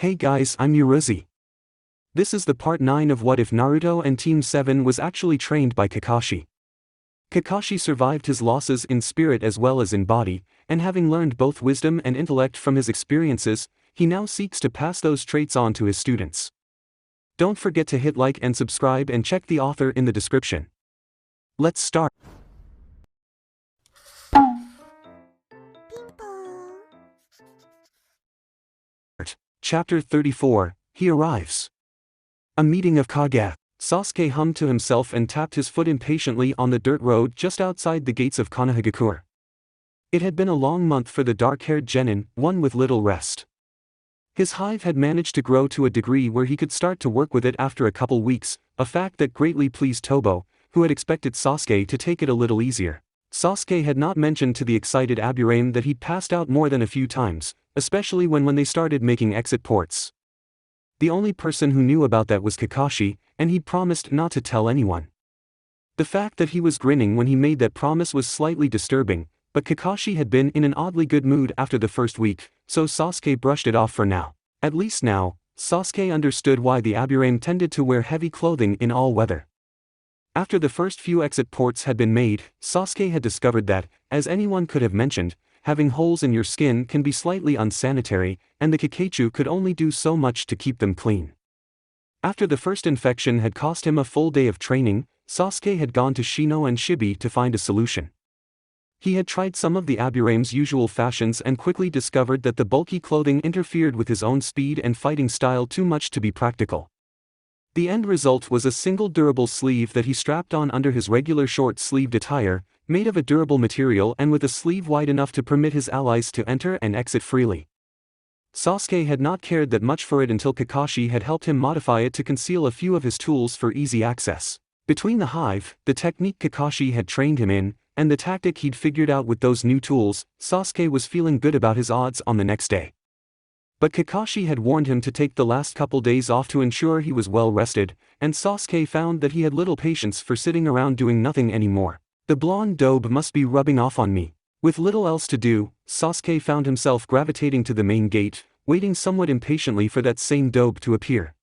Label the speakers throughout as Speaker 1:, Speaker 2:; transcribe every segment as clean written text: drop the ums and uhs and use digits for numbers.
Speaker 1: Hey guys, I'm Yurouzi. This is the part 9 of What If Naruto and Team 7 was actually trained by Kakashi. Kakashi survived his losses in spirit as well as in body, and having learned both wisdom and intellect from his experiences, he now seeks to pass those traits on to his students. Don't forget to hit like and subscribe and check the author in the description. Let's start. Chapter 34, He Arrives. A meeting of Kage. Sasuke hummed to himself and tapped his foot impatiently on the dirt road just outside the gates of Konohagakure. It had been a long month for the dark-haired genin, one with little rest. His hive had managed to grow to a degree where he could start to work with it after a couple weeks, a fact that greatly pleased Tobo, who had expected Sasuke to take it a little easier. Sasuke had not mentioned to the excited Aburame that he'd passed out more than a few times, especially when they started making exit ports. The only person who knew about that was Kakashi, and he'd promised not to tell anyone. The fact that he was grinning when he made that promise was slightly disturbing, but Kakashi had been in an oddly good mood after the first week, so Sasuke brushed it off for now. At least now, Sasuke understood why the Aburame tended to wear heavy clothing in all weather. After the first few exit ports had been made, Sasuke had discovered that, as anyone could have mentioned, having holes in your skin can be slightly unsanitary, and the Kakachu could only do so much to keep them clean. After the first infection had cost him a full day of training, Sasuke had gone to Shino and Shibi to find a solution. He had tried some of the Aburame's usual fashions and quickly discovered that the bulky clothing interfered with his own speed and fighting style too much to be practical. The end result was a single durable sleeve that he strapped on under his regular short-sleeved attire, made of a durable material and with a sleeve wide enough to permit his allies to enter and exit freely. Sasuke had not cared that much for it until Kakashi had helped him modify it to conceal a few of his tools for easy access. Between the hive, the technique Kakashi had trained him in, and the tactic he'd figured out with those new tools, Sasuke was feeling good about his odds on the next day. But Kakashi had warned him to take the last couple days off to ensure he was well rested, and Sasuke found that he had little patience for sitting around doing nothing anymore. The blonde daube must be rubbing off on me. With little else to do, Sasuke found himself gravitating to the main gate, waiting somewhat impatiently for that same daube to appear.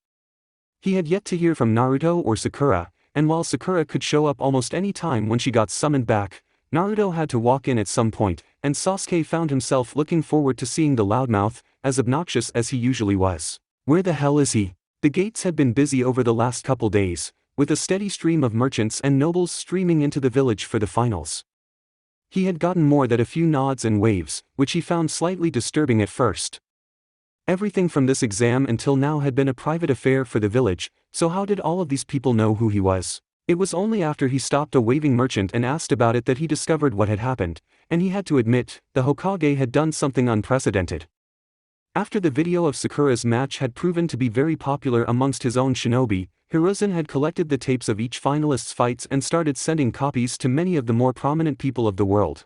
Speaker 1: He had yet to hear from Naruto or Sakura, and while Sakura could show up almost any time when she got summoned back, Naruto had to walk in at some point, and Sasuke found himself looking forward to seeing the loudmouth, as obnoxious as he usually was. Where the hell is he? The gates had been busy over the last couple days, with a steady stream of merchants and nobles streaming into the village for the finals. He had gotten more than a few nods and waves, which he found slightly disturbing at first. Everything from this exam until now had been a private affair for the village, so how did all of these people know who he was? It was only after he stopped a waving merchant and asked about it that he discovered what had happened, and he had to admit, the Hokage had done something unprecedented. After the video of Sakura's match had proven to be very popular amongst his own shinobi, Hiruzen had collected the tapes of each finalist's fights and started sending copies to many of the more prominent people of the world.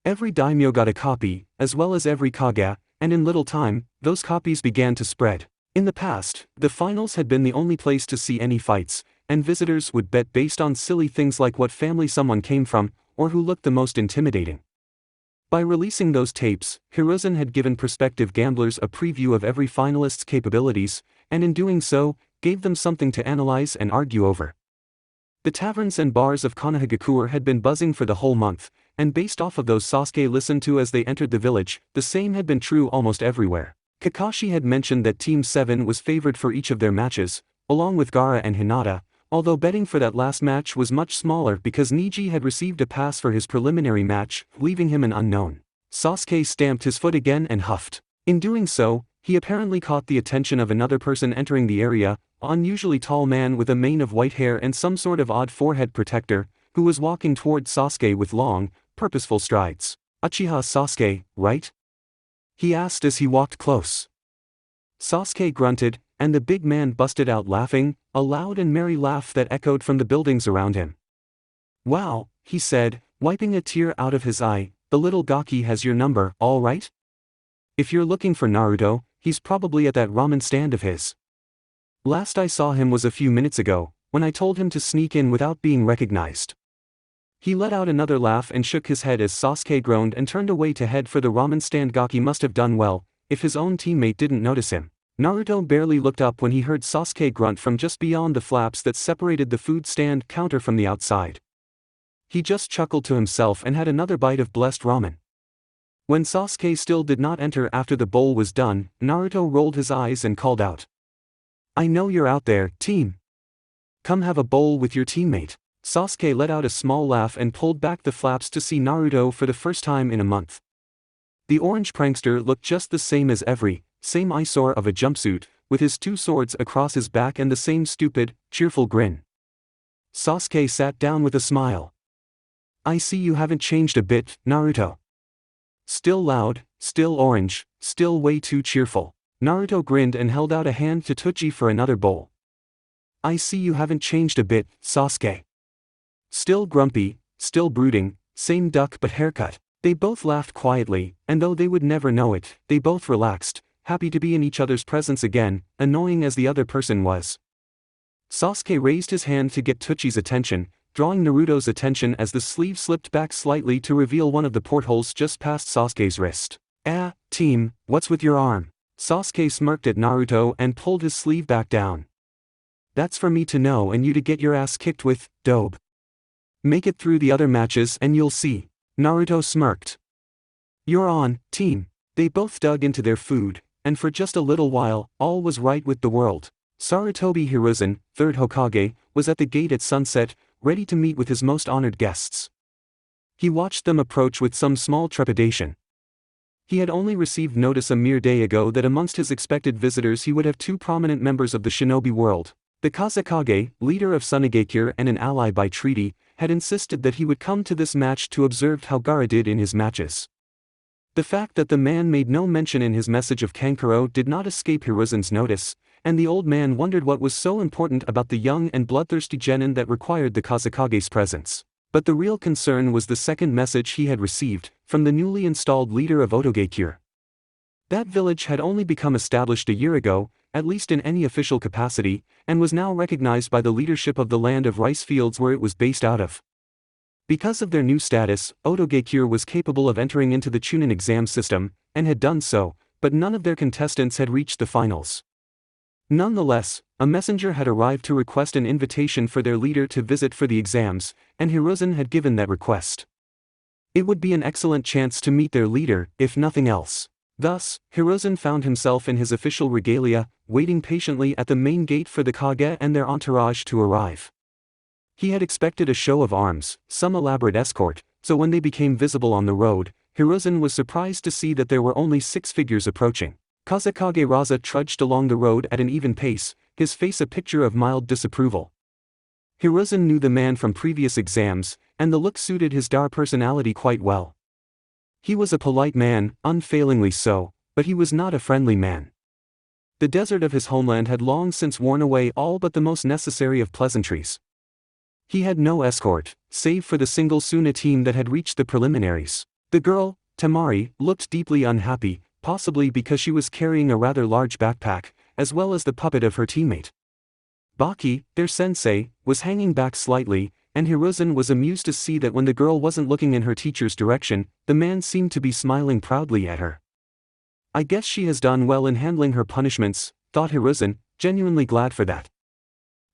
Speaker 1: Every daimyo got a copy, as well as every Kage, and in little time, those copies began to spread. In the past, the finals had been the only place to see any fights, and visitors would bet based on silly things like what family someone came from, or who looked the most intimidating. By releasing those tapes, Hiruzen had given prospective gamblers a preview of every finalist's capabilities, and in doing so, gave them something to analyze and argue over. The taverns and bars of Konohagakure had been buzzing for the whole month, and based off of those Sasuke listened to as they entered the village, the same had been true almost everywhere. Kakashi had mentioned that Team 7 was favored for each of their matches, along with Gaara and Hinata, although betting for that last match was much smaller because Neji had received a pass for his preliminary match, leaving him an unknown. Sasuke stamped his foot again and huffed. In doing so, he apparently caught the attention of another person entering the area, an unusually tall man with a mane of white hair and some sort of odd forehead protector, who was walking toward Sasuke with long, purposeful strides. Uchiha Sasuke, right? He asked as he walked close. Sasuke grunted, and the big man busted out laughing, a loud and merry laugh that echoed from the buildings around him. Wow, he said, wiping a tear out of his eye, the little Gaki has your number, all right? If you're looking for Naruto, he's probably at that ramen stand of his. Last I saw him was a few minutes ago, when I told him to sneak in without being recognized. He let out another laugh and shook his head as Sasuke groaned and turned away to head for the ramen stand. Gaki must have done well, if his own teammate didn't notice him. Naruto barely looked up when he heard Sasuke grunt from just beyond the flaps that separated the food stand counter from the outside. He just chuckled to himself and had another bite of blessed ramen. When Sasuke still did not enter after the bowl was done, Naruto rolled his eyes and called out. "I know you're out there, team. Come have a bowl with your teammate." Sasuke let out a small laugh and pulled back the flaps to see Naruto for the first time in a month. The orange prankster looked just the same as same eyesore of a jumpsuit, with his two swords across his back and the same stupid, cheerful grin. Sasuke sat down with a smile. "I see you haven't changed a bit, Naruto. Still loud, still orange, still way too cheerful." Naruto grinned and held out a hand to Tsuchi for another bowl. "I see you haven't changed a bit, Sasuke. Still grumpy, still brooding, same duck but haircut." They both laughed quietly, and though they would never know it, they both relaxed, happy to be in each other's presence again, annoying as the other person was. Sasuke raised his hand to get Tsuchi's attention, drawing Naruto's attention as the sleeve slipped back slightly to reveal one of the portholes just past Sasuke's wrist. Team, what's with your arm?" Sasuke smirked at Naruto and pulled his sleeve back down. "That's for me to know and you to get your ass kicked with, dope. Make it through the other matches and you'll see." Naruto smirked. "You're on, team." They both dug into their food, and for just a little while, all was right with the world. Sarutobi Hiruzen, third Hokage, was at the gate at sunset, ready to meet with his most honored guests. He watched them approach with some small trepidation. He had only received notice a mere day ago that amongst his expected visitors he would have two prominent members of the shinobi world. The Kazekage, leader of Sunigakure and an ally by treaty, had insisted that he would come to this match to observe how Gaara did in his matches. The fact that the man made no mention in his message of Kankuro did not escape Hiruzen's notice, and the old man wondered what was so important about the young and bloodthirsty genin that required the Kazekage's presence. But the real concern was the second message he had received, from the newly installed leader of Otogakure. That village had only become established a year ago, at least in any official capacity, and was now recognized by the leadership of the land of rice fields where it was based out of. Because of their new status, Otogakure was capable of entering into the Chunin exam system, and had done so, but none of their contestants had reached the finals. Nonetheless, a messenger had arrived to request an invitation for their leader to visit for the exams, and Hiruzen had given that request. It would be an excellent chance to meet their leader, if nothing else. Thus, Hiruzen found himself in his official regalia, waiting patiently at the main gate for the Kage and their entourage to arrive. He had expected a show of arms, some elaborate escort, so when they became visible on the road, Hiruzen was surprised to see that there were only 6 figures approaching. Kazekage Raza trudged along the road at an even pace, his face a picture of mild disapproval. Hiruzen knew the man from previous exams, and the look suited his Dar personality quite well. He was a polite man, unfailingly so, but he was not a friendly man. The desert of his homeland had long since worn away all but the most necessary of pleasantries. He had no escort, save for the single Suna team that had reached the preliminaries. The girl, Temari, looked deeply unhappy, possibly because she was carrying a rather large backpack, as well as the puppet of her teammate. Baki, their sensei, was hanging back slightly, and Hiruzen was amused to see that when the girl wasn't looking in her teacher's direction, the man seemed to be smiling proudly at her. "I guess she has done well in handling her punishments," thought Hiruzen, genuinely glad for that.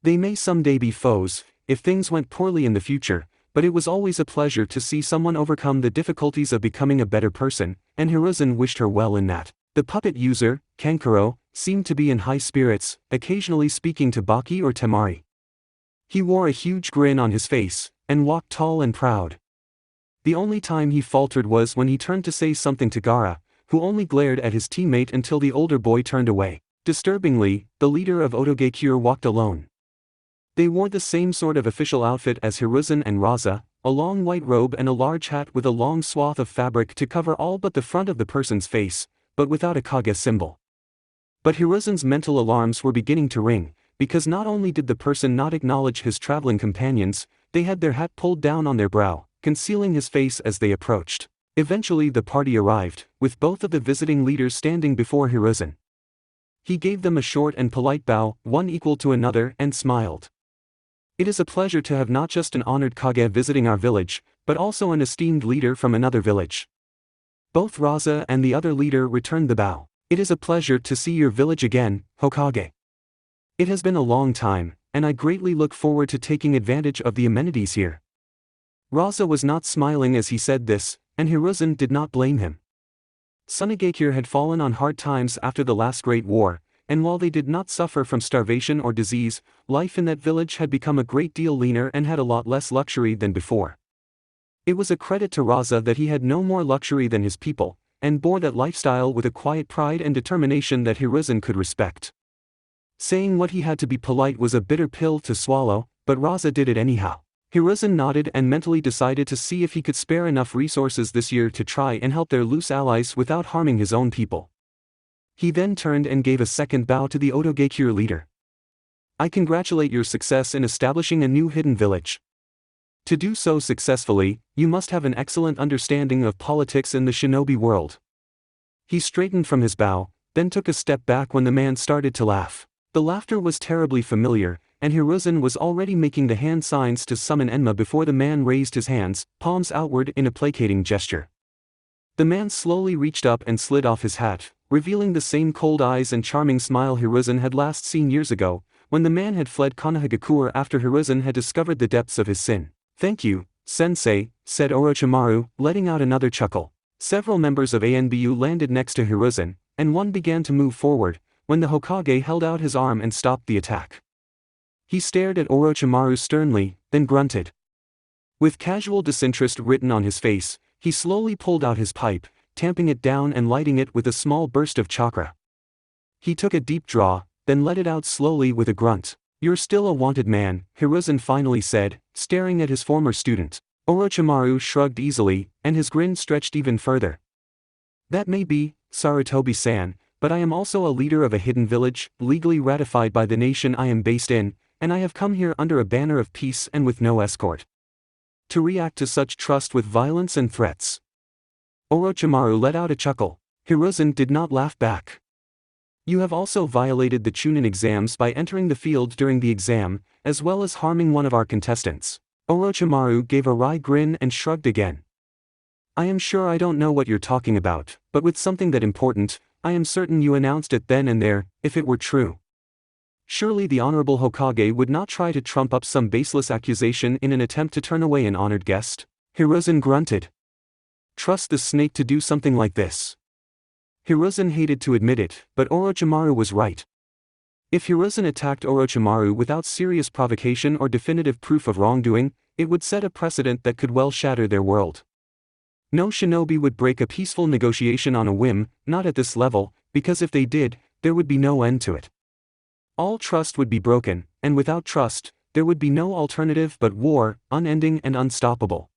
Speaker 1: They may someday be foes, if things went poorly in the future, but it was always a pleasure to see someone overcome the difficulties of becoming a better person, and Hiruzen wished her well in that. The puppet user, Kankuro, seemed to be in high spirits, occasionally speaking to Baki or Temari. He wore a huge grin on his face, and walked tall and proud. The only time he faltered was when he turned to say something to Gaara, who only glared at his teammate until the older boy turned away. Disturbingly, the leader of Otogakure walked alone. They wore the same sort of official outfit as Hiruzen and Raza, a long white robe and a large hat with a long swath of fabric to cover all but the front of the person's face, but without a Kage symbol. But Hiruzen's mental alarms were beginning to ring, because not only did the person not acknowledge his traveling companions, they had their hat pulled down on their brow, concealing his face as they approached. Eventually the party arrived, with both of the visiting leaders standing before Hiruzen. He gave them a short and polite bow, one equal to another, and smiled. "It is a pleasure to have not just an honored Kage visiting our village, but also an esteemed leader from another village." Both Raza and the other leader returned the bow. It is a pleasure to see your village again, Hokage. It has been a long time, and I greatly look forward to taking advantage of the amenities here. Raza was not smiling as he said this, and Hiruzen did not blame him. Sunigakure had fallen on hard times after the last Great War, and while they did not suffer from starvation or disease, life in that village had become a great deal leaner and had a lot less luxury than before. It was a credit to Raza that he had no more luxury than his people, and bore that lifestyle with a quiet pride and determination that Hiruzen could respect. Saying what he had to be polite was a bitter pill to swallow, but Raza did it anyhow. Hiruzen nodded and mentally decided to see if he could spare enough resources this year to try and help their loose allies without harming his own people. He then turned and gave a second bow to the Otogakure leader. I congratulate your success in establishing a new hidden village. To do so successfully, you must have an excellent understanding of politics in the shinobi world. He straightened from his bow, then took a step back when the man started to laugh. The laughter was terribly familiar, and Hiruzen was already making the hand signs to summon Enma before the man raised his hands, palms outward in a placating gesture. The man slowly reached up and slid off his hat, revealing the same cold eyes and charming smile Hiruzen had last seen years ago, when the man had fled Konohagakure after Hiruzen had discovered the depths of his sin. Thank you, sensei, said Orochimaru, letting out another chuckle. Several members of ANBU landed next to Hiruzen, and one began to move forward, when the Hokage held out his arm and stopped the attack. He stared at Orochimaru sternly, then grunted. With casual disinterest written on his face, he slowly pulled out his pipe, tamping it down and lighting it with a small burst of chakra. He took a deep draw, then let it out slowly with a grunt. You're still a wanted man, Hiruzen finally said, staring at his former student. Orochimaru shrugged easily, and his grin stretched even further. That may be, Sarutobi-san, but I am also a leader of a hidden village, legally ratified by the nation I am based in, and I have come here under a banner of peace and with no escort. To react to such trust with violence and threats. Orochimaru let out a chuckle. Hiruzen did not laugh back. You have also violated the Chunin exams by entering the field during the exam, as well as harming one of our contestants. Orochimaru gave a wry grin and shrugged again. I am sure I don't know what you're talking about, but with something that important, I am certain you announced it then and there, if it were true. Surely the Honorable Hokage would not try to trump up some baseless accusation in an attempt to turn away an honored guest? Hiruzen grunted. Trust the snake to do something like this. Hiruzen hated to admit it, but Orochimaru was right. If Hiruzen attacked Orochimaru without serious provocation or definitive proof of wrongdoing, it would set a precedent that could well shatter their world. No shinobi would break a peaceful negotiation on a whim, not at this level, because if they did, there would be no end to it. All trust would be broken, and without trust, there would be no alternative but war, unending and unstoppable.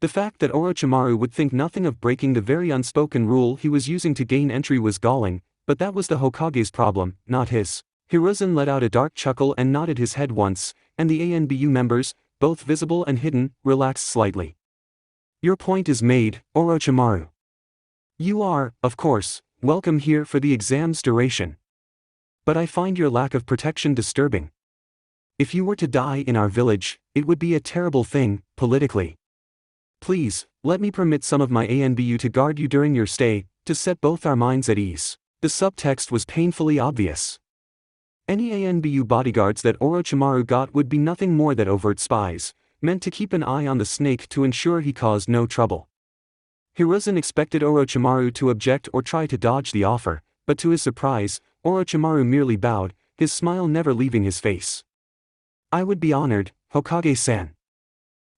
Speaker 1: The fact that Orochimaru would think nothing of breaking the very unspoken rule he was using to gain entry was galling, but that was the Hokage's problem, not his. Hiruzen let out a dark chuckle and nodded his head once, and the ANBU members, both visible and hidden, relaxed slightly. Your point is made, Orochimaru. You are, of course, welcome here for the exam's duration. But I find your lack of protection disturbing. If you were to die in our village, it would be a terrible thing, politically. Please, let me permit some of my ANBU to guard you during your stay, to set both our minds at ease. The subtext was painfully obvious. Any ANBU bodyguards that Orochimaru got would be nothing more than overt spies, meant to keep an eye on the snake to ensure he caused no trouble. Hiruzen expected Orochimaru to object or try to dodge the offer, but to his surprise, Orochimaru merely bowed, his smile never leaving his face. I would be honored, Hokage-san.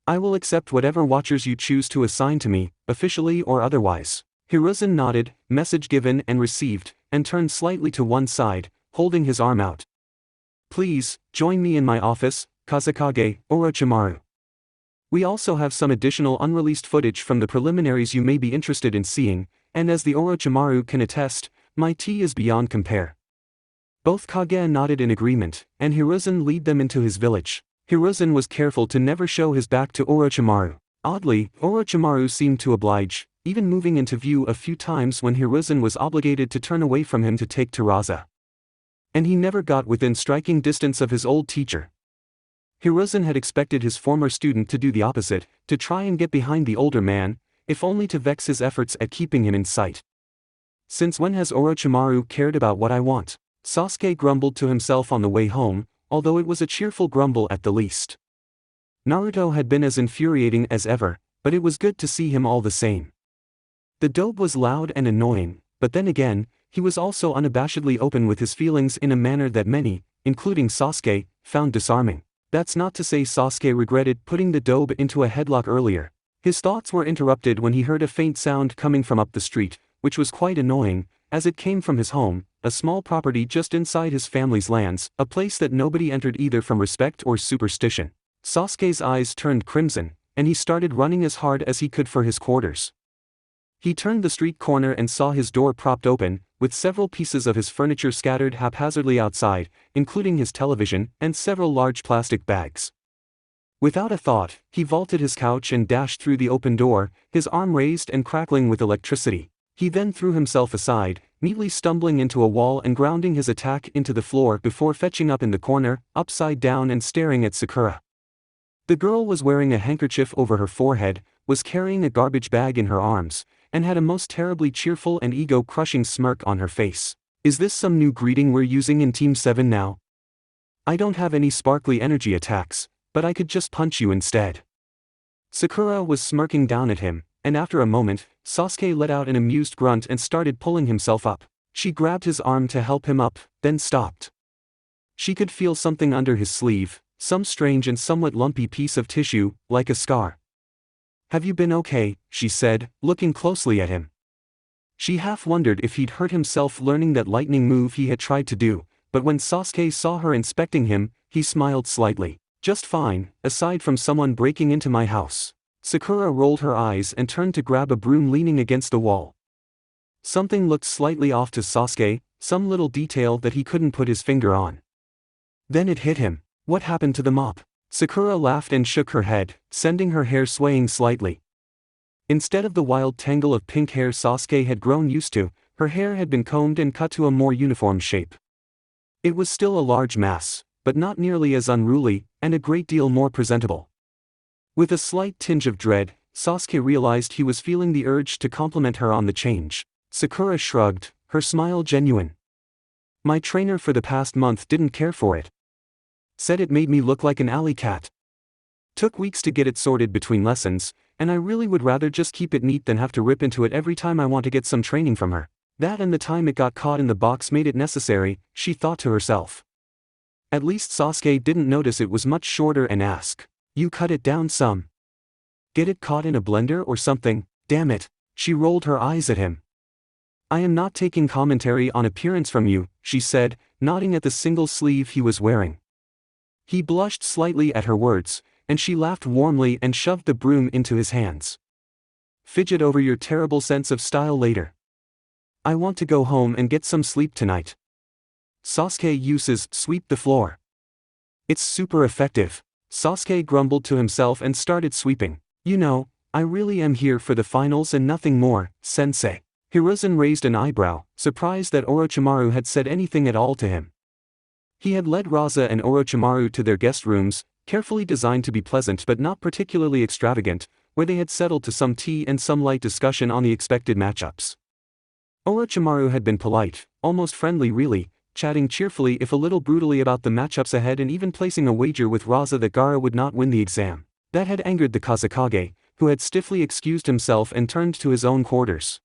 Speaker 1: I will accept whatever watchers you choose to assign to me, officially or otherwise. Hiruzen nodded, message given and received, and turned slightly to one side, holding his arm out. Please, join me in my office, Kazekage, Orochimaru. We also have some additional unreleased footage from the preliminaries you may be interested in seeing, and as the Orochimaru can attest, my tea is beyond compare. Both Kage nodded in agreement, and Hiruzen led them into his village. Hiruzen was careful to never show his back to Orochimaru. Oddly, Orochimaru seemed to oblige, even moving into view a few times when Hiruzen was obligated to turn away from him to take Teraza. And he never got within striking distance of his old teacher. Hiruzen had expected his former student to do the opposite, to try and get behind the older man, if only to vex his efforts at keeping him in sight. Since when has Orochimaru cared about what I want? Sasuke grumbled to himself on the way home, although it was a cheerful grumble at the least. Naruto had been as infuriating as ever, but it was good to see him all the same. The dope was loud and annoying, but then again, he was also unabashedly open with his feelings in a manner that many, including Sasuke, found disarming. That's not to say Sasuke regretted putting the dobe into a headlock earlier. His thoughts were interrupted when he heard a faint sound coming from up the street, which was quite annoying, as it came from his home, a small property just inside his family's lands, a place that nobody entered either from respect or superstition. Sasuke's eyes turned crimson, and he started running as hard as he could for his quarters. He turned the street corner and saw his door propped open, with several pieces of his furniture scattered haphazardly outside, including his television and several large plastic bags. Without a thought, he vaulted his couch and dashed through the open door, his arm raised and crackling with electricity. He then threw himself aside, neatly stumbling into a wall and grounding his attack into the floor before fetching up in the corner, upside down and staring at Sakura. The girl was wearing a handkerchief over her forehead, was carrying a garbage bag in her arms, and had a most terribly cheerful and ego-crushing smirk on her face. Is this some new greeting we're using in Team 7 now? I don't have any sparkly energy attacks, but I could just punch you instead. Sakura was smirking down at him, and after a moment, Sasuke let out an amused grunt and started pulling himself up. She grabbed his arm to help him up, then stopped. She could feel something under his sleeve, some strange and somewhat lumpy piece of tissue, like a scar. Have you been okay? She said, looking closely at him. She half wondered if he'd hurt himself learning that lightning move he had tried to do, but when Sasuke saw her inspecting him, he smiled slightly. Just fine, aside from someone breaking into my house. Sakura rolled her eyes and turned to grab a broom leaning against the wall. Something looked slightly off to Sasuke, some little detail that he couldn't put his finger on. Then it hit him. What happened to the mop? Sakura laughed and shook her head, sending her hair swaying slightly. Instead of the wild tangle of pink hair Sasuke had grown used to, her hair had been combed and cut to a more uniform shape. It was still a large mass, but not nearly as unruly, and a great deal more presentable. With a slight tinge of dread, Sasuke realized he was feeling the urge to compliment her on the change. Sakura shrugged, her smile genuine. My trainer for the past month didn't care for it. Said it made me look like an alley cat. Took weeks to get it sorted between lessons, and I really would rather just keep it neat than have to rip into it every time I want to get some training from her. That and the time it got caught in the box made it necessary, she thought to herself. At least Sasuke didn't notice it was much shorter and ask, you cut it down some. Get it caught in a blender or something? Damn it. She rolled her eyes at him. I am not taking commentary on appearance from you, she said, nodding at the single sleeve he was wearing. He blushed slightly at her words, and she laughed warmly and shoved the broom into his hands. Fidget over your terrible sense of style later. I want to go home and get some sleep tonight. Sasuke uses sweep the floor. It's super effective. Sasuke grumbled to himself and started sweeping. You know, I really am here for the finals and nothing more, sensei. Hiruzen raised an eyebrow, surprised that Orochimaru had said anything at all to him. He had led Raza and Orochimaru to their guest rooms, carefully designed to be pleasant but not particularly extravagant, where they had settled to some tea and some light discussion on the expected matchups. Orochimaru had been polite, almost friendly really, chatting cheerfully if a little brutally about the matchups ahead and even placing a wager with Raza that Gaara would not win the exam. That had angered the Kazekage, who had stiffly excused himself and turned to his own quarters.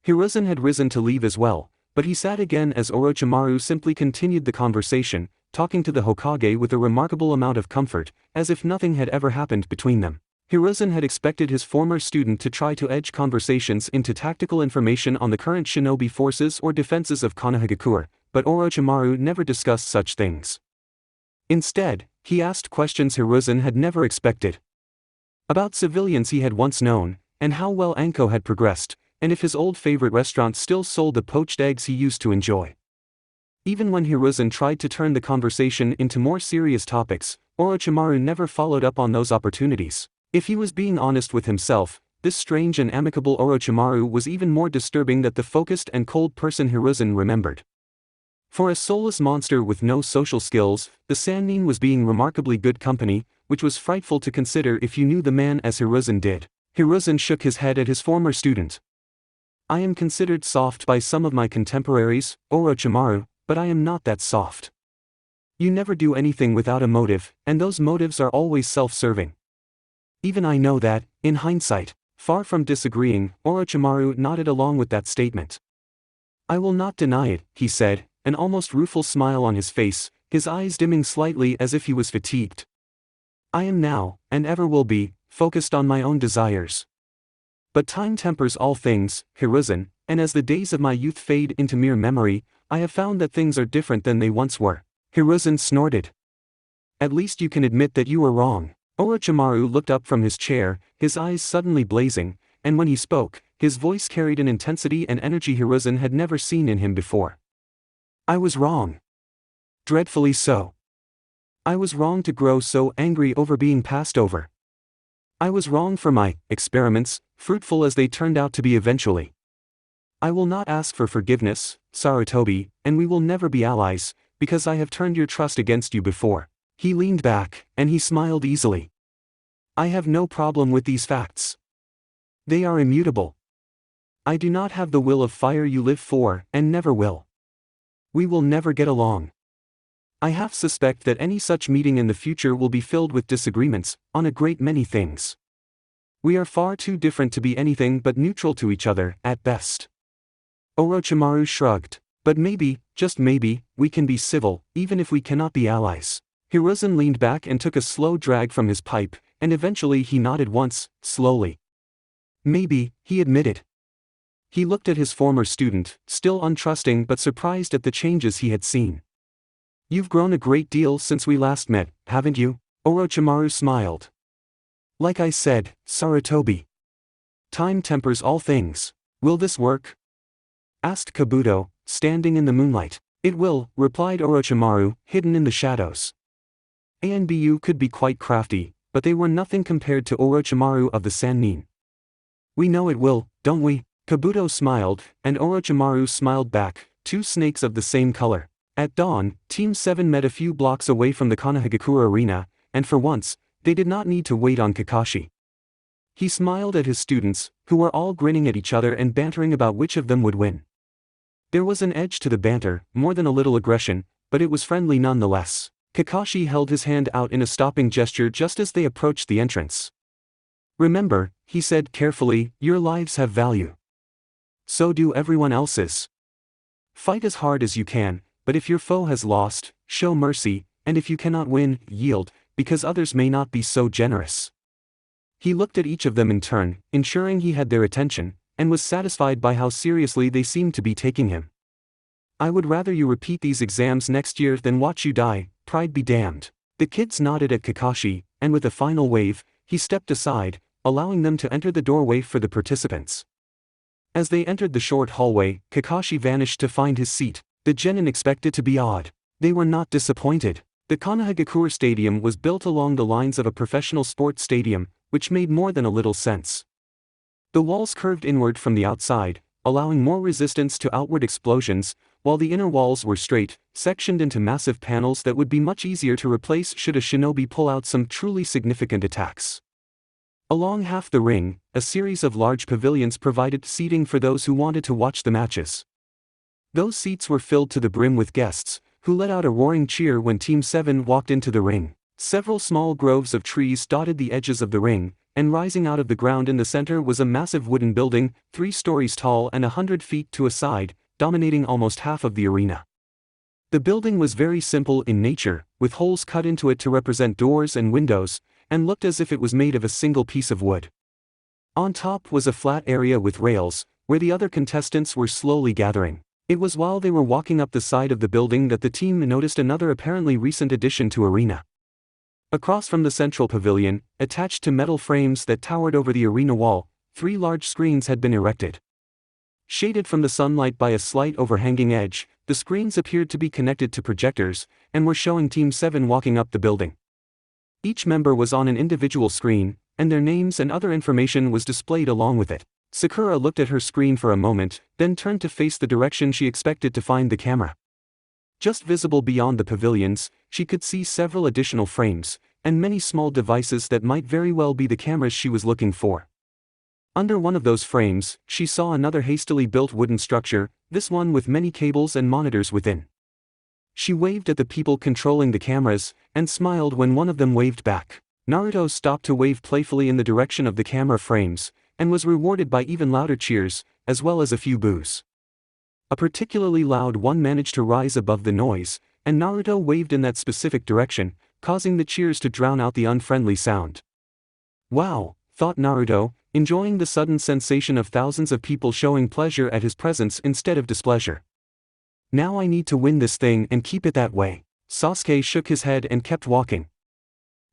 Speaker 1: Hiruzen had risen to leave as well, but he sat again as Orochimaru simply continued the conversation, talking to the Hokage with a remarkable amount of comfort, as if nothing had ever happened between them. Hiruzen had expected his former student to try to edge conversations into tactical information on the current shinobi forces or defenses of Konohagakure, but Orochimaru never discussed such things. Instead, he asked questions Hiruzen had never expected. About civilians he had once known, and how well Anko had progressed, and if his old favorite restaurant still sold the poached eggs he used to enjoy. Even when Hiruzen tried to turn the conversation into more serious topics, Orochimaru never followed up on those opportunities. If he was being honest with himself, this strange and amicable Orochimaru was even more disturbing than the focused and cold person Hiruzen remembered. For a soulless monster with no social skills, the Sannin was being remarkably good company, which was frightful to consider if you knew the man as Hiruzen did. Hiruzen shook his head at his former student. I am considered soft by some of my contemporaries, Orochimaru, but I am not that soft. You never do anything without a motive, and those motives are always self-serving. Even I know that, in hindsight. Far from disagreeing, Orochimaru nodded along with that statement. I will not deny it, he said, an almost rueful smile on his face, his eyes dimming slightly as if he was fatigued. I am now, and ever will be, focused on my own desires. But time tempers all things, Hiruzen, and as the days of my youth fade into mere memory, I have found that things are different than they once were. Hiruzen snorted. At least you can admit that you were wrong. Orochimaru looked up from his chair, his eyes suddenly blazing, and when he spoke, his voice carried an intensity and energy Hiruzen had never seen in him before. I was wrong. Dreadfully so. I was wrong to grow so angry over being passed over. I was wrong for my experiments, fruitful as they turned out to be eventually. I will not ask for forgiveness, Sarutobi, and we will never be allies, because I have turned your trust against you before. He leaned back, and he smiled easily. I have no problem with these facts. They are immutable. I do not have the will of fire you live for, and never will. We will never get along. I half suspect that any such meeting in the future will be filled with disagreements, on a great many things. We are far too different to be anything but neutral to each other, at best. Orochimaru shrugged. But maybe, just maybe, we can be civil, even if we cannot be allies. Hiruzen leaned back and took a slow drag from his pipe, and eventually he nodded once, slowly. Maybe, he admitted. He looked at his former student, still untrusting but surprised at the changes he had seen. You've grown a great deal since we last met, haven't you? Orochimaru smiled. Like I said, Sarutobi. Time tempers all things. Will this work? Asked Kabuto, standing in the moonlight. It will, replied Orochimaru, hidden in the shadows. Anbu could be quite crafty, but they were nothing compared to Orochimaru of the Sannin. We know it will, don't we? Kabuto smiled, and Orochimaru smiled back, two snakes of the same color. At dawn, Team 7 met a few blocks away from the Konohagakure arena, and for once, they did not need to wait on Kakashi. He smiled at his students, who were all grinning at each other and bantering about which of them would win. There was an edge to the banter, more than a little aggression, but it was friendly nonetheless. Kakashi held his hand out in a stopping gesture just as they approached the entrance. Remember, he said carefully, your lives have value. So do everyone else's. Fight as hard as you can, but if your foe has lost, show mercy, and if you cannot win, yield, because others may not be so generous. He looked at each of them in turn, ensuring he had their attention, and was satisfied by how seriously they seemed to be taking him. I would rather you repeat these exams next year than watch you die, pride be damned. The kids nodded at Kakashi, and with a final wave, he stepped aside, allowing them to enter the doorway for the participants. As they entered the short hallway, Kakashi vanished to find his seat. The genin expected to be odd. They were not disappointed. The Konohagakure Stadium was built along the lines of a professional sports stadium, which made more than a little sense. The walls curved inward from the outside, allowing more resistance to outward explosions, while the inner walls were straight, sectioned into massive panels that would be much easier to replace should a shinobi pull out some truly significant attacks. Along half the ring, a series of large pavilions provided seating for those who wanted to watch the matches. Those seats were filled to the brim with guests, who let out a roaring cheer when Team 7 walked into the ring. Several small groves of trees dotted the edges of the ring, and rising out of the ground in the center was a massive wooden building, 3 stories tall and 100 feet to a side, dominating almost half of the arena. The building was very simple in nature, with holes cut into it to represent doors and windows, and looked as if it was made of a single piece of wood. On top was a flat area with rails, where the other contestants were slowly gathering. It was while they were walking up the side of the building that the team noticed another apparently recent addition to arena. Across from the central pavilion, attached to metal frames that towered over the arena wall, 3 large screens had been erected. Shaded from the sunlight by a slight overhanging edge, the screens appeared to be connected to projectors, and were showing Team 7 walking up the building. Each member was on an individual screen, and their names and other information was displayed along with it. Sakura looked at her screen for a moment, then turned to face the direction she expected to find the camera. Just visible beyond the pavilions, she could see several additional frames, and many small devices that might very well be the cameras she was looking for. Under one of those frames, she saw another hastily built wooden structure, this one with many cables and monitors within. She waved at the people controlling the cameras, and smiled when one of them waved back. Naruto stopped to wave playfully in the direction of the camera frames, and was rewarded by even louder cheers, as well as a few boos. A particularly loud one managed to rise above the noise, and Naruto waved in that specific direction, causing the cheers to drown out the unfriendly sound. Wow, thought Naruto, enjoying the sudden sensation of thousands of people showing pleasure at his presence instead of displeasure. Now I need to win this thing and keep it that way. Sasuke shook his head and kept walking.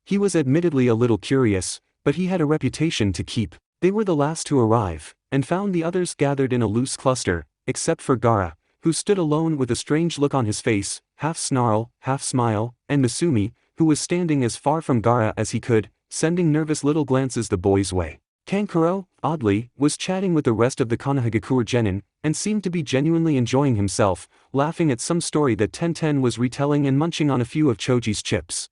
Speaker 1: He was admittedly a little curious, but he had a reputation to keep. They were the last to arrive, and found the others gathered in a loose cluster, except for Gaara, who stood alone with a strange look on his face, half snarl, half smile, and Misumi, who was standing as far from Gaara as he could, sending nervous little glances the boy's way. Kankuro, oddly, was chatting with the rest of the Konohagakure genin, and seemed to be genuinely enjoying himself, laughing at some story that Tenten was retelling and munching on a few of Choji's chips.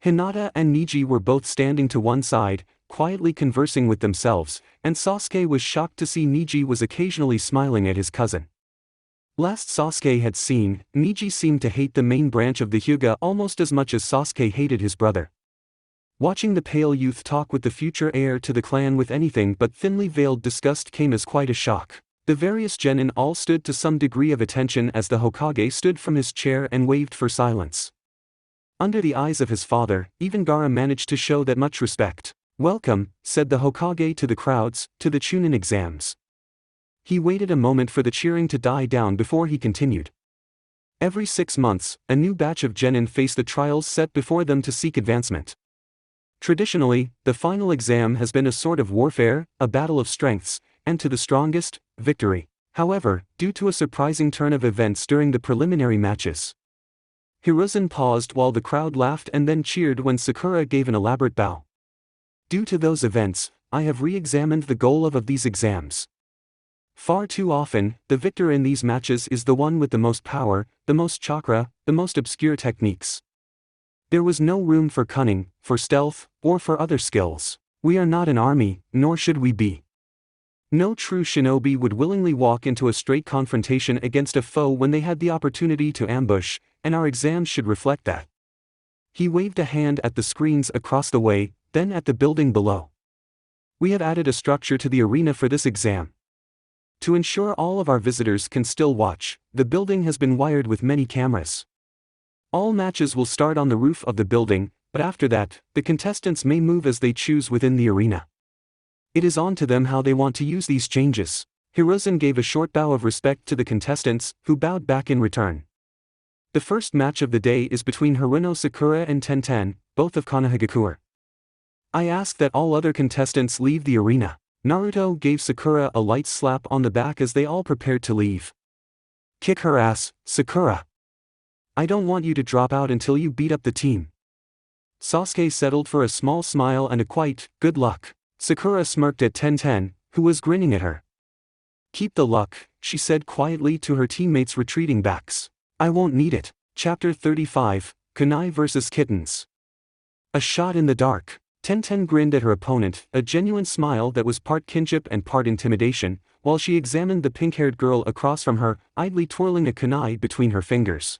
Speaker 1: Hinata and Niji were both standing to one side, quietly conversing with themselves, and Sasuke was shocked to see Niji was occasionally smiling at his cousin. Last Sasuke had seen, Niji seemed to hate the main branch of the Hyuga almost as much as Sasuke hated his brother. Watching the pale youth talk with the future heir to the clan with anything but thinly veiled disgust came as quite a shock. The various genin all stood to some degree of attention as the Hokage stood from his chair and waved for silence. Under the eyes of his father, even Gaara managed to show that much respect. "Welcome," said the Hokage to the crowds, to the Chunin exams. He waited a moment for the cheering to die down before he continued. Every 6 months, a new batch of genin face the trials set before them to seek advancement. Traditionally, the final exam has been a sort of warfare, a battle of strengths, and to the strongest, victory. However, due to a surprising turn of events during the preliminary matches, Hiruzen paused while the crowd laughed and then cheered when Sakura gave an elaborate bow. Due to those events, I have re-examined the goal of these exams. Far too often, the victor in these matches is the one with the most power, the most chakra, the most obscure techniques. There was no room for cunning, for stealth, or for other skills. We are not an army, nor should we be. No true shinobi would willingly walk into a straight confrontation against a foe when they had the opportunity to ambush, and our exams should reflect that. He waved a hand at the screens across the way, then at the building below. We have added a structure to the arena for this exam. To ensure all of our visitors can still watch, the building has been wired with many cameras. All matches will start on the roof of the building, but after that, the contestants may move as they choose within the arena. It is on to them how they want to use these changes. Hiruzen gave a short bow of respect to the contestants, who bowed back in return. The first match of the day is between Haruno Sakura and Tenten, both of Konohagakure. I ask that all other contestants leave the arena. Naruto gave Sakura a light slap on the back as they all prepared to leave. Kick her ass, Sakura. I don't want you to drop out until you beat up the team. Sasuke settled for a small smile and a quiet, good luck. Sakura smirked at Tenten, who was grinning at her. Keep the luck, she said quietly to her teammates retreating backs. I won't need it. Chapter 35, Kunai vs. Kittens. A shot in the dark. Tenten grinned at her opponent, a genuine smile that was part kinship and part intimidation, while she examined the pink-haired girl across from her, idly twirling a kunai between her fingers.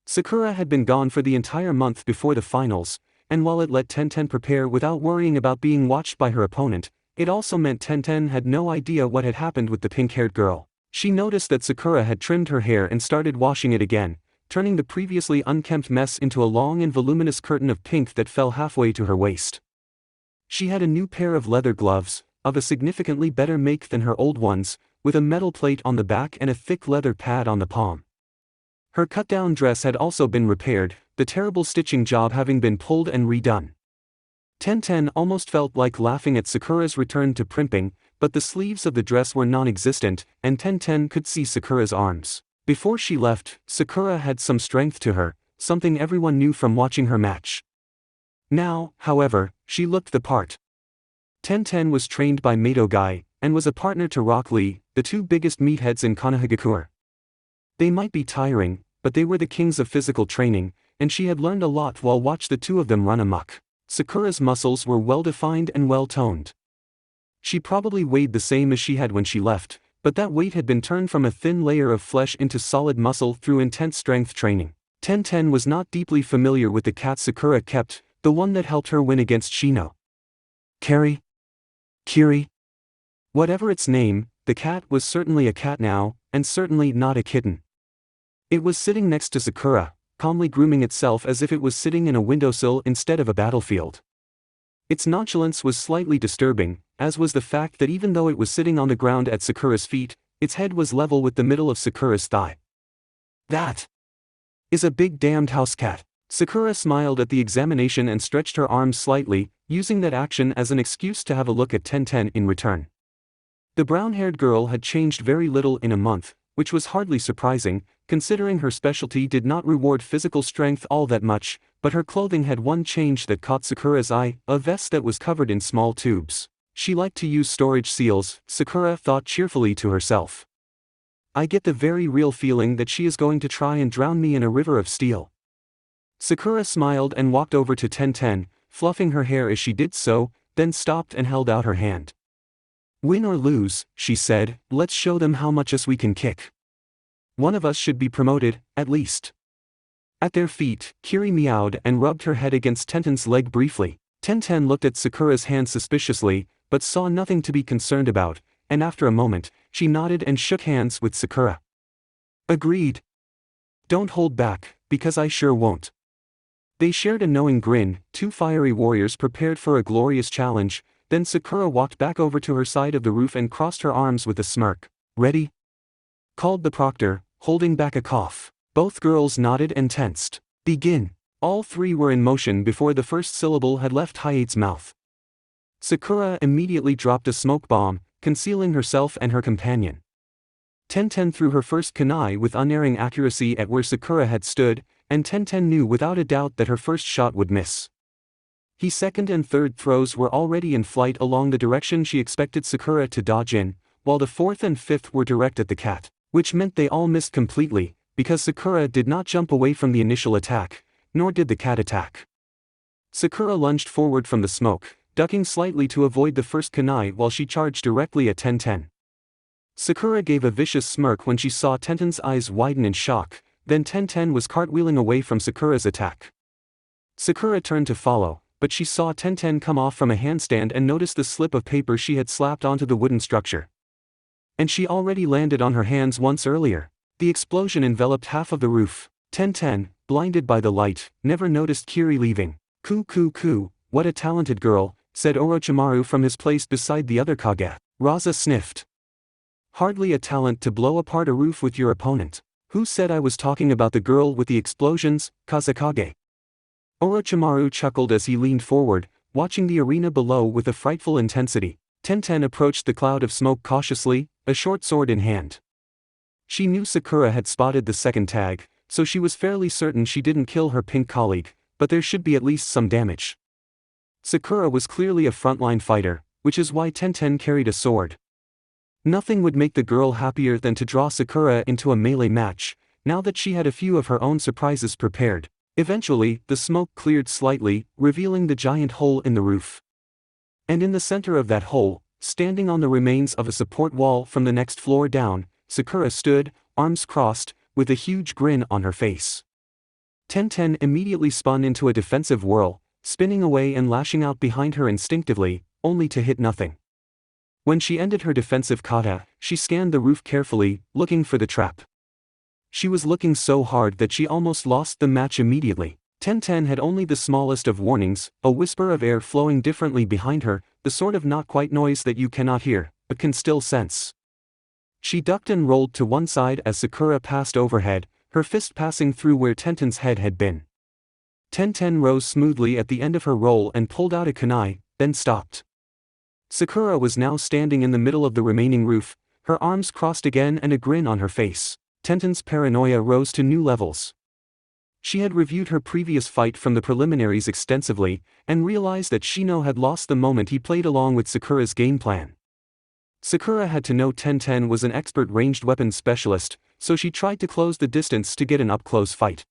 Speaker 1: Sakura had been gone for the entire month before the finals, and while it let Tenten prepare without worrying about being watched by her opponent, it also meant Tenten had no idea what had happened with the pink-haired girl. She noticed that Sakura had trimmed her hair and started washing it again, turning the previously unkempt mess into a long and voluminous curtain of pink that fell halfway to her waist. She had a new pair of leather gloves, of a significantly better make than her old ones, with a metal plate on the back and a thick leather pad on the palm. Her cut-down dress had also been repaired, the terrible stitching job having been pulled and redone. Tenten almost felt like laughing at Sakura's return to primping, but the sleeves of the dress were non-existent, and Tenten could see Sakura's arms. Before she left, Sakura had some strength to her, something everyone knew from watching her match. Now, however, she looked the part. Tenten was trained by Mato Gai, and was a partner to Rock Lee, the two biggest meatheads in Konohagakure. They might be tiring, but they were the kings of physical training, and she had learned a lot while watched the two of them run amok. Sakura's muscles were well-defined and well-toned. She probably weighed the same as she had when she left, but that weight had been turned from a thin layer of flesh into solid muscle through intense strength training. Tenten was not deeply familiar with the cat Sakura kept, the one that helped her win against Shino. Kiri? Whatever its name, the cat was certainly a cat now, and certainly not a kitten. It was sitting next to Sakura, calmly grooming itself as if it was sitting in a windowsill instead of a battlefield. Its nonchalance was slightly disturbing, as was the fact that even though it was sitting on the ground at Sakura's feet, its head was level with the middle of Sakura's thigh. That is a big damned house cat. Sakura smiled at the examination and stretched her arms slightly, using that action as an excuse to have a look at Tenten in return. The brown-haired girl had changed very little in a month, which was hardly surprising, considering her specialty did not reward physical strength all that much, but her clothing had one change that caught Sakura's eye, a vest that was covered in small tubes. She liked to use storage seals, Sakura thought cheerfully to herself. I get the very real feeling that she is going to try and drown me in a river of steel. Sakura smiled and walked over to Tenten, fluffing her hair as she did so, then stopped and held out her hand. Win or lose, she said, let's show them how much us we can kick. One of us should be promoted, at least. At their feet, Kiri meowed and rubbed her head against Tenten's leg briefly. Tenten looked at Sakura's hand suspiciously, but saw nothing to be concerned about, and after a moment, she nodded and shook hands with Sakura. Agreed. Don't hold back, because I sure won't. They shared a knowing grin, two fiery warriors prepared for a glorious challenge. Then Sakura walked back over to her side of the roof and crossed her arms with a smirk. Ready? Called the proctor, holding back a cough. Both girls nodded and tensed. Begin. All three were in motion before the first syllable had left Hayate's mouth. Sakura immediately dropped a smoke bomb, concealing herself and her companion. Tenten threw her first kunai with unerring accuracy at where Sakura had stood, and Tenten knew without a doubt that her first shot would miss. His second and third throws were already in flight along the direction she expected Sakura to dodge in, while the fourth and fifth were direct at the cat, which meant they all missed completely, because Sakura did not jump away from the initial attack, nor did the cat attack. Sakura lunged forward from the smoke, ducking slightly to avoid the first kunai while she charged directly at Tenten. Sakura gave a vicious smirk when she saw Tenten's eyes widen in shock, then Tenten was cartwheeling away from Sakura's attack. Sakura turned to follow, but she saw Tenten come off from a handstand and noticed the slip of paper she had slapped onto the wooden structure. And she already landed on her hands once earlier. The explosion enveloped half of the roof. Tenten, blinded by the light, never noticed Kiri leaving. Coo, what a talented girl, said Orochimaru from his place beside the other Kage. Raza sniffed. Hardly a talent to blow apart a roof with your opponent. Who said I was talking about the girl with the explosions, Kazekage? Orochimaru chuckled as he leaned forward, watching the arena below with a frightful intensity. Tenten approached the cloud of smoke cautiously, a short sword in hand. She knew Sakura had spotted the second tag, so she was fairly certain she didn't kill her pink colleague, but there should be at least some damage. Sakura was clearly a frontline fighter, which is why Tenten carried a sword. Nothing would make the girl happier than to draw Sakura into a melee match, now that she had a few of her own surprises prepared. Eventually, the smoke cleared slightly, revealing the giant hole in the roof. And in the center of that hole, standing on the remains of a support wall from the next floor down, Sakura stood, arms crossed, with a huge grin on her face. Tenten immediately spun into a defensive whirl, spinning away and lashing out behind her instinctively, only to hit nothing. When she ended her defensive kata, she scanned the roof carefully, looking for the trap. She was looking so hard that she almost lost the match immediately. Tenten had only the smallest of warnings, a whisper of air flowing differently behind her, the sort of not quite noise that you cannot hear, but can still sense. She ducked and rolled to one side as Sakura passed overhead, her fist passing through where Tenten's head had been. Tenten rose smoothly at the end of her roll and pulled out a kunai, then stopped. Sakura was now standing in the middle of the remaining roof, her arms crossed again and a grin on her face. Tenten's paranoia rose to new levels. She had reviewed her previous fight from the preliminaries extensively, and realized that Shino had lost the moment he played along with Sakura's game plan. Sakura had to know Tenten was an expert ranged weapons specialist, so she tried to close the distance to get an up-close fight.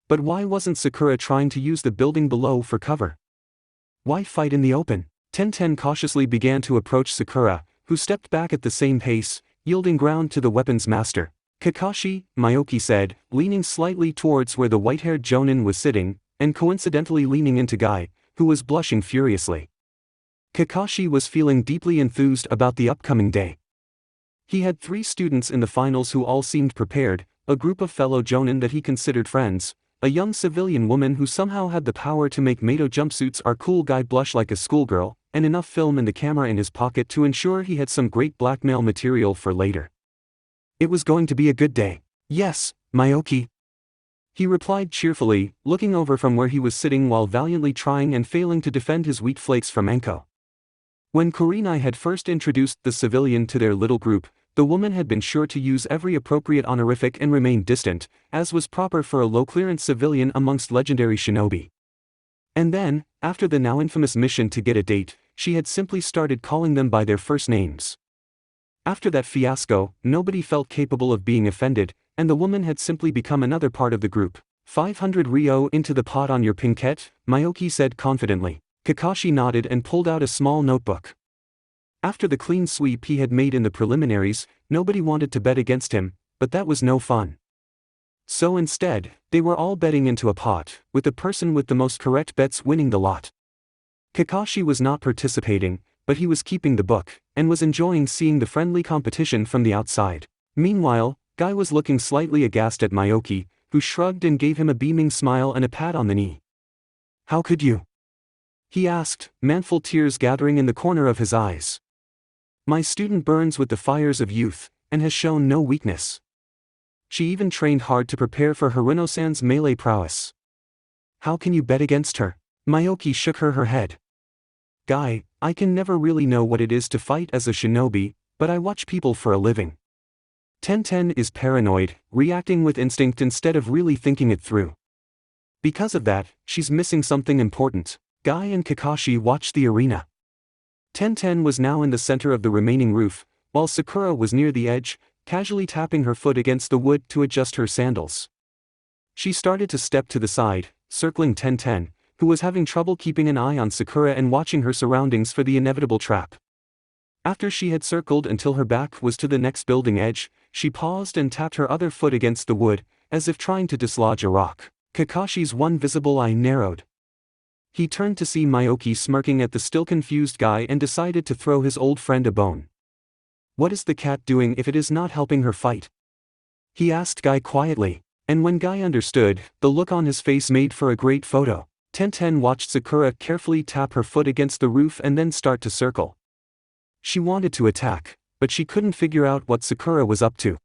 Speaker 1: But why wasn't Sakura trying to use the building below for cover? Why fight in the open? Tenten cautiously began to approach Sakura, who stepped back at the same pace, yielding ground to the weapons master. Kakashi, Miyuki said, leaning slightly towards where the white-haired Jonin was sitting, and coincidentally leaning into Guy, who was blushing furiously. Kakashi was feeling deeply enthused about the upcoming day. He had 3 students in the finals who all seemed prepared, a group of fellow Jonin that he considered friends, a young civilian woman who somehow had the power to make Mato jumpsuits or cool Guy blush like a schoolgirl, and enough film and the camera in his pocket to ensure he had some great blackmail material for later. It was going to be a good day. Yes, Miyuki. He replied cheerfully, looking over from where he was sitting while valiantly trying and failing to defend his wheat flakes from Enko. When Kurenai had first introduced the civilian to their little group, the woman had been sure to use every appropriate honorific and remain distant, as was proper for a low-clearance civilian amongst legendary shinobi. And then, after the now infamous mission to get a date, she had simply started calling them by their first names. After that fiasco, nobody felt capable of being offended, and the woman had simply become another part of the group. 500 Ryo into the pot on your pinkette, Miyuki said confidently. Kakashi nodded and pulled out a small notebook. After the clean sweep he had made in the preliminaries, nobody wanted to bet against him, but that was no fun. So instead, they were all betting into a pot, with the person with the most correct bets winning the lot. Kakashi was not participating, but he was keeping the book, and was enjoying seeing the friendly competition from the outside. Meanwhile, Guy was looking slightly aghast at Miyuki, who shrugged and gave him a beaming smile and a pat on the knee. "How could you?" he asked, manful tears gathering in the corner of his eyes. "My student burns with the fires of youth, and has shown no weakness. She even trained hard to prepare for Haruno-san's melee prowess. How can you bet against her?" Miyuki shook her head. "Guy, I can never really know what it is to fight as a shinobi, but I watch people for a living. Tenten is paranoid, reacting with instinct instead of really thinking it through. Because of that, she's missing something important." Guy and Kakashi watched the arena. Tenten was now in the center of the remaining roof, while Sakura was near the edge, casually tapping her foot against the wood to adjust her sandals. She started to step to the side, circling Tenten, who was having trouble keeping an eye on Sakura and watching her surroundings for the inevitable trap. After she had circled until her back was to the next building edge, she paused and tapped her other foot against the wood, as if trying to dislodge a rock. Kakashi's one visible eye narrowed. He turned to see Miyuki smirking at the still confused Guy and decided to throw his old friend a bone. "What is the cat doing if it is not helping her fight?" he asked Guy quietly, and when Guy understood, the look on his face made for a great photo. Tenten watched Sakura carefully tap her foot against the roof and then start to circle. She wanted to attack, but she couldn't figure out what Sakura was up to.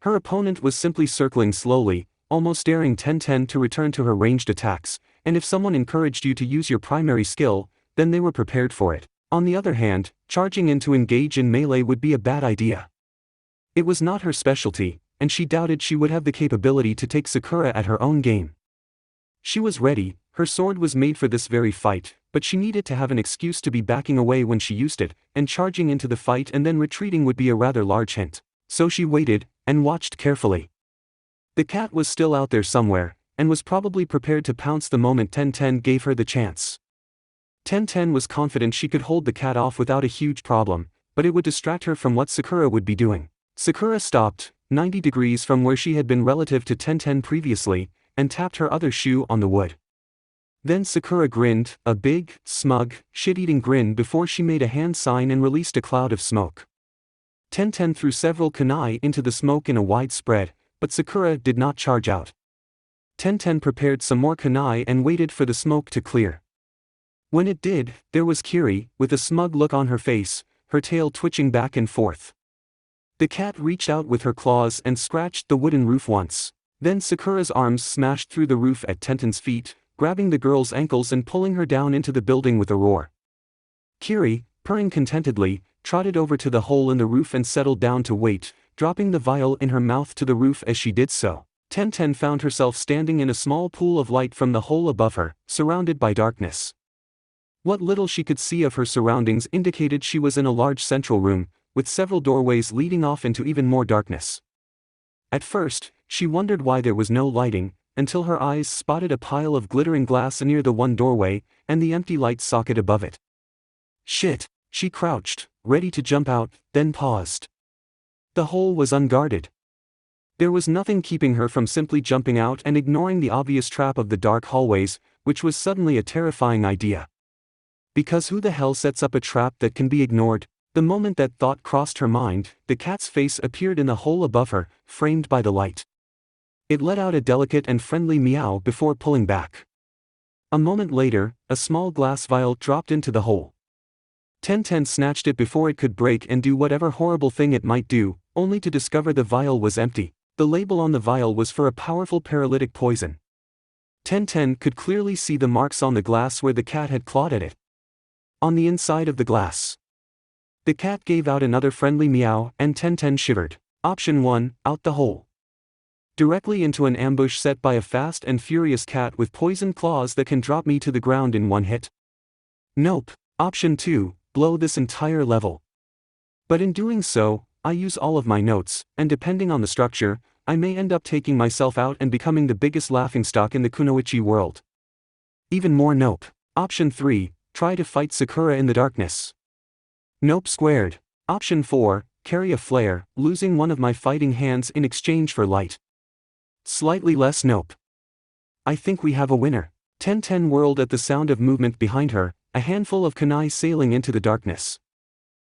Speaker 1: Her opponent was simply circling slowly, almost daring Tenten to return to her ranged attacks, and if someone encouraged you to use your primary skill, then they were prepared for it. On the other hand, charging in to engage in melee would be a bad idea. It was not her specialty, and she doubted she would have the capability to take Sakura at her own game. She was ready, her sword was made for this very fight, but she needed to have an excuse to be backing away when she used it, and charging into the fight and then retreating would be a rather large hint. So she waited, and watched carefully. The cat was still out there somewhere, and was probably prepared to pounce the moment Tenten gave her the chance. Tenten was confident she could hold the cat off without a huge problem, but it would distract her from what Sakura would be doing. Sakura stopped, 90 degrees from where she had been relative to Tenten previously, and tapped her other shoe on the wood. Then Sakura grinned, a big, smug, shit-eating grin before she made a hand sign and released a cloud of smoke. Tenten threw several kunai into the smoke in a wide spread, but Sakura did not charge out. Tenten prepared some more kunai and waited for the smoke to clear. When it did, there was Kiri, with a smug look on her face, her tail twitching back and forth. The cat reached out with her claws and scratched the wooden roof once. Then Sakura's arms smashed through the roof at Tenten's feet, grabbing the girl's ankles and pulling her down into the building with a roar. Kiri, purring contentedly, trotted over to the hole in the roof and settled down to wait, dropping the vial in her mouth to the roof as she did so. Tenten found herself standing in a small pool of light from the hole above her, surrounded by darkness. What little she could see of her surroundings indicated she was in a large central room, with several doorways leading off into even more darkness. At first, she wondered why there was no lighting, until her eyes spotted a pile of glittering glass near the one doorway, and the empty light socket above it. Shit, she crouched, ready to jump out, then paused. The hole was unguarded. There was nothing keeping her from simply jumping out and ignoring the obvious trap of the dark hallways, which was suddenly a terrifying idea. Because who the hell sets up a trap that can be ignored? The moment that thought crossed her mind, the cat's face appeared in the hole above her, framed by the light. It let out a delicate and friendly meow before pulling back. A moment later, a small glass vial dropped into the hole. Tenten snatched it before it could break and do whatever horrible thing it might do, only to discover the vial was empty. The label on the vial was for a powerful paralytic poison. Tenten could clearly see the marks on the glass where the cat had clawed at it. On the inside of the glass. The cat gave out another friendly meow and Tenten shivered. Option 1, out the hole. Directly into an ambush set by a fast and furious cat with poison claws that can drop me to the ground in one hit. Nope. Option 2, blow this entire level. But in doing so, I use all of my notes, and depending on the structure, I may end up taking myself out and becoming the biggest laughingstock in the kunoichi world. Even more nope. Option 3, try to fight Sakura in the darkness. Nope squared. Option 4, carry a flare, losing one of my fighting hands in exchange for light. Slightly less nope. I think we have a winner. Tenten whirled at the sound of movement behind her, a handful of kunai sailing into the darkness.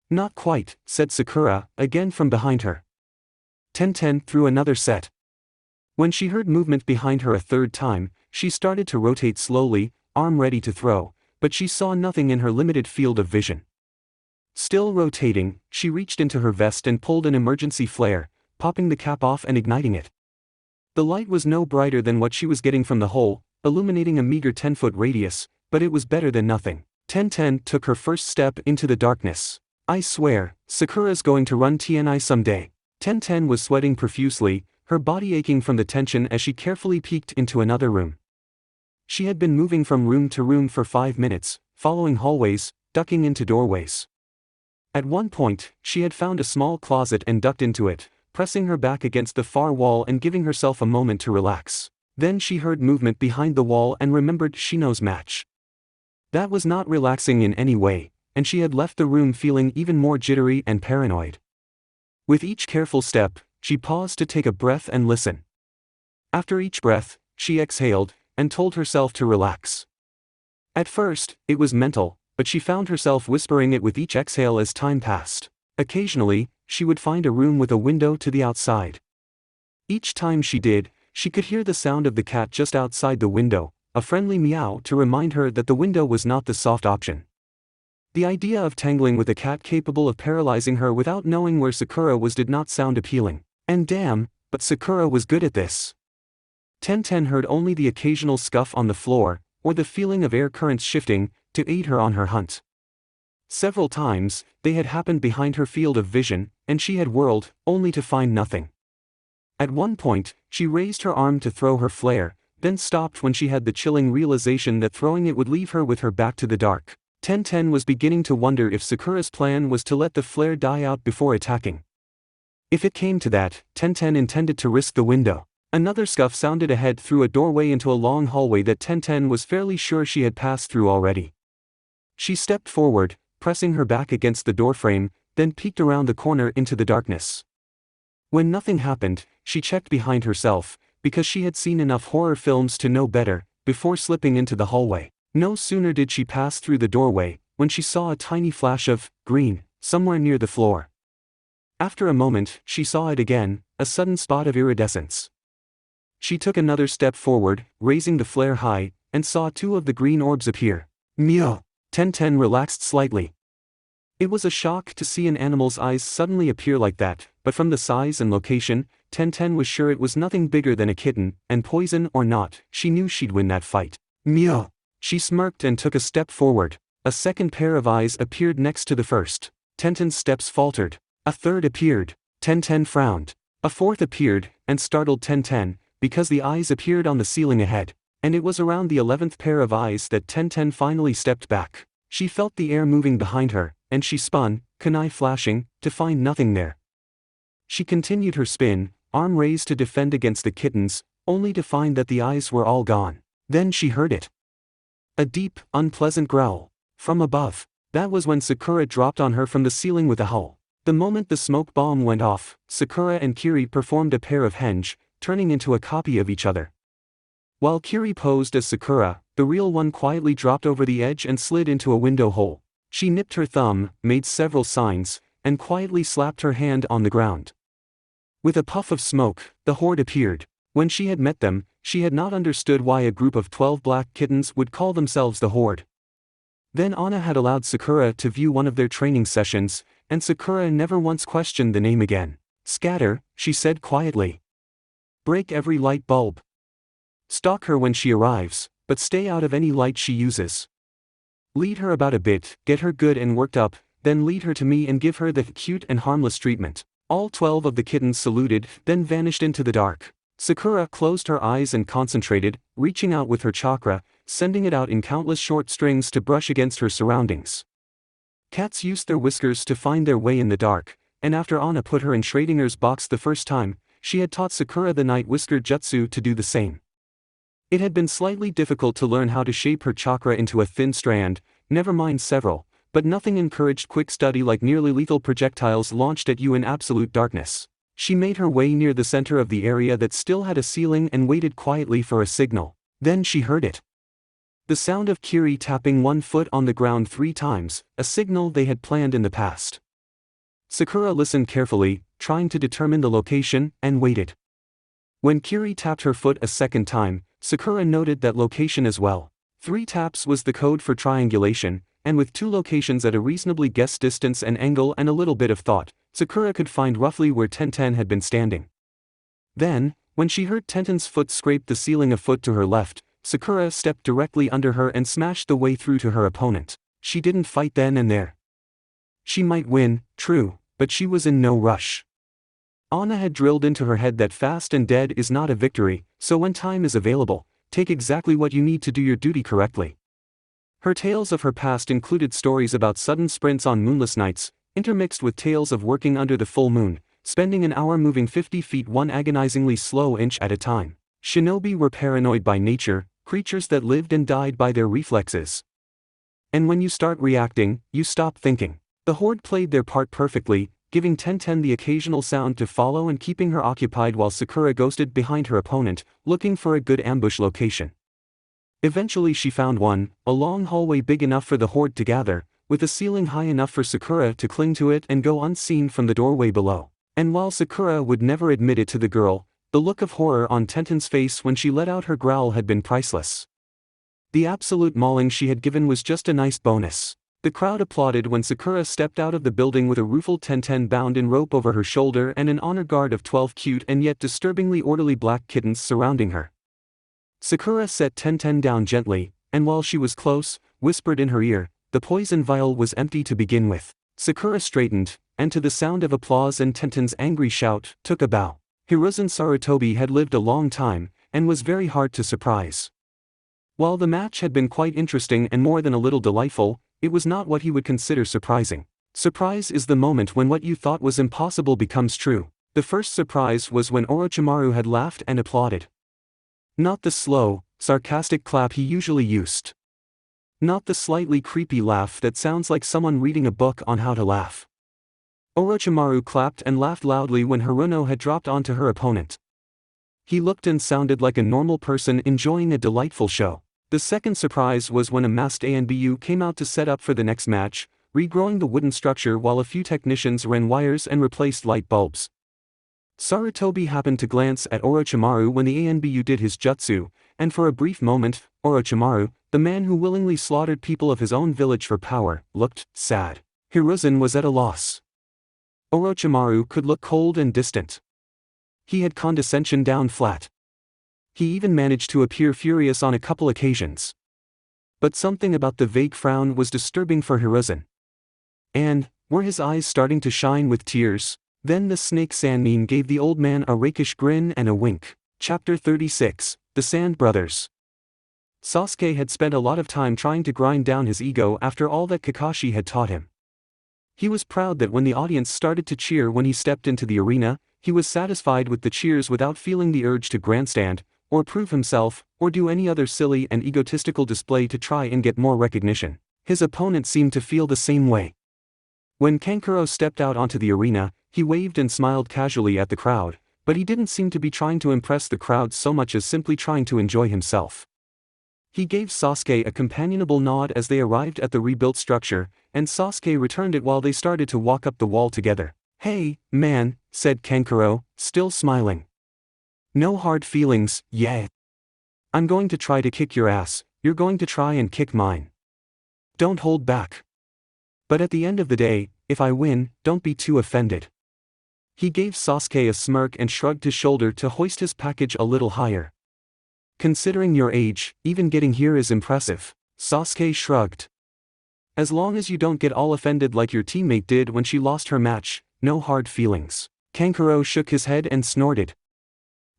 Speaker 1: Not quite, said Sakura, again from behind her. Tenten threw another set. When she heard movement behind her a third time, she started to rotate slowly, arm ready to throw, but she saw nothing in her limited field of vision. Still rotating, she reached into her vest and pulled an emergency flare, popping the cap off and igniting it. The light was no brighter than what she was getting from the hole, illuminating a meager 10-foot radius, but it was better than nothing. Tenten took her first step into the darkness. I swear, Sakura's going to run TNI someday. Tenten was sweating profusely, her body aching from the tension as she carefully peeked into another room. She had been moving from room to room for 5 minutes, following hallways, ducking into doorways. At one point, she had found a small closet and ducked into it, pressing her back against the far wall and giving herself a moment to relax. Then she heard movement behind the wall and remembered Shino's match. That was not relaxing in any way, and she had left the room feeling even more jittery and paranoid. With each careful step, she paused to take a breath and listen. After each breath, she exhaled, and told herself to relax. At first, it was mental, but she found herself whispering it with each exhale as time passed. Occasionally, she would find a room with a window to the outside. Each time she did, she could hear the sound of the cat just outside the window, a friendly meow to remind her that the window was not the soft option. The idea of tangling with a cat capable of paralyzing her without knowing where Sakura was did not sound appealing. And damn, but Sakura was good at this. Tenten heard only the occasional scuff on the floor, or the feeling of air currents shifting, to aid her on her hunt. Several times, they had happened behind her field of vision, and she had whirled, only to find nothing. At one point, she raised her arm to throw her flare, then stopped when she had the chilling realization that throwing it would leave her with her back to the dark. Tenten was beginning to wonder if Sakura's plan was to let the flare die out before attacking. If it came to that, Tenten intended to risk the window. Another scuff sounded ahead through a doorway into a long hallway that Tenten was fairly sure she had passed through already. She stepped forward, pressing her back against the doorframe, then peeked around the corner into the darkness. When nothing happened, she checked behind herself, because she had seen enough horror films to know better, before slipping into the hallway. No sooner did she pass through the doorway, when she saw a tiny flash of green somewhere near the floor. After a moment, she saw it again, a sudden spot of iridescence. She took another step forward, raising the flare high, and saw 2 of the green orbs appear. Meow! Tenten relaxed slightly. It was a shock to see an animal's eyes suddenly appear like that, but from the size and location, Tenten was sure it was nothing bigger than a kitten, and poison or not, she knew she'd win that fight. Meow! She smirked and took a step forward. A second pair of eyes appeared next to the first. Tenten's steps faltered. A third appeared. Tenten frowned. A fourth appeared, and startled Tenten, because the eyes appeared on the ceiling ahead. And it was around the 11th pair of eyes that Tenten finally stepped back. She felt the air moving behind her, and she spun, kunai flashing, to find nothing there. She continued her spin, arm raised to defend against the kittens, only to find that the eyes were all gone. Then she heard it. A deep, unpleasant growl. From above. That was when Sakura dropped on her from the ceiling with a howl. The moment the smoke bomb went off, Sakura and Kiri performed a pair of henge, turning into a copy of each other. While Kiri posed as Sakura, the real one quietly dropped over the edge and slid into a window hole. She nipped her thumb, made several signs, and quietly slapped her hand on the ground. With a puff of smoke, the horde appeared. When she had met them, she had not understood why a group of 12 black kittens would call themselves the horde. Then Anna had allowed Sakura to view one of their training sessions, and Sakura never once questioned the name again. Scatter, she said quietly. Break every light bulb. Stalk her when she arrives, but stay out of any light she uses. Lead her about a bit, get her good and worked up, then lead her to me and give her the cute and harmless treatment. All 12 of the kittens saluted, then vanished into the dark. Sakura closed her eyes and concentrated, reaching out with her chakra, sending it out in countless short strings to brush against her surroundings. Cats used their whiskers to find their way in the dark, and after Anna put her in Schrodinger's box the first time, she had taught Sakura the night whisker jutsu to do the same. It had been slightly difficult to learn how to shape her chakra into a thin strand, never mind several, but nothing encouraged quick study like nearly lethal projectiles launched at you in absolute darkness. She made her way near the center of the area that still had a ceiling and waited quietly for a signal. Then she heard it. The sound of Kiri tapping one foot on the ground 3 times, a signal they had planned in the past. Sakura listened carefully, trying to determine the location, and waited. When Kiri tapped her foot a second time, Sakura noted that location as well. 3 taps was the code for triangulation, and with 2 locations at a reasonably guessed distance and angle and a little bit of thought, Sakura could find roughly where Tenten had been standing. Then, when she heard Tenten's foot scrape the ceiling a foot to her left, Sakura stepped directly under her and smashed the way through to her opponent. She didn't fight then and there. She might win, true, but she was in no rush. Anna had drilled into her head that fast and dead is not a victory, so when time is available, take exactly what you need to do your duty correctly. Her tales of her past included stories about sudden sprints on moonless nights, intermixed with tales of working under the full moon, spending an hour moving 50 feet one agonizingly slow inch at a time. Shinobi were paranoid by nature, creatures that lived and died by their reflexes. And when you start reacting, you stop thinking. The horde played their part perfectly, giving Tenten the occasional sound to follow and keeping her occupied while Sakura ghosted behind her opponent, looking for a good ambush location. Eventually she found one, a long hallway big enough for the horde to gather, with a ceiling high enough for Sakura to cling to it and go unseen from the doorway below. And while Sakura would never admit it to the girl, the look of horror on Tenten's face when she let out her growl had been priceless. The absolute mauling she had given was just a nice bonus. The crowd applauded when Sakura stepped out of the building with a rueful Tenten bound in rope over her shoulder and an honor guard of 12 cute and yet disturbingly orderly black kittens surrounding her. Sakura set Tenten down gently, and while she was close, whispered in her ear, the poison vial was empty to begin with. Sakura straightened, and to the sound of applause and Tenten's angry shout, took a bow. Hiruzen Sarutobi had lived a long time, and was very hard to surprise. While the match had been quite interesting and more than a little delightful, it was not what he would consider surprising. Surprise is the moment when what you thought was impossible becomes true. The first surprise was when Orochimaru had laughed and applauded. Not the slow, sarcastic clap he usually used. Not the slightly creepy laugh that sounds like someone reading a book on how to laugh. Orochimaru clapped and laughed loudly when Haruno had dropped onto her opponent. He looked and sounded like a normal person enjoying a delightful show. The second surprise was when a masked ANBU came out to set up for the next match, regrowing the wooden structure while a few technicians ran wires and replaced light bulbs. Sarutobi happened to glance at Orochimaru when the ANBU did his jutsu, and for a brief moment, Orochimaru, the man who willingly slaughtered people of his own village for power, looked sad. Hiruzen was at a loss. Orochimaru could look cold and distant. He had condescension down flat. He even managed to appear furious on a couple occasions. But something about the vague frown was disturbing for Hiruzen. And, were his eyes starting to shine with tears? Then the snake Sannin gave the old man a rakish grin and a wink. Chapter 36, The Sand Brothers. Sasuke had spent a lot of time trying to grind down his ego after all that Kakashi had taught him. He was proud that when the audience started to cheer when he stepped into the arena, he was satisfied with the cheers without feeling the urge to grandstand, or prove himself, or do any other silly and egotistical display to try and get more recognition. His opponent seemed to feel the same way. When Kankuro stepped out onto the arena, he waved and smiled casually at the crowd, but he didn't seem to be trying to impress the crowd so much as simply trying to enjoy himself. He gave Sasuke a companionable nod as they arrived at the rebuilt structure, and Sasuke returned it while they started to walk up the wall together. "Hey, man," said Kankuro, still smiling. "No hard feelings, yeah. I'm going to try to kick your ass, you're going to try and kick mine. Don't hold back. But at the end of the day, if I win, don't be too offended." He gave Sasuke a smirk and shrugged his shoulder to hoist his package a little higher. "Considering your age, even getting here is impressive." Sasuke shrugged. "As long as you don't get all offended like your teammate did when she lost her match, no hard feelings." Kankuro shook his head and snorted.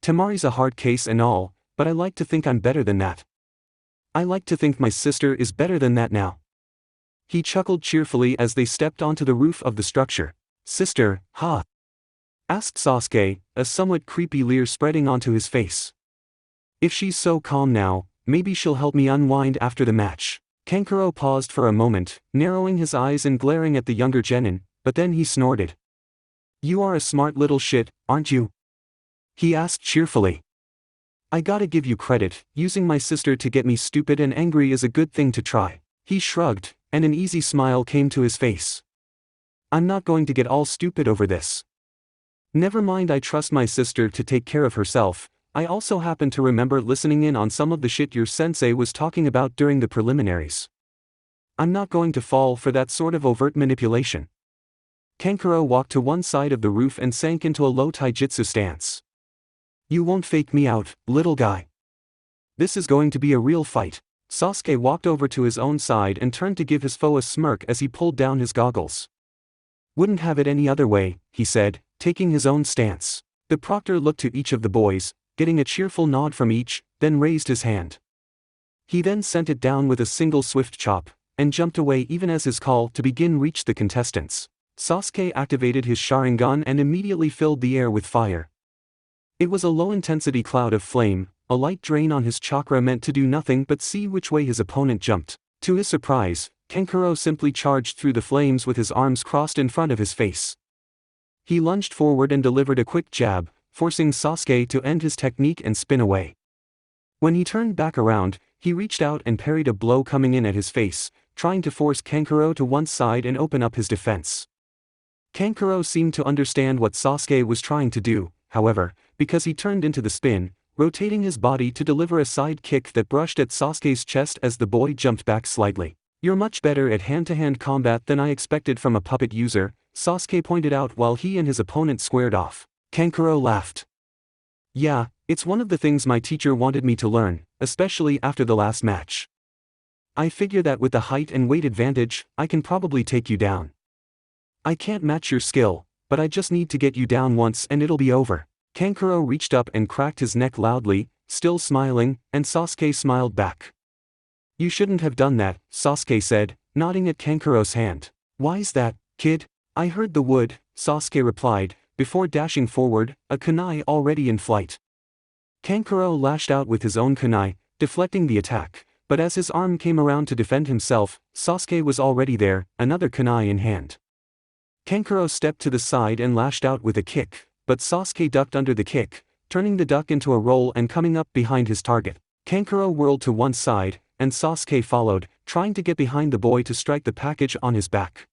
Speaker 1: "Temari's a hard case and all, but I like to think I'm better than that. I like to think my sister is better than that now." He chuckled cheerfully as they stepped onto the roof of the structure. "Sister, huh?" asked Sasuke, a somewhat creepy leer spreading onto his face. "If she's so calm now, maybe she'll help me unwind after the match." Kankuro paused for a moment, narrowing his eyes and glaring at the younger genin, but then he snorted. "You are a smart little shit, aren't you?" he asked cheerfully. "I gotta give you credit, using my sister to get me stupid and angry is a good thing to try." He shrugged, and an easy smile came to his face. "I'm not going to get all stupid over this. Never mind, I trust my sister to take care of herself. I also happen to remember listening in on some of the shit your sensei was talking about during the preliminaries. I'm not going to fall for that sort of overt manipulation." Kankuro walked to one side of the roof and sank into a low taijutsu stance. "You won't fake me out, little guy. This is going to be a real fight." Sasuke walked over to his own side and turned to give his foe a smirk as he pulled down his goggles. "Wouldn't have it any other way," he said, taking his own stance. The proctor looked to each of the boys, getting a cheerful nod from each, then raised his hand. He then sent it down with a single swift chop, and jumped away even as his call to begin reached the contestants. Sasuke activated his Sharingan and immediately filled the air with fire. It was a low-intensity cloud of flame. A light drain on his chakra meant to do nothing but see which way his opponent jumped. To his surprise, Kankuro simply charged through the flames with his arms crossed in front of his face. He lunged forward and delivered a quick jab, forcing Sasuke to end his technique and spin away. When he turned back around, he reached out and parried a blow coming in at his face, trying to force Kankuro to one side and open up his defense. Kankuro seemed to understand what Sasuke was trying to do, however, because he turned into the spin, rotating his body to deliver a side kick that brushed at Sasuke's chest as the boy jumped back slightly. "You're much better at hand-to-hand combat than I expected from a puppet user," Sasuke pointed out while he and his opponent squared off. Kankuro laughed. "Yeah, it's one of the things my teacher wanted me to learn, especially after the last match. I figure that with the height and weight advantage, I can probably take you down. I can't match your skill, but I just need to get you down once and it'll be over." Kankuro reached up and cracked his neck loudly, still smiling, and Sasuke smiled back. "You shouldn't have done that," Sasuke said, nodding at Kankuro's hand. "Why's that, kid?" "I heard the wood," Sasuke replied, before dashing forward, a kunai already in flight. Kankuro lashed out with his own kunai, deflecting the attack, but as his arm came around to defend himself, Sasuke was already there, another kunai in hand. Kankuro stepped to the side and lashed out with a kick, but Sasuke ducked under the kick, turning the duck into a roll and coming up behind his target. Kankuro whirled to one side, and Sasuke followed, trying to get behind the boy to strike the package on his back.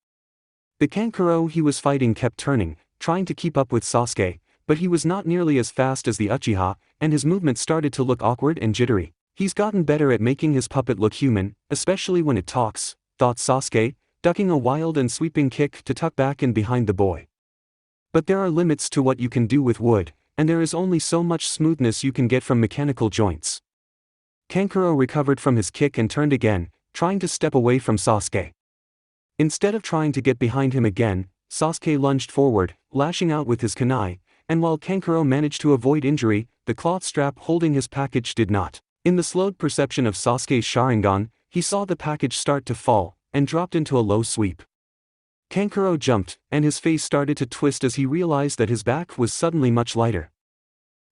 Speaker 1: The Kankuro he was fighting kept turning, trying to keep up with Sasuke, but he was not nearly as fast as the Uchiha, and his movements started to look awkward and jittery. "He's gotten better at making his puppet look human, especially when it talks," thought Sasuke, ducking a wild and sweeping kick to tuck back in behind the boy. "But there are limits to what you can do with wood, and there is only so much smoothness you can get from mechanical joints." Kankuro recovered from his kick and turned again, trying to step away from Sasuke. Instead of trying to get behind him again, Sasuke lunged forward, lashing out with his kunai, and while Kankuro managed to avoid injury, the cloth strap holding his package did not. In the slowed perception of Sasuke's Sharingan, he saw the package start to fall, and dropped into a low sweep. Kankuro jumped, and his face started to twist as he realized that his back was suddenly much lighter.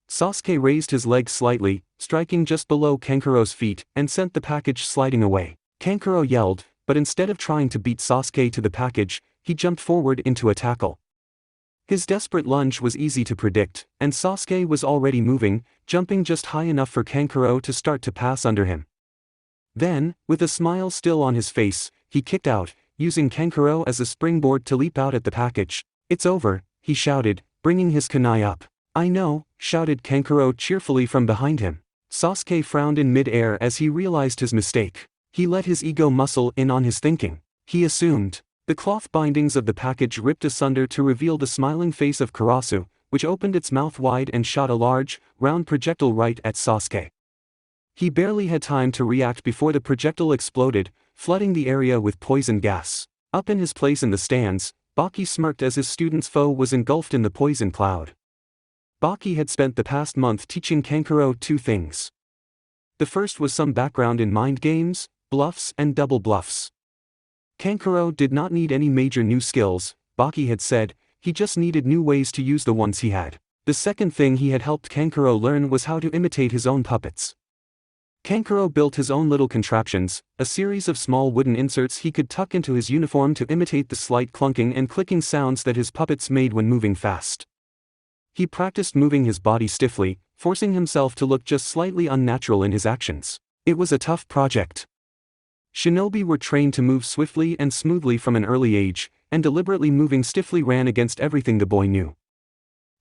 Speaker 1: Sasuke raised his leg slightly, striking just below Kankuro's feet, and sent the package sliding away. Kankuro yelled, but instead of trying to beat Sasuke to the package, he jumped forward into a tackle. His desperate lunge was easy to predict, and Sasuke was already moving, jumping just high enough for Kankuro to start to pass under him. Then, with a smile still on his face, he kicked out, using Kankuro as a springboard to leap out at the package. "It's over," he shouted, bringing his kunai up. "I know," shouted Kankuro cheerfully from behind him. Sasuke frowned in mid-air as he realized his mistake. He let his ego muscle in on his thinking. He assumed. The cloth bindings of the package ripped asunder to reveal the smiling face of Karasu, which opened its mouth wide and shot a large, round projectile right at Sasuke. He barely had time to react before the projectile exploded, flooding the area with poison gas. Up in his place in the stands, Baki smirked as his student's foe was engulfed in the poison cloud. Baki had spent the past month teaching Kankuro 2 things. The first was some background in mind games, bluffs and double bluffs. Kankuro did not need any major new skills, Baki had said, he just needed new ways to use the ones he had. The second thing he had helped Kankuro learn was how to imitate his own puppets. Kankuro built his own little contraptions, a series of small wooden inserts he could tuck into his uniform to imitate the slight clunking and clicking sounds that his puppets made when moving fast. He practiced moving his body stiffly, forcing himself to look just slightly unnatural in his actions. It was a tough project. Shinobi were trained to move swiftly and smoothly from an early age, and deliberately moving stiffly ran against everything the boy knew.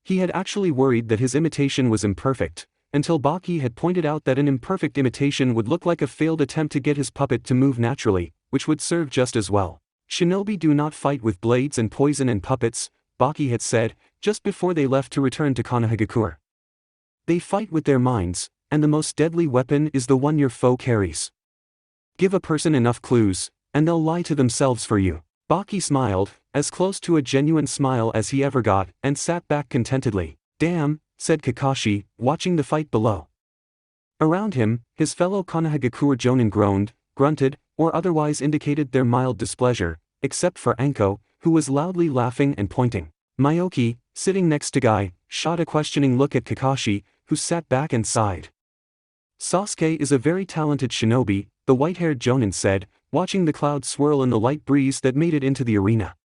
Speaker 1: He had actually worried that his imitation was imperfect, until Baki had pointed out that an imperfect imitation would look like a failed attempt to get his puppet to move naturally, which would serve just as well. Shinobi do not fight with blades and poison and puppets, Baki had said, just before they left to return to Konohagakure. They fight with their minds, and the most deadly weapon is the one your foe carries. Give a person enough clues, and they'll lie to themselves for you. Baki smiled, as close to a genuine smile as he ever got, and sat back contentedly. "Damn," said Kakashi, watching the fight below. Around him, his fellow Konohagakure jonin groaned, grunted, or otherwise indicated their mild displeasure, except for Anko, who was loudly laughing and pointing. Myoki, sitting next to Guy, shot a questioning look at Kakashi, who sat back and sighed. "Sasuke is a very talented shinobi," the white-haired jonin said, watching the cloud swirl in the light breeze that made it into the arena.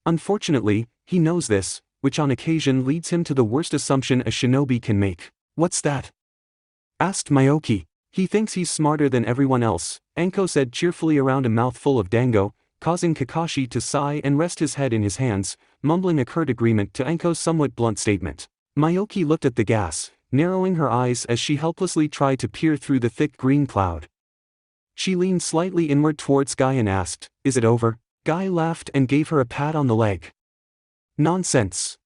Speaker 1: "Unfortunately, he knows this, which on occasion leads him to the worst assumption a shinobi can make." "What's that?" asked Myoki. "He thinks he's smarter than everyone else," Anko said cheerfully around a mouthful of dango, causing Kakashi to sigh and rest his head in his hands, mumbling a curt agreement to Anko's somewhat blunt statement. Myoki looked at the gas, narrowing her eyes as she helplessly tried to peer through the thick green cloud. She leaned slightly inward towards Guy and asked, "Is it over?" Guy laughed and gave her a pat on the leg. "Nonsense.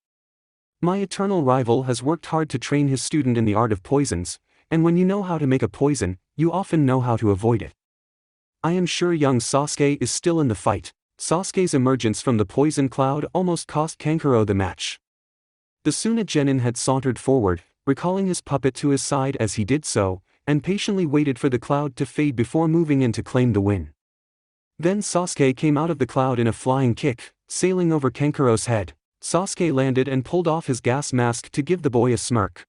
Speaker 1: My eternal rival has worked hard to train his student in the art of poisons, and when you know how to make a poison, you often know how to avoid it. I am sure young Sasuke is still in the fight." Sasuke's emergence from the poison cloud almost cost Kankuro the match. The Suna Genin had sauntered forward, recalling his puppet to his side as he did so, and patiently waited for the cloud to fade before moving in to claim the win. Then Sasuke came out of the cloud in a flying kick, sailing over Kankuro's head. Sasuke landed and pulled off his gas mask to give the boy a smirk.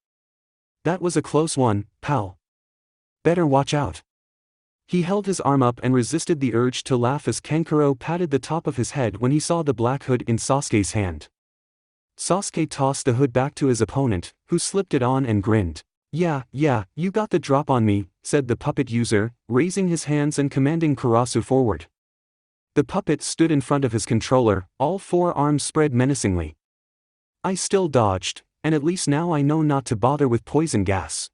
Speaker 1: "That was a close one, pal. Better watch out." He held his arm up and resisted the urge to laugh as Kankuro patted the top of his head when he saw the black hood in Sasuke's hand. Sasuke tossed the hood back to his opponent, who slipped it on and grinned. Yeah, you got the drop on me," said the puppet user, raising his hands and commanding Karasu forward. The puppet stood in front of his controller, all 4 arms spread menacingly. "I still dodged, and at least now I know not to bother with poison gas."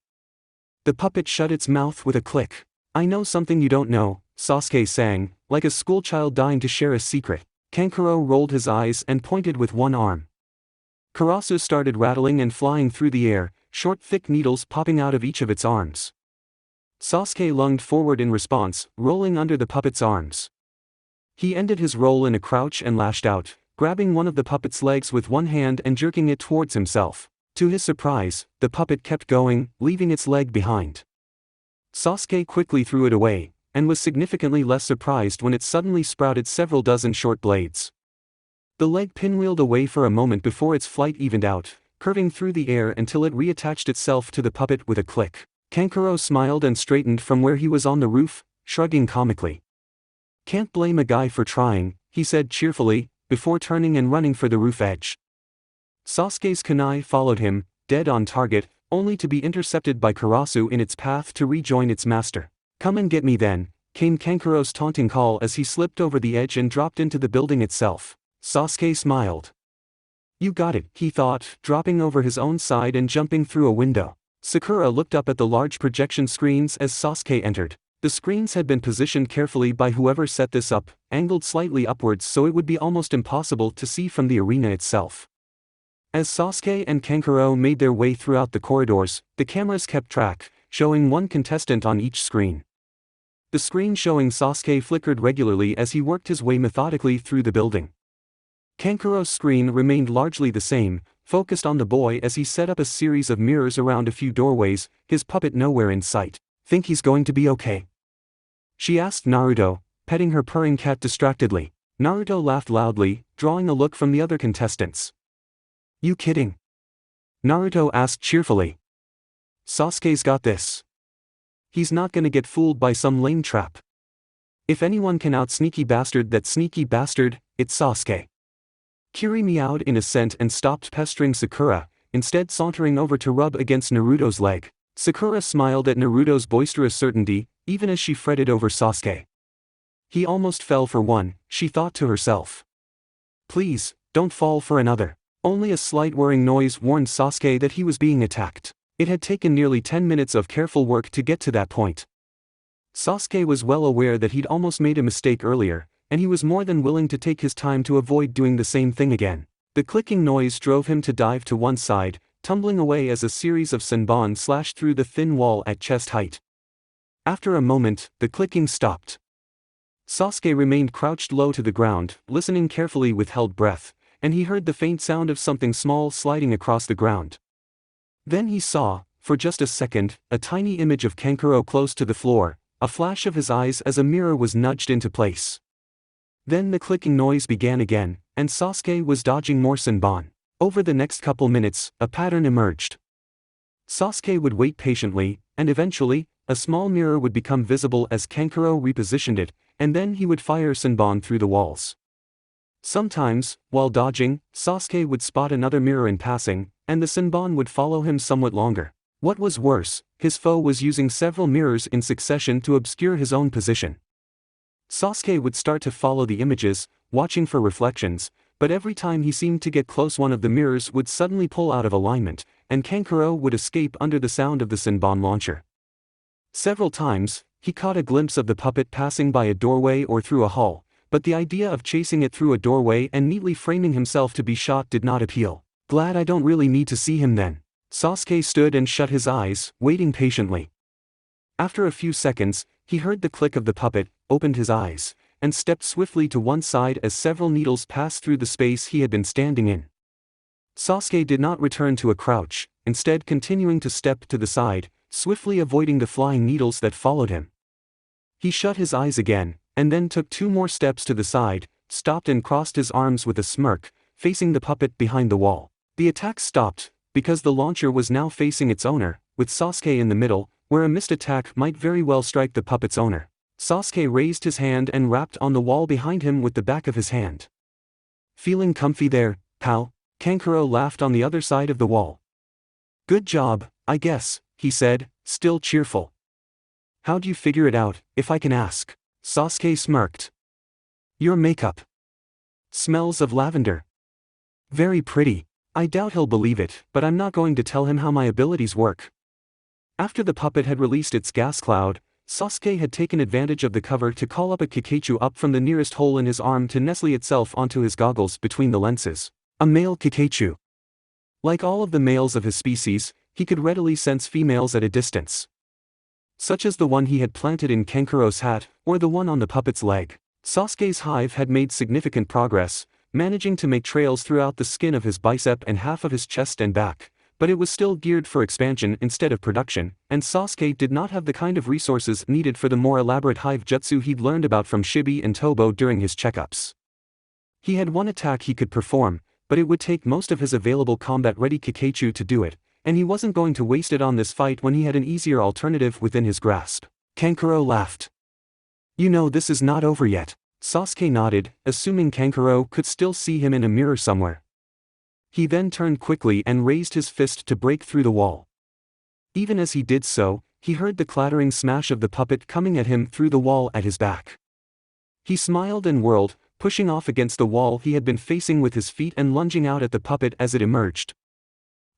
Speaker 1: The puppet shut its mouth with a click. "I know something you don't know," Sasuke sang, like a schoolchild dying to share a secret. Kankuro rolled his eyes and pointed with one arm. Karasu started rattling and flying through the air, short thick needles popping out of each of its arms. Sasuke lunged forward in response, rolling under the puppet's arms. He ended his roll in a crouch and lashed out, grabbing one of the puppet's legs with one hand and jerking it towards himself. To his surprise, the puppet kept going, leaving its leg behind. Sasuke quickly threw it away, and was significantly less surprised when it suddenly sprouted several dozen short blades. The leg pinwheeled away for a moment before its flight evened out, curving through the air until it reattached itself to the puppet with a click. Kankuro smiled and straightened from where he was on the roof, shrugging comically. Can't blame a guy for trying, he said cheerfully, before turning and running for the roof edge. Sasuke's kunai followed him, dead on target, only to be intercepted by Karasu in its path to rejoin its master. Come and get me then, came Kankuro's taunting call as he slipped over the edge and dropped into the building itself. Sasuke smiled. You got it, he thought, dropping over his own side and jumping through a window. Sakura looked up at the large projection screens as Sasuke entered. The screens had been positioned carefully by whoever set this up, angled slightly upwards so it would be almost impossible to see from the arena itself. As Sasuke and Kankuro made their way throughout the corridors, the cameras kept track, showing one contestant on each screen. The screen showing Sasuke flickered regularly as he worked his way methodically through the building. Kankuro's screen remained largely the same, focused on the boy as he set up a series of mirrors around a few doorways, his puppet nowhere in sight. Think he's going to be okay? She asked Naruto, petting her purring cat distractedly. Naruto laughed loudly, drawing a look from the other contestants. You kidding? Naruto asked cheerfully. Sasuke's got this. He's not gonna get fooled by some lame trap. If anyone can out-sneaky bastard that sneaky bastard, it's Sasuke. Kiri meowed in assent and stopped pestering Sakura, instead sauntering over to rub against Naruto's leg. Sakura smiled at Naruto's boisterous certainty, even as she fretted over Sasuke. He almost fell for one, she thought to herself. Please, don't fall for another. Only a slight whirring noise warned Sasuke that he was being attacked. It had taken nearly 10 minutes of careful work to get to that point. Sasuke was well aware that he'd almost made a mistake earlier, and he was more than willing to take his time to avoid doing the same thing again. The clicking noise drove him to dive to one side, tumbling away as a series of senbon slashed through the thin wall at chest height. After a moment, the clicking stopped. Sasuke remained crouched low to the ground, listening carefully with held breath, and he heard the faint sound of something small sliding across the ground. Then he saw, for just a second, a tiny image of Kankuro close to the floor, a flash of his eyes as a mirror was nudged into place. Then the clicking noise began again, and Sasuke was dodging more senbon. Over the next couple minutes, a pattern emerged. Sasuke would wait patiently, and eventually, a small mirror would become visible as Kankuro repositioned it, and then he would fire senbon through the walls. Sometimes, while dodging, Sasuke would spot another mirror in passing, and the senbon would follow him somewhat longer. What was worse, his foe was using several mirrors in succession to obscure his own position. Sasuke would start to follow the images, watching for reflections, but every time he seemed to get close one of the mirrors would suddenly pull out of alignment, and Kankuro would escape under the sound of the senbon launcher. Several times, he caught a glimpse of the puppet passing by a doorway or through a hall, but the idea of chasing it through a doorway and neatly framing himself to be shot did not appeal. Glad I don't really need to see him then. Sasuke stood and shut his eyes, waiting patiently. After a few seconds, he heard the click of the puppet, opened his eyes, and stepped swiftly to one side as several needles passed through the space he had been standing in. Sasuke did not return to a crouch, instead continuing to step to the side, swiftly avoiding the flying needles that followed him. He shut his eyes again, and then took 2 more steps to the side, stopped and crossed his arms with a smirk, facing the puppet behind the wall. The attack stopped, because the launcher was now facing its owner, with Sasuke in the middle, where a missed attack might very well strike the puppet's owner. Sasuke raised his hand and rapped on the wall behind him with the back of his hand. Feeling comfy there, pal? Kankuro laughed on the other side of the wall. Good job, I guess, he said, still cheerful. How'd you figure it out, if I can ask? Sasuke smirked. Your makeup smells of lavender. Very pretty. I doubt he'll believe it, but I'm not going to tell him how my abilities work. After the puppet had released its gas cloud, Sasuke had taken advantage of the cover to call up a Kakashi up from the nearest hole in his arm to nestle itself onto his goggles between the lenses. A male Kakashi. Like all of the males of his species, he could readily sense females at a distance. Such as the one he had planted in Kankuro's hat, or the one on the puppet's leg. Sasuke's hive had made significant progress, managing to make trails throughout the skin of his bicep and half of his chest and back, but it was still geared for expansion instead of production, and Sasuke did not have the kind of resources needed for the more elaborate hive jutsu he'd learned about from Shibi and Tobo during his checkups. He had one attack he could perform, but it would take most of his available combat-ready Kakashi to do it, and he wasn't going to waste it on this fight when he had an easier alternative within his grasp. Kankuro laughed. You know this is not over yet. Sasuke nodded, assuming Kankuro could still see him in a mirror somewhere. He then turned quickly and raised his fist to break through the wall. Even as he did so, he heard the clattering smash of the puppet coming at him through the wall at his back. He smiled and whirled, pushing off against the wall he had been facing with his feet and lunging out at the puppet as it emerged.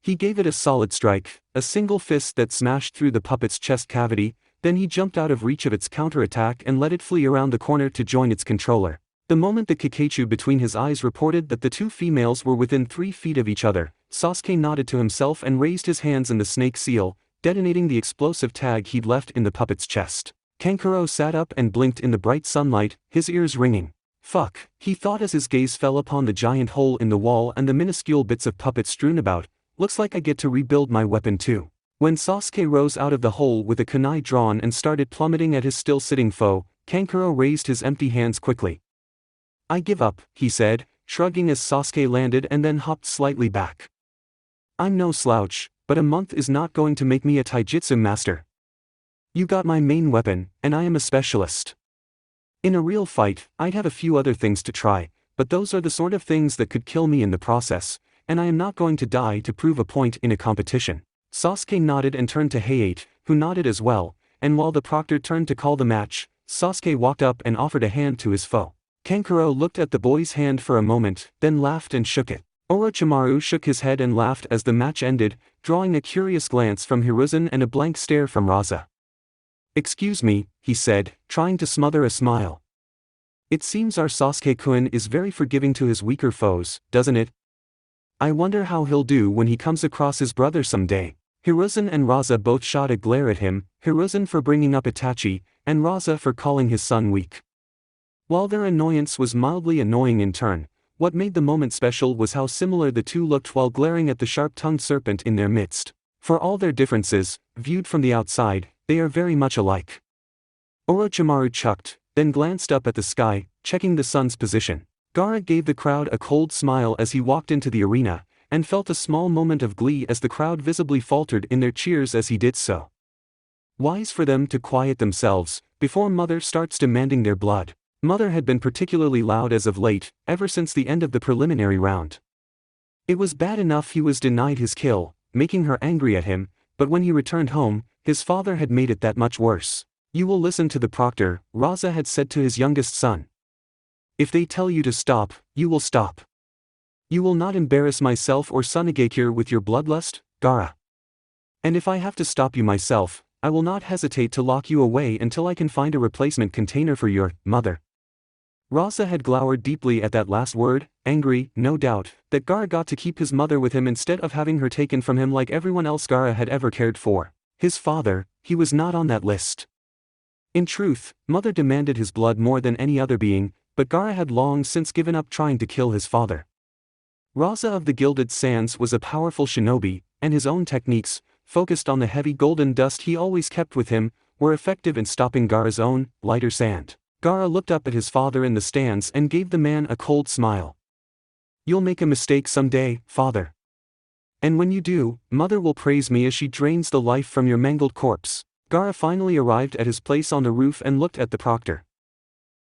Speaker 1: He gave it a solid strike, a single fist that smashed through the puppet's chest cavity, then he jumped out of reach of its counterattack and let it flee around the corner to join its controller. The moment the Kakashi between his eyes reported that the two females were within 3 feet of each other, Sasuke nodded to himself and raised his hands in the snake seal, detonating the explosive tag he'd left in the puppet's chest. Kankuro sat up and blinked in the bright sunlight, his ears ringing. Fuck, he thought as his gaze fell upon the giant hole in the wall and the minuscule bits of puppet strewn about. Looks like I get to rebuild my weapon too. When Sasuke rose out of the hole with a kunai drawn and started plummeting at his still-sitting foe, Kankuro raised his empty hands quickly. I give up, he said, shrugging as Sasuke landed and then hopped slightly back. I'm no slouch, but a month is not going to make me a taijutsu master. You got my main weapon, and I am a specialist. In a real fight, I'd have a few other things to try, but those are the sort of things that could kill me in the process, and I am not going to die to prove a point in a competition. Sasuke nodded and turned to Hayate, who nodded as well, and while the proctor turned to call the match, Sasuke walked up and offered a hand to his foe. Kankuro looked at the boy's hand for a moment, then laughed and shook it. Orochimaru shook his head and laughed as the match ended, drawing a curious glance from Hiruzen and a blank stare from Raza. Excuse me, he said, trying to smother a smile. It seems our Sasuke-kun is very forgiving to his weaker foes, doesn't it? I wonder how he'll do when he comes across his brother someday. Hiruzen and Raza both shot a glare at him, Hiruzen for bringing up Itachi, and Raza for calling his son weak. While their annoyance was mildly annoying in turn, what made the moment special was how similar the two looked while glaring at the sharp-tongued serpent in their midst. For all their differences, viewed from the outside, they are very much alike. Orochimaru chucked, then glanced up at the sky, checking the sun's position. Gaara gave the crowd a cold smile as he walked into the arena, and felt a small moment of glee as the crowd visibly faltered in their cheers as he did so. Wise for them to quiet themselves, before Mother starts demanding their blood. Mother had been particularly loud as of late, ever since the end of the preliminary round. It was bad enough he was denied his kill, making her angry at him, but when he returned home, his father had made it that much worse. You will listen to the proctor, Raza had said to his youngest son. If they tell you to stop, you will stop. You will not embarrass myself or Sunigakure with your bloodlust, Gaara. And if I have to stop you myself, I will not hesitate to lock you away until I can find a replacement container for your mother. Raza had glowered deeply at that last word, angry, no doubt, that Gaara got to keep his mother with him instead of having her taken from him like everyone else Gaara had ever cared for. His father, he was not on that list. In truth, Mother demanded his blood more than any other being, but Gaara had long since given up trying to kill his father. Raza of the Gilded Sands was a powerful shinobi, and his own techniques, focused on the heavy golden dust he always kept with him, were effective in stopping Gaara's own, lighter sand. Gaara looked up at his father in the stands and gave the man a cold smile. You'll make a mistake someday, father. And when you do, Mother will praise me as she drains the life from your mangled corpse. Gaara finally arrived at his place on the roof and looked at the proctor.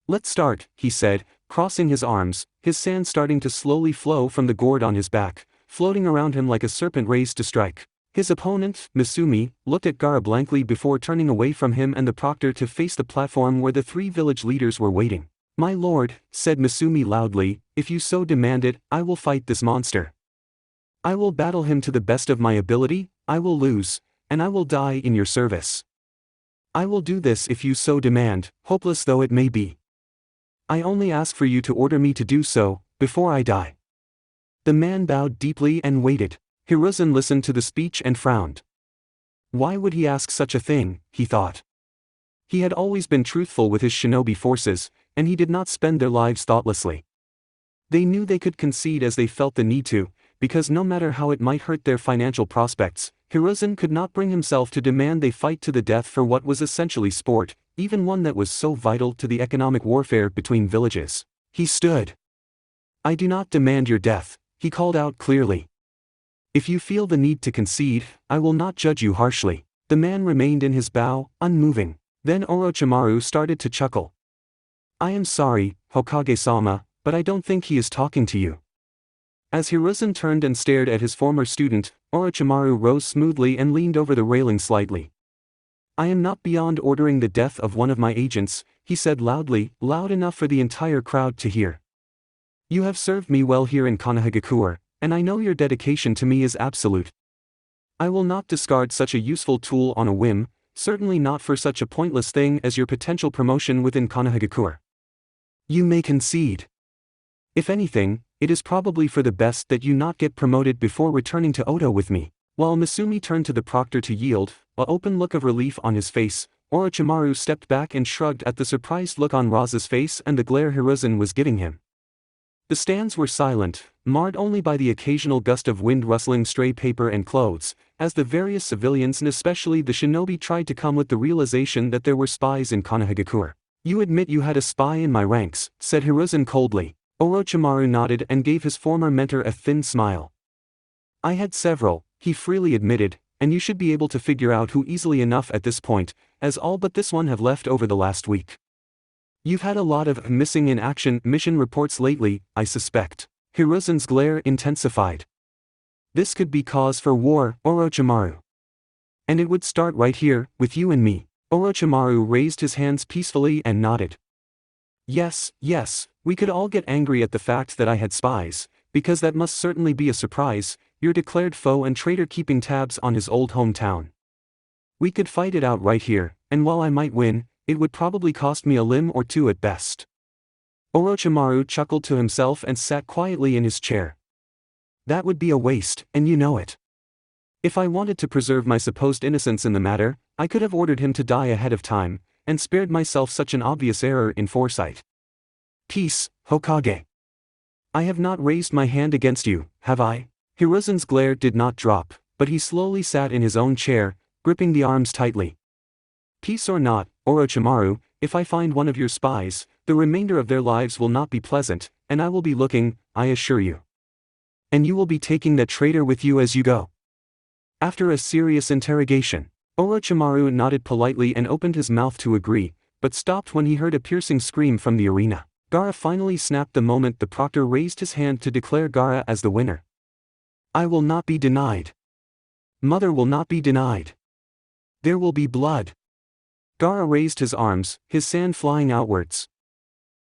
Speaker 1: Let's start, he said, crossing his arms, his sand starting to slowly flow from the gourd on his back, floating around him like a serpent raised to strike. His opponent, Misumi, looked at Gaara blankly before turning away from him and the proctor to face the platform where the 3 village leaders were waiting. My lord, said Misumi loudly, if you so demand it, I will fight this monster. I will battle him to the best of my ability, I will lose, and I will die in your service. I will do this if you so demand, hopeless though it may be. I only ask for you to order me to do so, before I die. The man bowed deeply and waited. Hiruzen listened to the speech and frowned. Why would he ask such a thing, he thought. He had always been truthful with his shinobi forces, and he did not spend their lives thoughtlessly. They knew they could concede as they felt the need to, because no matter how it might hurt their financial prospects, Hiruzen could not bring himself to demand they fight to the death for what was essentially sport, even one that was so vital to the economic warfare between villages. He stood. I do not demand your death, he called out clearly. If you feel the need to concede, I will not judge you harshly. The man remained in his bow, unmoving. Then Orochimaru started to chuckle. I am sorry, Hokage-sama, but I don't think he is talking to you. As Hiruzen turned and stared at his former student, Orochimaru rose smoothly and leaned over the railing slightly. I am not beyond ordering the death of one of my agents, he said loudly, loud enough for the entire crowd to hear. You have served me well here in Konohagakure, and I know your dedication to me is absolute. I will not discard such a useful tool on a whim, certainly not for such a pointless thing as your potential promotion within Konohagakure. You may concede. If anything, it is probably for the best that you not get promoted before returning to Oto with me. While Misumi turned to the proctor to yield, an open look of relief on his face, Orochimaru stepped back and shrugged at the surprised look on Raza's face and the glare Hiruzen was giving him. The stands were silent, marred only by the occasional gust of wind rustling stray paper and clothes, as the various civilians and especially the shinobi tried to come with the realization that there were spies in Konohagakure. You admit you had a spy in my ranks, said Hiruzen coldly. Orochimaru nodded and gave his former mentor a thin smile. I had several, he freely admitted, and you should be able to figure out who easily enough at this point, as all but this one have left over the last week. You've had a lot of missing in action mission reports lately, I suspect. Hiruzen's glare intensified. This could be cause for war, Orochimaru. And it would start right here, with you and me. Orochimaru raised his hands peacefully and nodded. Yes, we could all get angry at the fact that I had spies, because that must certainly be a surprise, your declared foe and traitor keeping tabs on his old hometown. We could fight it out right here, and while I might win, it would probably cost me a limb or two at best. Orochimaru chuckled to himself and sat quietly in his chair. That would be a waste, and you know it. If I wanted to preserve my supposed innocence in the matter, I could have ordered him to die ahead of time, and spared myself such an obvious error in foresight. Peace, Hokage. I have not raised my hand against you, have I? Hiruzen's glare did not drop, but he slowly sat in his own chair, gripping the arms tightly. Peace or not, Orochimaru, if I find one of your spies, the remainder of their lives will not be pleasant, and I will be looking, I assure you. And you will be taking that traitor with you as you go. After a serious interrogation, Orochimaru nodded politely and opened his mouth to agree, but stopped when he heard a piercing scream from the arena. Gaara finally snapped the moment the proctor raised his hand to declare Gaara as the winner. I will not be denied. Mother will not be denied. There will be blood. Gaara raised his arms, his sand flying outwards.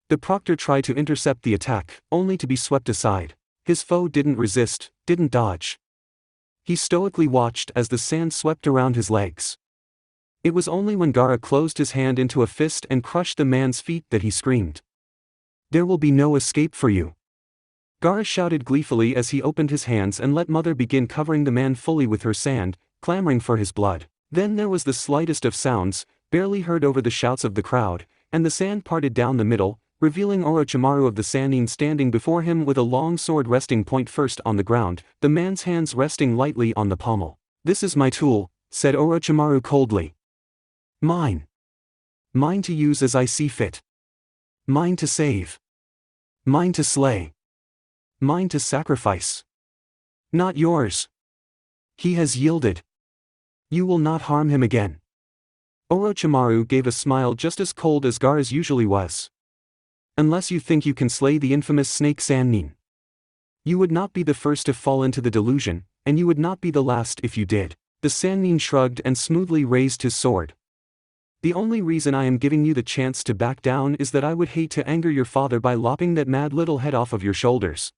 Speaker 1: The proctor tried to intercept the attack, only to be swept aside. His foe didn't resist, didn't dodge. He stoically watched as the sand swept around his legs. It was only when Gaara closed his hand into a fist and crushed the man's feet that he screamed. There will be no escape for you. Gaara shouted gleefully as he opened his hands and let Mother begin covering the man fully with her sand, clamoring for his blood. Then there was the slightest of sounds, barely heard over the shouts of the crowd, and the sand parted down the middle, revealing Orochimaru of the Sannin standing before him with a long sword resting point first on the ground, the man's hands resting lightly on the pommel. This is my tool, said Orochimaru coldly. Mine. Mine to use as I see fit. Mine to save. Mine to slay. Mine to sacrifice. Not yours. He has yielded. You will not harm him again. Orochimaru gave a smile just as cold as Gaara's usually was. Unless you think you can slay the infamous snake Sannin. You would not be the first to fall into the delusion, and you would not be the last if you did. The Sannin shrugged and smoothly raised his sword. The only reason I am giving you the chance to back down is that I would hate to anger your father by lopping that mad little head off of your shoulders.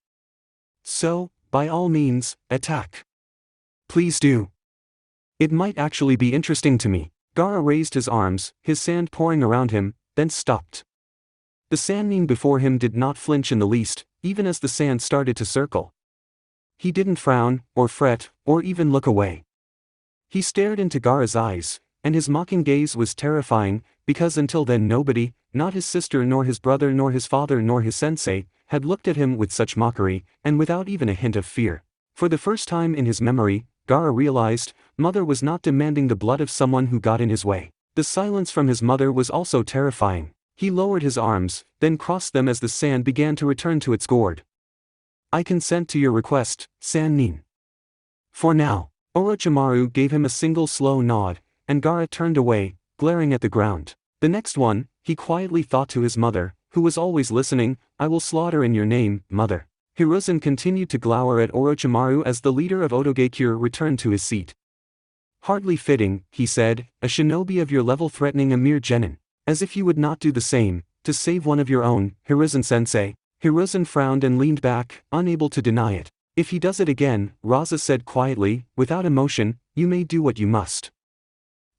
Speaker 1: So, by all means, attack. Please do. It might actually be interesting to me. Gaara raised his arms, his sand pouring around him, then stopped. The Sannin before him did not flinch in the least, even as the sand started to circle. He didn't frown, or fret, or even look away. He stared into Gaara's eyes, and his mocking gaze was terrifying, because until then nobody, not his sister nor his brother nor his father nor his sensei, had looked at him with such mockery, and without even a hint of fear. For the first time in his memory, Gaara realized, Mother was not demanding the blood of someone who got in his way. The silence from his mother was also terrifying. He lowered his arms, then crossed them as the sand began to return to its gourd. I consent to your request, Sannin. For now. Orochimaru gave him a single slow nod, and Gaara turned away, glaring at the ground. The next one, he quietly thought to his mother, who was always listening, I will slaughter in your name, mother. Hiruzen continued to glower at Orochimaru as the leader of Otogakure returned to his seat. Hardly fitting, he said, a shinobi of your level threatening a mere genin. As if you would not do the same, to save one of your own, Hiruzen-sensei. Hiruzen frowned and leaned back, unable to deny it. If he does it again, Raza said quietly, without emotion, you may do what you must.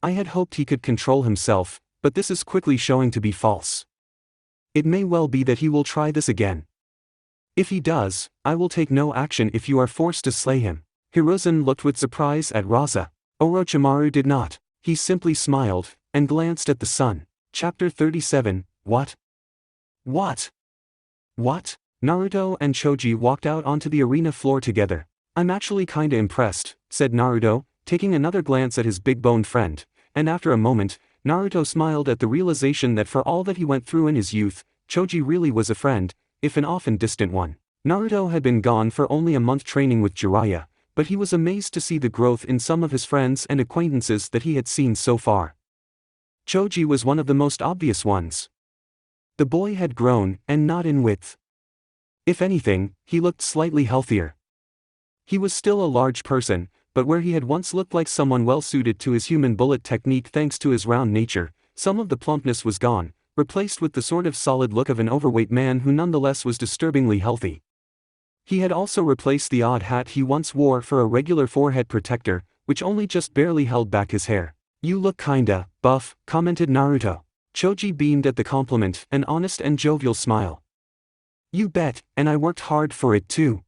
Speaker 1: I had hoped he could control himself, but this is quickly showing to be false. It may well be that he will try this again. If he does, I will take no action if you are forced to slay him. Hiruzen looked with surprise at Raza. Orochimaru did not. He simply smiled, and glanced at the sun. Chapter 37, What? What? What? Naruto and Choji walked out onto the arena floor together. I'm actually kinda impressed, said Naruto, taking another glance at his big-boned friend, and after a moment, Naruto smiled at the realization that for all that he went through in his youth, Choji really was a friend, if an often distant one. Naruto had been gone for only a month training with Jiraiya, but he was amazed to see the growth in some of his friends and acquaintances that he had seen so far. Choji was one of the most obvious ones. The boy had grown, and not in width. If anything, he looked slightly healthier. He was still a large person, but where he had once looked like someone well suited to his human bullet technique thanks to his round nature, some of the plumpness was gone, replaced with the sort of solid look of an overweight man who nonetheless was disturbingly healthy. He had also replaced the odd hat he once wore for a regular forehead protector, which only just barely held back his hair. You look kinda buff, commented Naruto. Choji beamed at the compliment, an honest and jovial smile. You bet, and I worked hard for it too.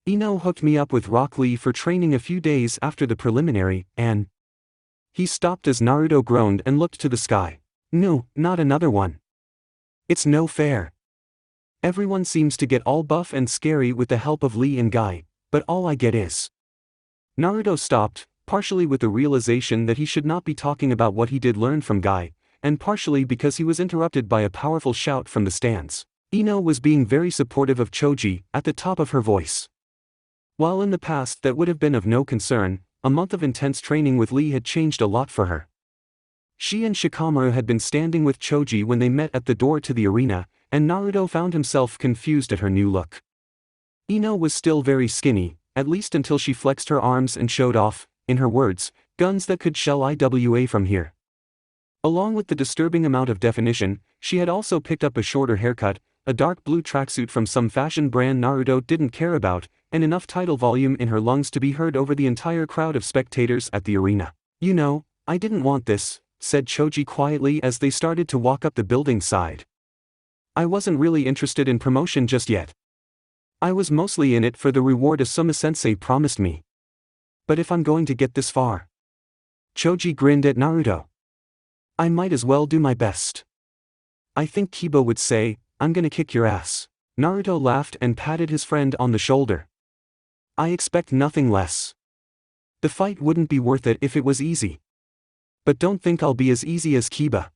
Speaker 1: Ino hooked me up with Rock Lee for training a few days after the preliminary, and... He stopped as Naruto groaned and looked to the sky. No, not another one. It's no fair. Everyone seems to get all buff and scary with the help of Lee and Guy, but all I get is... Naruto stopped, partially with the realization that he should not be talking about what he did learn from Guy, and partially because he was interrupted by a powerful shout from the stands. Ino was being very supportive of Choji, at the top of her voice. While in the past that would have been of no concern, a month of intense training with Lee had changed a lot for her. She and Shikamaru had been standing with Choji when they met at the door to the arena, and Naruto found himself confused at her new look. Ino was still very skinny, at least until she flexed her arms and showed off, in her words, guns that could shell IWA from here. Along with the disturbing amount of definition, she had also picked up a shorter haircut, a dark blue tracksuit from some fashion brand Naruto didn't care about, and enough tidal volume in her lungs to be heard over the entire crowd of spectators at the arena. You know, I didn't want this, said Choji quietly as they started to walk up the building side. I wasn't really interested in promotion just yet. I was mostly in it for the reward Asuma-sensei promised me. But if I'm going to get this far... Choji grinned at Naruto. I might as well do my best. I think Kiba would say, I'm gonna kick your ass. Naruto laughed and patted his friend on the shoulder. I expect nothing less. The fight wouldn't be worth it if it was easy. But don't think I'll be as easy as Kiba.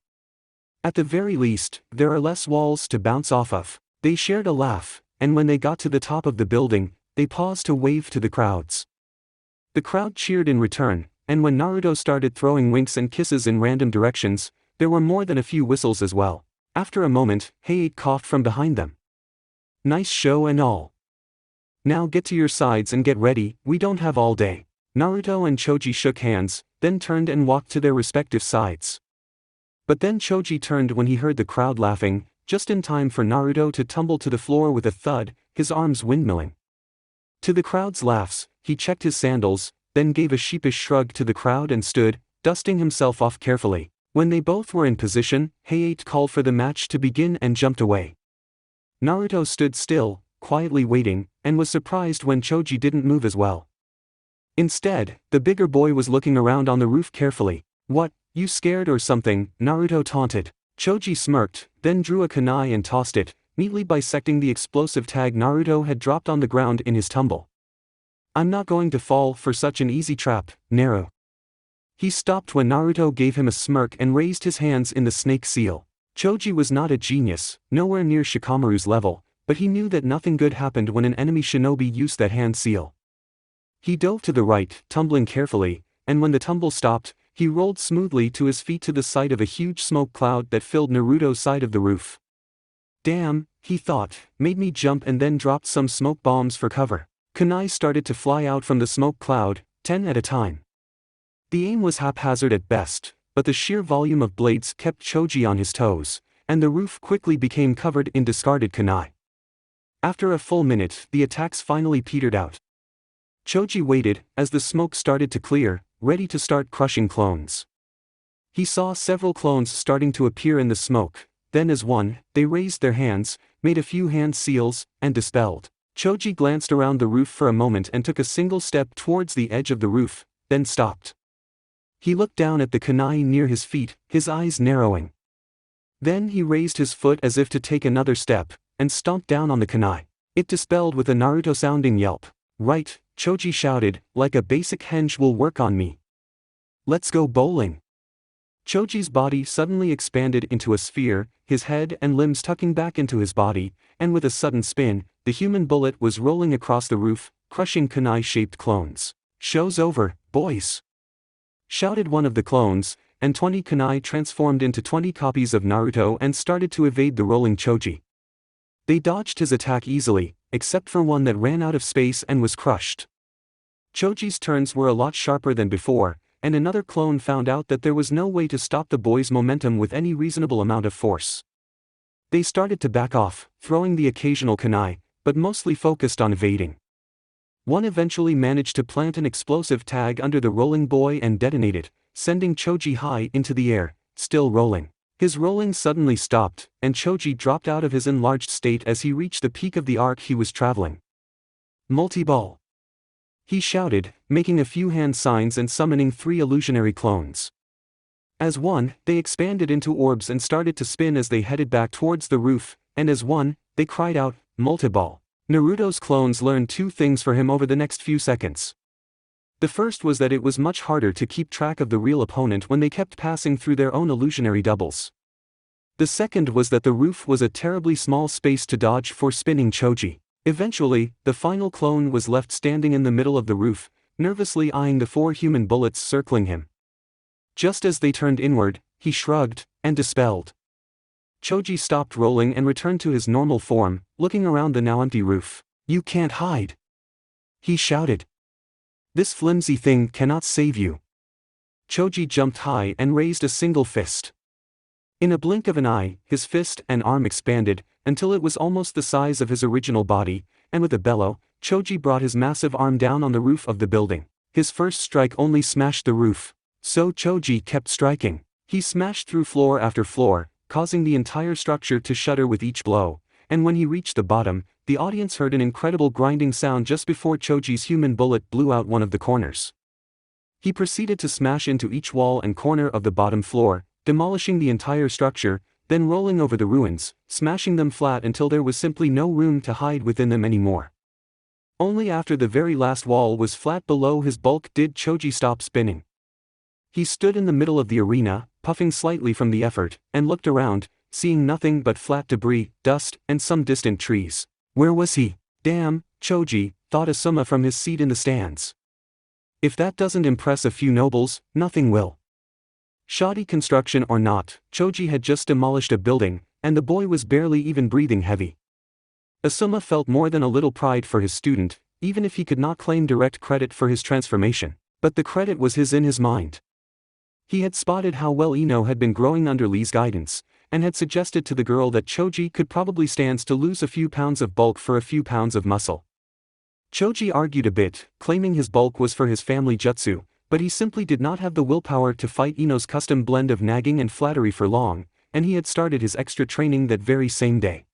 Speaker 1: At the very least, there are less walls to bounce off of. They shared a laugh, and when they got to the top of the building, they paused to wave to the crowds. The crowd cheered in return, and when Naruto started throwing winks and kisses in random directions, there were more than a few whistles as well. After a moment, Hayate coughed from behind them. Nice show and all. Now get to your sides and get ready, we don't have all day. Naruto and Choji shook hands, then turned and walked to their respective sides. But then Choji turned when he heard the crowd laughing, just in time for Naruto to tumble to the floor with a thud, his arms windmilling. To the crowd's laughs, he checked his sandals, then gave a sheepish shrug to the crowd and stood, dusting himself off carefully. When they both were in position, Hayate called for the match to begin and jumped away. Naruto stood still, quietly waiting, and was surprised when Choji didn't move as well. Instead, the bigger boy was looking around on the roof carefully. What, you scared or something? Naruto taunted. Choji smirked, then drew a kunai and tossed it, neatly bisecting the explosive tag Naruto had dropped on the ground in his tumble. I'm not going to fall for such an easy trap, Naru. He stopped when Naruto gave him a smirk and raised his hands in the snake seal. Choji was not a genius, nowhere near Shikamaru's level, but he knew that nothing good happened when an enemy shinobi used that hand seal. He dove to the right, tumbling carefully, and when the tumble stopped, he rolled smoothly to his feet to the sight of a huge smoke cloud that filled Naruto's side of the roof. Damn, he thought, made me jump and then dropped some smoke bombs for cover. Kunai started to fly out from the smoke cloud, 10 at a time. The aim was haphazard at best, but the sheer volume of blades kept Choji on his toes, and the roof quickly became covered in discarded kunai. After a full minute, the attacks finally petered out. Choji waited, as the smoke started to clear, ready to start crushing clones. He saw several clones starting to appear in the smoke, then as one, they raised their hands, made a few hand seals, and dispelled. Choji glanced around the roof for a moment and took a single step towards the edge of the roof, then stopped. He looked down at the kunai near his feet, his eyes narrowing. Then he raised his foot as if to take another step, and stomped down on the kunai. It dispelled with a Naruto-sounding yelp. Right, Choji shouted, like a basic henge will work on me. Let's go bowling. Choji's body suddenly expanded into a sphere, his head and limbs tucking back into his body, and with a sudden spin, the human bullet was rolling across the roof, crushing kunai-shaped clones. Show's over, boys! Shouted one of the clones, and 20 kunai transformed into 20 copies of Naruto and started to evade the rolling Choji. They dodged his attack easily, except for one that ran out of space and was crushed. Choji's turns were a lot sharper than before, and another clone found out that there was no way to stop the boy's momentum with any reasonable amount of force. They started to back off, throwing the occasional kunai, but mostly focused on evading. One eventually managed to plant an explosive tag under the rolling boy and detonate it, sending Choji high into the air, still rolling. His rolling suddenly stopped, and Choji dropped out of his enlarged state as he reached the peak of the arc he was traveling. Multi-ball! He shouted, making a few hand signs and summoning 3 illusionary clones. As one, they expanded into orbs and started to spin as they headed back towards the roof, and as one, they cried out, multi-ball. Naruto's clones learned 2 things for him over the next few seconds. The first was that it was much harder to keep track of the real opponent when they kept passing through their own illusionary doubles. The second was that the roof was a terribly small space to dodge for spinning Choji. Eventually, the final clone was left standing in the middle of the roof, nervously eyeing the 4 human bullets circling him. Just as they turned inward, he shrugged, and dispelled. Choji stopped rolling and returned to his normal form, looking around the now empty roof. You can't hide! He shouted. This flimsy thing cannot save you. Choji jumped high and raised a single fist. In a blink of an eye, his fist and arm expanded, until it was almost the size of his original body, and with a bellow, Choji brought his massive arm down on the roof of the building. His first strike only smashed the roof. So Choji kept striking. He smashed through floor after floor, causing the entire structure to shudder with each blow, and when he reached the bottom, the audience heard an incredible grinding sound just before Choji's human bullet blew out one of the corners. He proceeded to smash into each wall and corner of the bottom floor, demolishing the entire structure, then rolling over the ruins, smashing them flat until there was simply no room to hide within them anymore. Only after the very last wall was flat below his bulk did Choji stop spinning. He stood in the middle of the arena, puffing slightly from the effort, and looked around, seeing nothing but flat debris, dust, and some distant trees. Where was he? Damn, Choji, thought Asuma from his seat in the stands. If that doesn't impress a few nobles, nothing will. Shoddy construction or not, Choji had just demolished a building, and the boy was barely even breathing heavy. Asuma felt more than a little pride for his student, even if he could not claim direct credit for his transformation, but the credit was his in his mind. He had spotted how well Ino had been growing under Lee's guidance, and had suggested to the girl that Choji could probably stand to lose a few pounds of bulk for a few pounds of muscle. Choji argued a bit, claiming his bulk was for his family jutsu, but he simply did not have the willpower to fight Ino's custom blend of nagging and flattery for long, and he had started his extra training that very same day.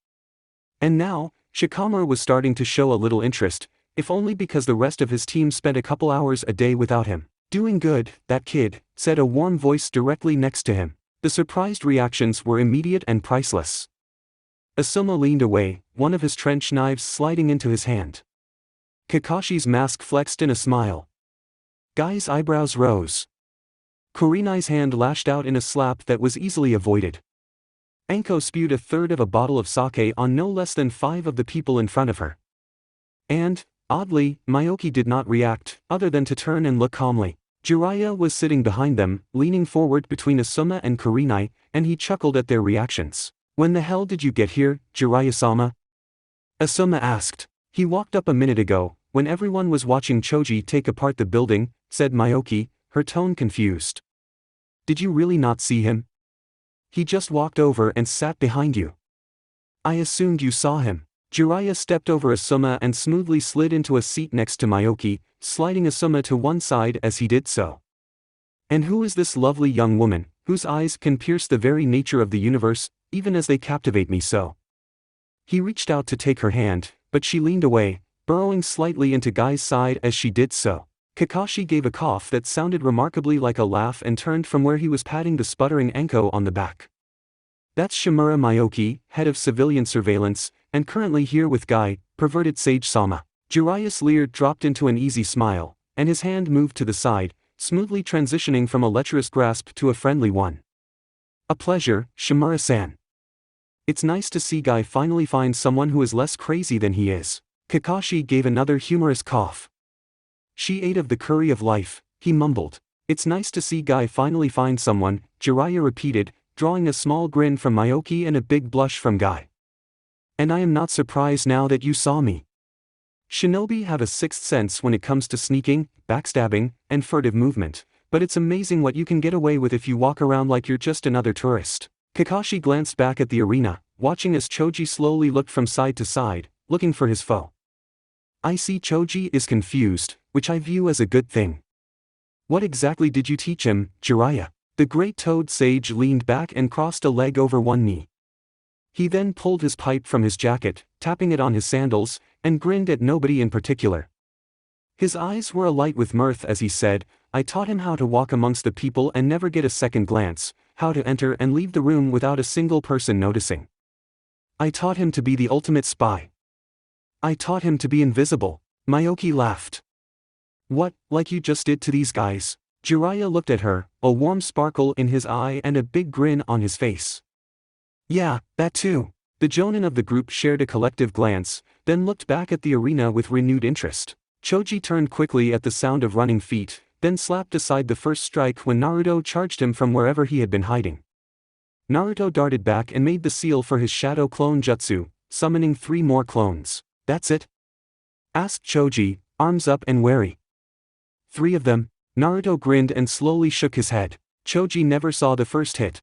Speaker 1: And now, Shikamaru was starting to show a little interest, if only because the rest of his team spent a couple hours a day without him. Doing good, that kid, said a warm voice directly next to him. The surprised reactions were immediate and priceless. Asuma leaned away, one of his trench knives sliding into his hand. Kakashi's mask flexed in a smile. Guy's eyebrows rose. Kurenai's hand lashed out in a slap that was easily avoided. Anko spewed a third of a bottle of sake on no less than 5 of the people in front of her. And, oddly, Miyoki did not react, other than to turn and look calmly. Jiraiya was sitting behind them, leaning forward between Asuma and Kurenai, and he chuckled at their reactions. When the hell did you get here, Jiraiya-sama? Asuma asked. He walked up a minute ago, when everyone was watching Choji take apart the building, said Miyoki, her tone confused. Did you really not see him? He just walked over and sat behind you. I assumed you saw him. Jiraiya stepped over Asuma and smoothly slid into a seat next to Miyoki, sliding Asuma to one side as he did so. And who is this lovely young woman, whose eyes can pierce the very nature of the universe, even as they captivate me so? He reached out to take her hand, but she leaned away, burrowing slightly into Guy's side as she did so. Kakashi gave a cough that sounded remarkably like a laugh and turned from where he was patting the sputtering Enko on the back. That's Shimura Miyoki, head of civilian surveillance, and currently here with Guy, perverted sage-sama. Jiraiya's leer dropped into an easy smile, and his hand moved to the side, smoothly transitioning from a lecherous grasp to a friendly one. A pleasure, Shimura-san. It's nice to see Guy finally find someone who is less crazy than he is. Kakashi gave another humorous cough. She ate of the curry of life, he mumbled. It's nice to see Guy finally find someone, Jiraiya repeated, drawing a small grin from Miyoki and a big blush from Guy. And I am not surprised now that you saw me. Shinobi have a sixth sense when it comes to sneaking, backstabbing, and furtive movement, but it's amazing what you can get away with if you walk around like you're just another tourist. Kakashi glanced back at the arena, watching as Choji slowly looked from side to side, looking for his foe. I see Choji is confused, which I view as a good thing. What exactly did you teach him, Jiraiya? The great toad sage leaned back and crossed a leg over one knee. He then pulled his pipe from his jacket, tapping it on his sandals, and grinned at nobody in particular. His eyes were alight with mirth as he said, I taught him how to walk amongst the people and never get a second glance, how to enter and leave the room without a single person noticing. I taught him to be the ultimate spy. I taught him to be invisible. Miyoki laughed. What, like you just did to these guys? Jiraiya looked at her, a warm sparkle in his eye and a big grin on his face. Yeah, that too. The jonin of the group shared a collective glance, then looked back at the arena with renewed interest. Choji turned quickly at the sound of running feet, then slapped aside the first strike when Naruto charged him from wherever he had been hiding. Naruto darted back and made the seal for his shadow clone jutsu, summoning 3 more clones. That's it? Asked Choji, arms up and wary. 3 of them? Naruto grinned and slowly shook his head. Choji never saw the first hit.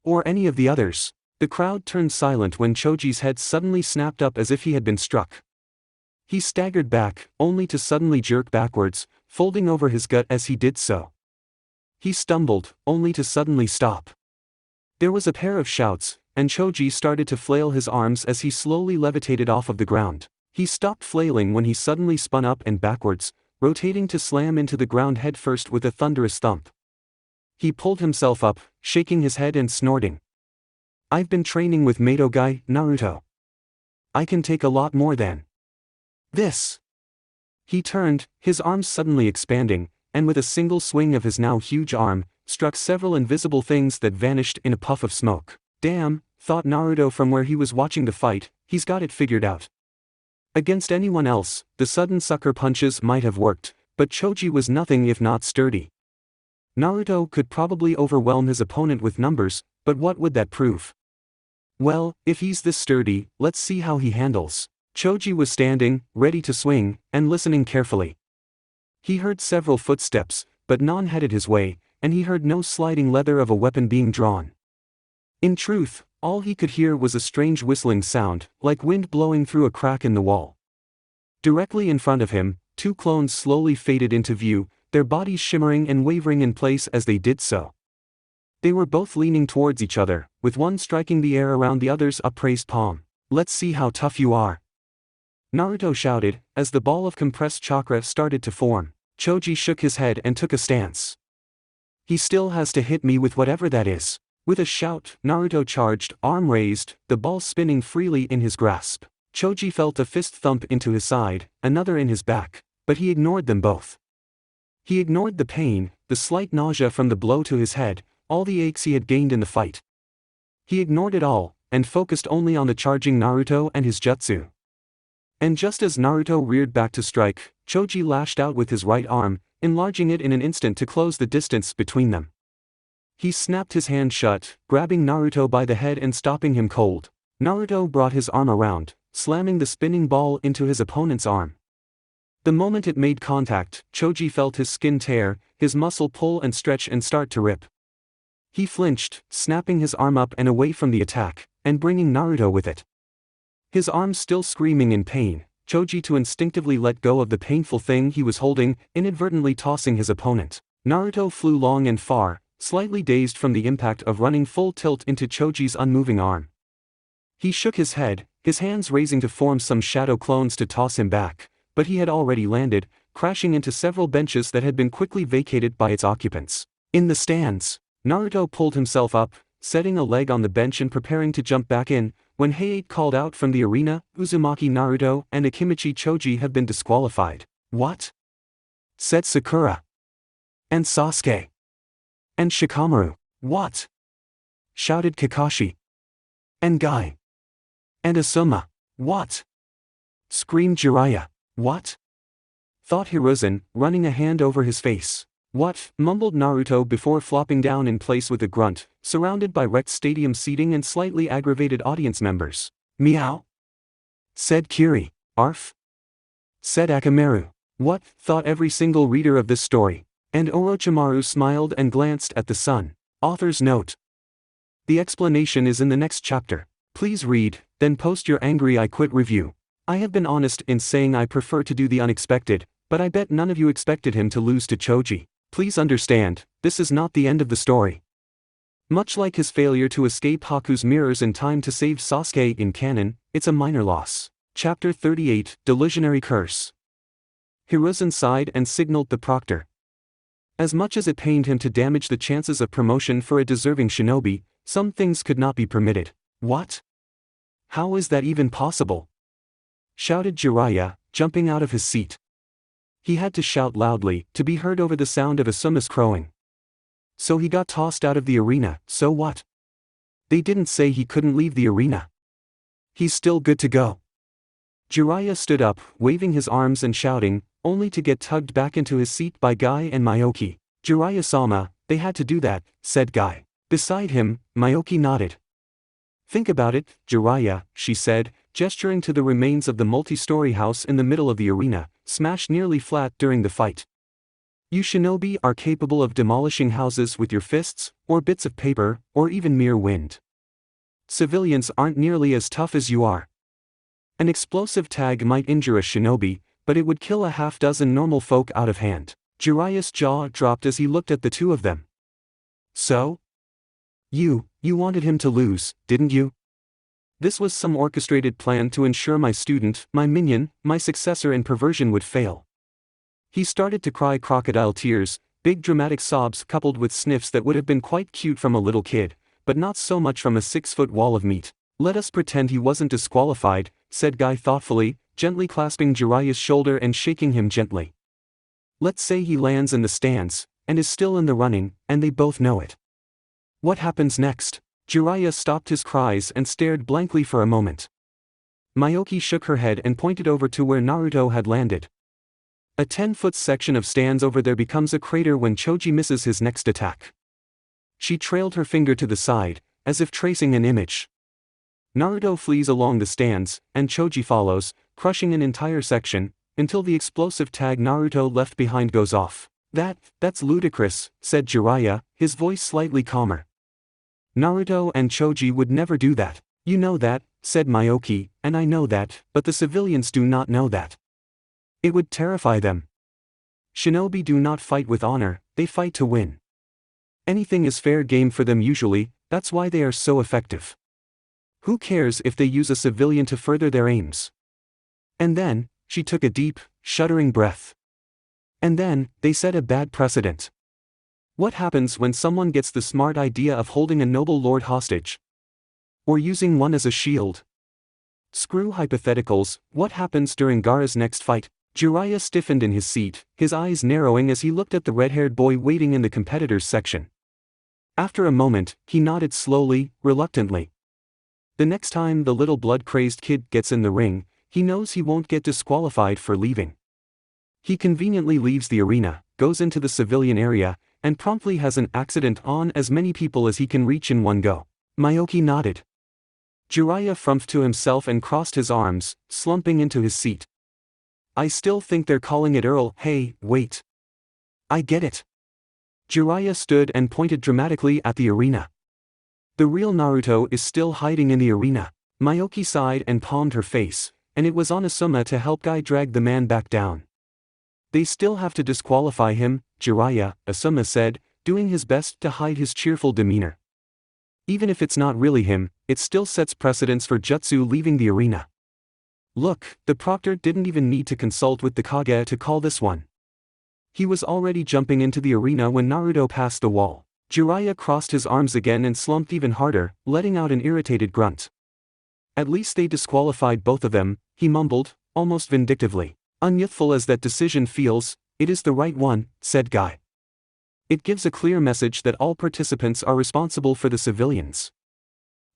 Speaker 1: Or any of the others. The crowd turned silent when Choji's head suddenly snapped up as if he had been struck. He staggered back, only to suddenly jerk backwards, folding over his gut as he did so. He stumbled, only to suddenly stop. There was a pair of shouts, and Choji started to flail his arms as he slowly levitated off of the ground. He stopped flailing when he suddenly spun up and backwards, rotating to slam into the ground headfirst with a thunderous thump. He pulled himself up, shaking his head and snorting. I've been training with Mato Guy, Naruto. I can take a lot more than this. He turned, his arms suddenly expanding, and with a single swing of his now huge arm, struck several invisible things that vanished in a puff of smoke. Damn, thought Naruto from where he was watching the fight, he's got it figured out. Against anyone else, the sudden sucker punches might have worked, but Choji was nothing if not sturdy. Naruto could probably overwhelm his opponent with numbers, but what would that prove? Well, if he's this sturdy, let's see how he handles. Choji was standing, ready to swing, and listening carefully. He heard several footsteps, but none headed his way, and he heard no sliding leather of a weapon being drawn. In truth, all he could hear was a strange whistling sound, like wind blowing through a crack in the wall. Directly in front of him, 2 clones slowly faded into view, their bodies shimmering and wavering in place as they did so. They were both leaning towards each other, with one striking the air around the other's upraised palm. Let's see how tough you are. Naruto shouted, as the ball of compressed chakra started to form. Choji shook his head and took a stance. He still has to hit me with whatever that is. With a shout, Naruto charged, arm raised, the ball spinning freely in his grasp. Choji felt a fist thump into his side, another in his back, but he ignored them both. He ignored the pain, the slight nausea from the blow to his head, all the aches he had gained in the fight. He ignored it all, and focused only on the charging Naruto and his jutsu. And just as Naruto reared back to strike, Choji lashed out with his right arm, enlarging it in an instant to close the distance between them. He snapped his hand shut, grabbing Naruto by the head and stopping him cold. Naruto brought his arm around, slamming the spinning ball into his opponent's arm. The moment it made contact, Choji felt his skin tear, his muscle pull and stretch and start to rip. He flinched, snapping his arm up and away from the attack, and bringing Naruto with it. His arm still screaming in pain, Choji to instinctively let go of the painful thing he was holding, inadvertently tossing his opponent. Naruto flew long and far, slightly dazed from the impact of running full tilt into Choji's unmoving arm. He shook his head, his hands raising to form some shadow clones to toss him back, but he had already landed, crashing into several benches that had been quickly vacated by its occupants. In the stands, Naruto pulled himself up, setting a leg on the bench and preparing to jump back in, when Hayate called out from the arena, "Uzumaki Naruto and Akimichi Choji have been disqualified." "What?" said Sakura. "And Sasuke. And Shikamaru." "What?" shouted Kakashi. "And Guy. And Asuma." "What?" screamed Jiraiya. "What?" thought Hiruzen, running a hand over his face. "What?" mumbled Naruto before flopping down in place with a grunt, surrounded by wrecked stadium seating and slightly aggravated audience members. "Meow?" said Kiri. "Arf?" said Akamaru. "What?" thought every single reader of this story. And Orochimaru smiled and glanced at the sun. Author's note. The explanation is in the next chapter. Please read, then post your angry I quit review. I have been honest in saying I prefer to do the unexpected, but I bet none of you expected him to lose to Choji. Please understand, this is not the end of the story. Much like his failure to escape Haku's mirrors in time to save Sasuke in canon, it's a minor loss. Chapter 38, Delusionary Curse. Hiruzen sighed and signaled the proctor. As much as it pained him to damage the chances of promotion for a deserving shinobi, some things could not be permitted. "What? How is that even possible?" shouted Jiraiya, jumping out of his seat. He had to shout loudly, to be heard over the sound of Asuma's crowing. So he got tossed out of the arena, so what? They didn't say he couldn't leave the arena. He's still good to go. Jiraiya stood up, waving his arms and shouting, only to get tugged back into his seat by Guy and Myoki. "Jiraiya-sama, they had to do that," said Guy. Beside him, Myoki nodded. "Think about it, Jiraiya," she said, gesturing to the remains of the multi-story house in the middle of the arena, smashed nearly flat during the fight. "You shinobi are capable of demolishing houses with your fists, or bits of paper, or even mere wind. Civilians aren't nearly as tough as you are. An explosive tag might injure a shinobi, but it would kill a half-dozen normal folk out of hand." Jiraiya's jaw dropped as he looked at the two of them. "So? You wanted him to lose, didn't you? This was some orchestrated plan to ensure my student, my minion, my successor in perversion would fail." He started to cry crocodile tears, big dramatic sobs coupled with sniffs that would have been quite cute from a little kid, but not so much from a 6-foot wall of meat. "Let us pretend he wasn't disqualified," said Guy thoughtfully, gently clasping Jiraiya's shoulder and shaking him gently. "Let's say he lands in the stands, and is still in the running, and they both know it. What happens next?" Jiraiya stopped his cries and stared blankly for a moment. Myoki shook her head and pointed over to where Naruto had landed. "A 10-foot section of stands over there becomes a crater when Choji misses his next attack." She trailed her finger to the side, as if tracing an image. "Naruto flees along the stands, and Choji follows, crushing an entire section, until the explosive tag Naruto left behind goes off." That's ludicrous," said Jiraiya, his voice slightly calmer. "Naruto and Choji would never do that." "You know that," said Myoki, "and I know that, but the civilians do not know that. It would terrify them. Shinobi do not fight with honor, they fight to win. Anything is fair game for them usually, that's why they are so effective. Who cares if they use a civilian to further their aims?" And then, she took a deep, shuddering breath. "And then, they set a bad precedent. What happens when someone gets the smart idea of holding a noble lord hostage? Or using one as a shield? Screw hypotheticals, what happens during Gaara's next fight?" Jiraiya stiffened in his seat, his eyes narrowing as he looked at the red-haired boy waiting in the competitors section. After a moment, he nodded slowly, reluctantly. The next time the little blood-crazed kid gets in the ring, he knows he won't get disqualified for leaving. He conveniently leaves the arena, goes into the civilian area, and promptly has an accident on as many people as he can reach in one go. Miyoki nodded. Jiraiya frumped to himself and crossed his arms, slumping into his seat. I still think they're calling it Earl. Hey, wait. I get it. Jiraiya stood and pointed dramatically at the arena. The real Naruto is still hiding in the arena. Miyoki sighed and palmed her face, and it was on Asuma to help Guy drag the man back down. They still have to disqualify him, Jiraiya, Asuma said, doing his best to hide his cheerful demeanor. Even if it's not really him, it still sets precedence for Jutsu leaving the arena. Look, the proctor didn't even need to consult with the Kage to call this one. He was already jumping into the arena when Naruto passed the wall. Jiraiya crossed his arms again and slumped even harder, letting out an irritated grunt. At least they disqualified both of them, he mumbled, almost vindictively. Unyouthful as that decision feels, it is the right one, said Guy. It gives a clear message that all participants are responsible for the civilians.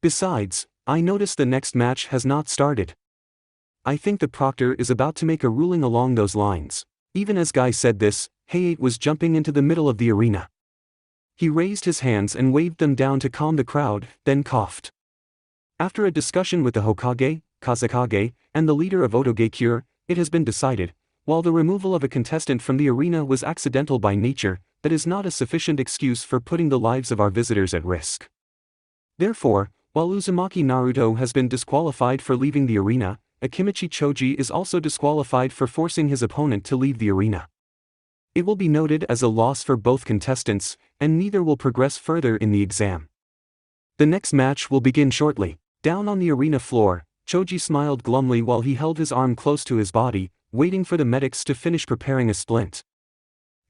Speaker 1: Besides, I notice the next match has not started. I think the proctor is about to make a ruling along those lines. Even as Guy said this, Hayate was jumping into the middle of the arena. He raised his hands and waved them down to calm the crowd, then coughed. After a discussion with the Hokage, Kazekage, and the leader of Otogekure, it has been decided, while the removal of a contestant from the arena was accidental by nature, that is not a sufficient excuse for putting the lives of our visitors at risk. Therefore, while Uzumaki Naruto has been disqualified for leaving the arena, Akimichi Choji is also disqualified for forcing his opponent to leave the arena. It will be noted as a loss for both contestants, and neither will progress further in the exam. The next match will begin shortly. Down on the arena floor, Choji smiled glumly while he held his arm close to his body, waiting for the medics to finish preparing a splint.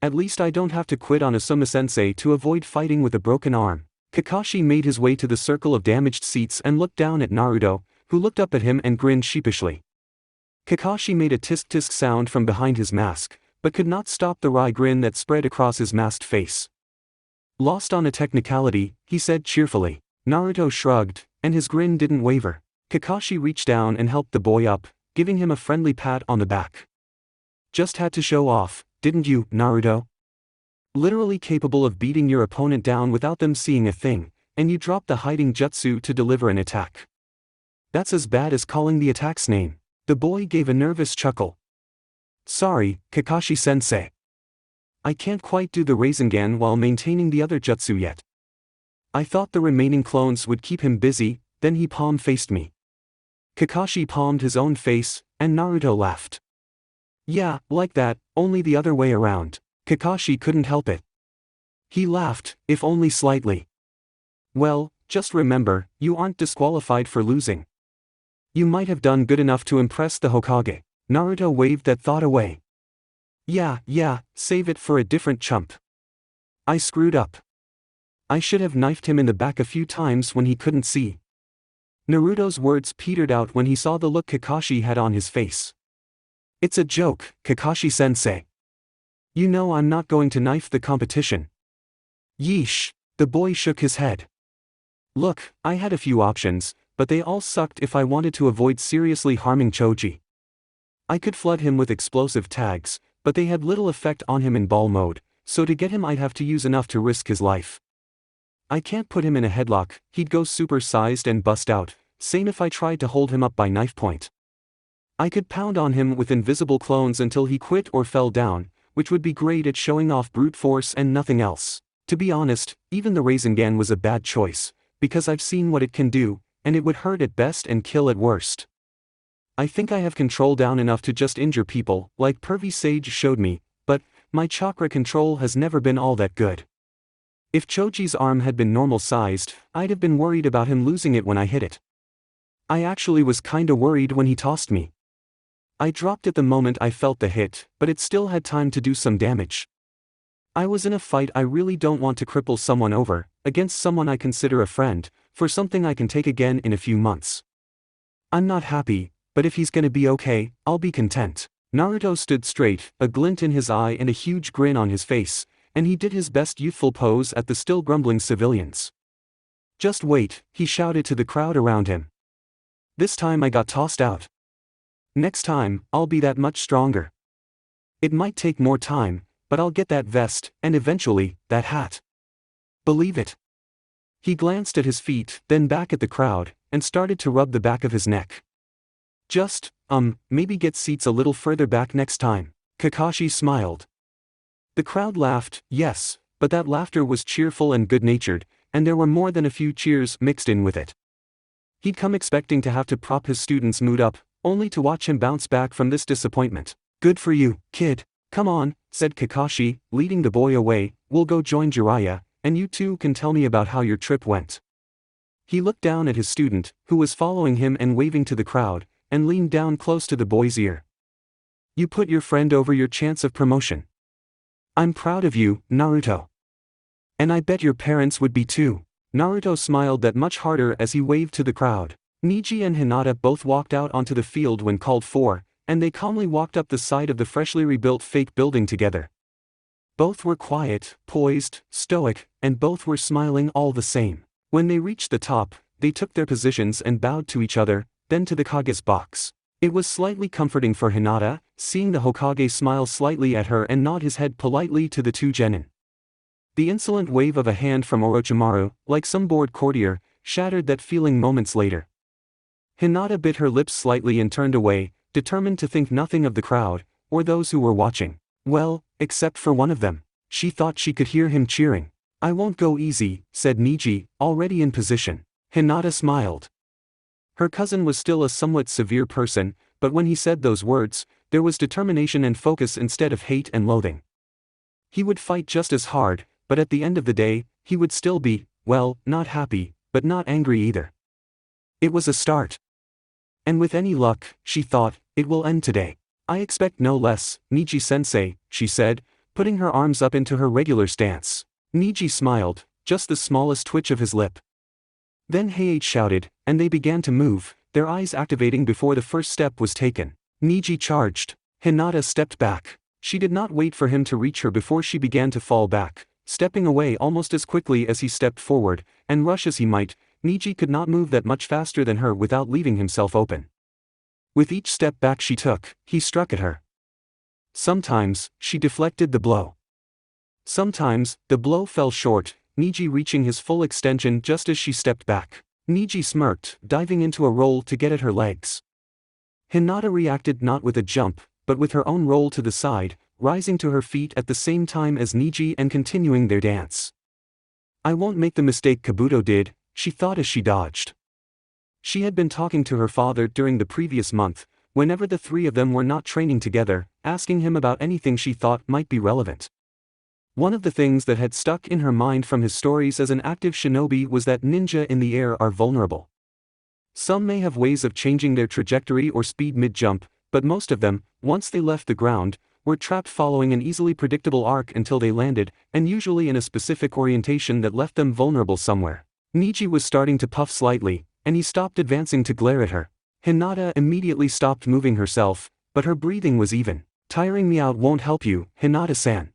Speaker 1: At least I don't have to quit on Asuma-sensei to avoid fighting with a broken arm. Kakashi made his way to the circle of damaged seats and looked down at Naruto, who looked up at him and grinned sheepishly. Kakashi made a tisk-tisk sound from behind his mask, but could not stop the wry grin that spread across his masked face. Lost on a technicality, he said cheerfully. Naruto shrugged, and his grin didn't waver. Kakashi reached down and helped the boy up, giving him a friendly pat on the back. Just had to show off, didn't you, Naruto? Literally capable of beating your opponent down without them seeing a thing, and you dropped the hiding jutsu to deliver an attack. That's as bad as calling the attack's name. The boy gave a nervous chuckle. Sorry, Kakashi-sensei. I can't quite do the Rasengan while maintaining the other jutsu yet. I thought the remaining clones would keep him busy, then he palm-faced me. Kakashi palmed his own face, and Naruto laughed. Yeah, like that, only the other way around. Kakashi couldn't help it. He laughed, if only slightly. Well, just remember, you aren't disqualified for losing. You might have done good enough to impress the Hokage. Naruto waved that thought away. Yeah, save it for a different chump. I screwed up. I should have knifed him in the back a few times when he couldn't see. Naruto's words petered out when he saw the look Kakashi had on his face. It's a joke, Kakashi-sensei. You know I'm not going to knife the competition. Yeesh, the boy shook his head. Look, I had a few options, but they all sucked if I wanted to avoid seriously harming Choji. I could flood him with explosive tags, but they had little effect on him in ball mode, so to get him I'd have to use enough to risk his life. I can't put him in a headlock, he'd go super-sized and bust out, same if I tried to hold him up by knife point. I could pound on him with invisible clones until he quit or fell down, which would be great at showing off brute force and nothing else. To be honest, even the Rasengan was a bad choice, because I've seen what it can do, and it would hurt at best and kill at worst. I think I have control down enough to just injure people, like Pervy Sage showed me, but my chakra control has never been all that good. If Choji's arm had been normal-sized, I'd have been worried about him losing it when I hit it. I actually was kinda worried when he tossed me. I dropped it the moment I felt the hit, but it still had time to do some damage. I was in a fight I really don't want to cripple someone over, against someone I consider a friend, for something I can take again in a few months. I'm not happy, but if he's gonna be okay, I'll be content. Naruto stood straight, a glint in his eye and a huge grin on his face, and he did his best youthful pose at the still grumbling civilians. Just wait, he shouted to the crowd around him. This time I got tossed out. Next time, I'll be that much stronger. It might take more time, but I'll get that vest, and eventually, that hat. Believe it. He glanced at his feet, then back at the crowd, and started to rub the back of his neck. Just, maybe get seats a little further back next time. Kakashi smiled. The crowd laughed, yes, but that laughter was cheerful and good-natured, and there were more than a few cheers mixed in with it. He'd come expecting to have to prop his student's mood up, only to watch him bounce back from this disappointment. Good for you, kid. Come on, said Kakashi, leading the boy away, we'll go join Jiraiya, and you two can tell me about how your trip went. He looked down at his student, who was following him and waving to the crowd, and leaned down close to the boy's ear. You put your friend over your chance of promotion. I'm proud of you, Naruto. And I bet your parents would be too. Naruto smiled that much harder as he waved to the crowd. Neji and Hinata both walked out onto the field when called for, and they calmly walked up the side of the freshly rebuilt fake building together. Both were quiet, poised, stoic, and both were smiling all the same. When they reached the top, they took their positions and bowed to each other, then to the Kage's box. It was slightly comforting for Hinata, seeing the Hokage smile slightly at her and nod his head politely to the two genin. The insolent wave of a hand from Orochimaru, like some bored courtier, shattered that feeling moments later. Hinata bit her lips slightly and turned away, determined to think nothing of the crowd, or those who were watching. Well, except for one of them. She thought she could hear him cheering. I won't go easy, said Neji, already in position. Hinata smiled. Her cousin was still a somewhat severe person, but when he said those words, there was determination and focus instead of hate and loathing. He would fight just as hard, but at the end of the day, he would still be, well, not happy, but not angry either. It was a start. And with any luck, she thought, it will end today. I expect no less, Neji-sensei, she said, putting her arms up into her regular stance. Neji smiled, just the smallest twitch of his lip. Then Heiichi shouted, and they began to move, their eyes activating before the first step was taken. Neji charged. Hinata stepped back. She did not wait for him to reach her before she began to fall back, stepping away almost as quickly as he stepped forward, and rush as he might, Neji could not move that much faster than her without leaving himself open. With each step back she took, he struck at her. Sometimes, she deflected the blow. Sometimes, the blow fell short, Neji reaching his full extension just as she stepped back. Neji smirked, diving into a roll to get at her legs. Hinata reacted not with a jump, but with her own roll to the side, rising to her feet at the same time as Neji and continuing their dance. I won't make the mistake Kabuto did, she thought as she dodged. She had been talking to her father during the previous month, whenever the three of them were not training together, asking him about anything she thought might be relevant. One of the things that had stuck in her mind from his stories as an active shinobi was that ninja in the air are vulnerable. Some may have ways of changing their trajectory or speed mid-jump, but most of them, once they left the ground, were trapped following an easily predictable arc until they landed, and usually in a specific orientation that left them vulnerable somewhere. Neji was starting to puff slightly, and he stopped advancing to glare at her. Hinata immediately stopped moving herself, but her breathing was even. Tiring me out won't help you, Hinata-san.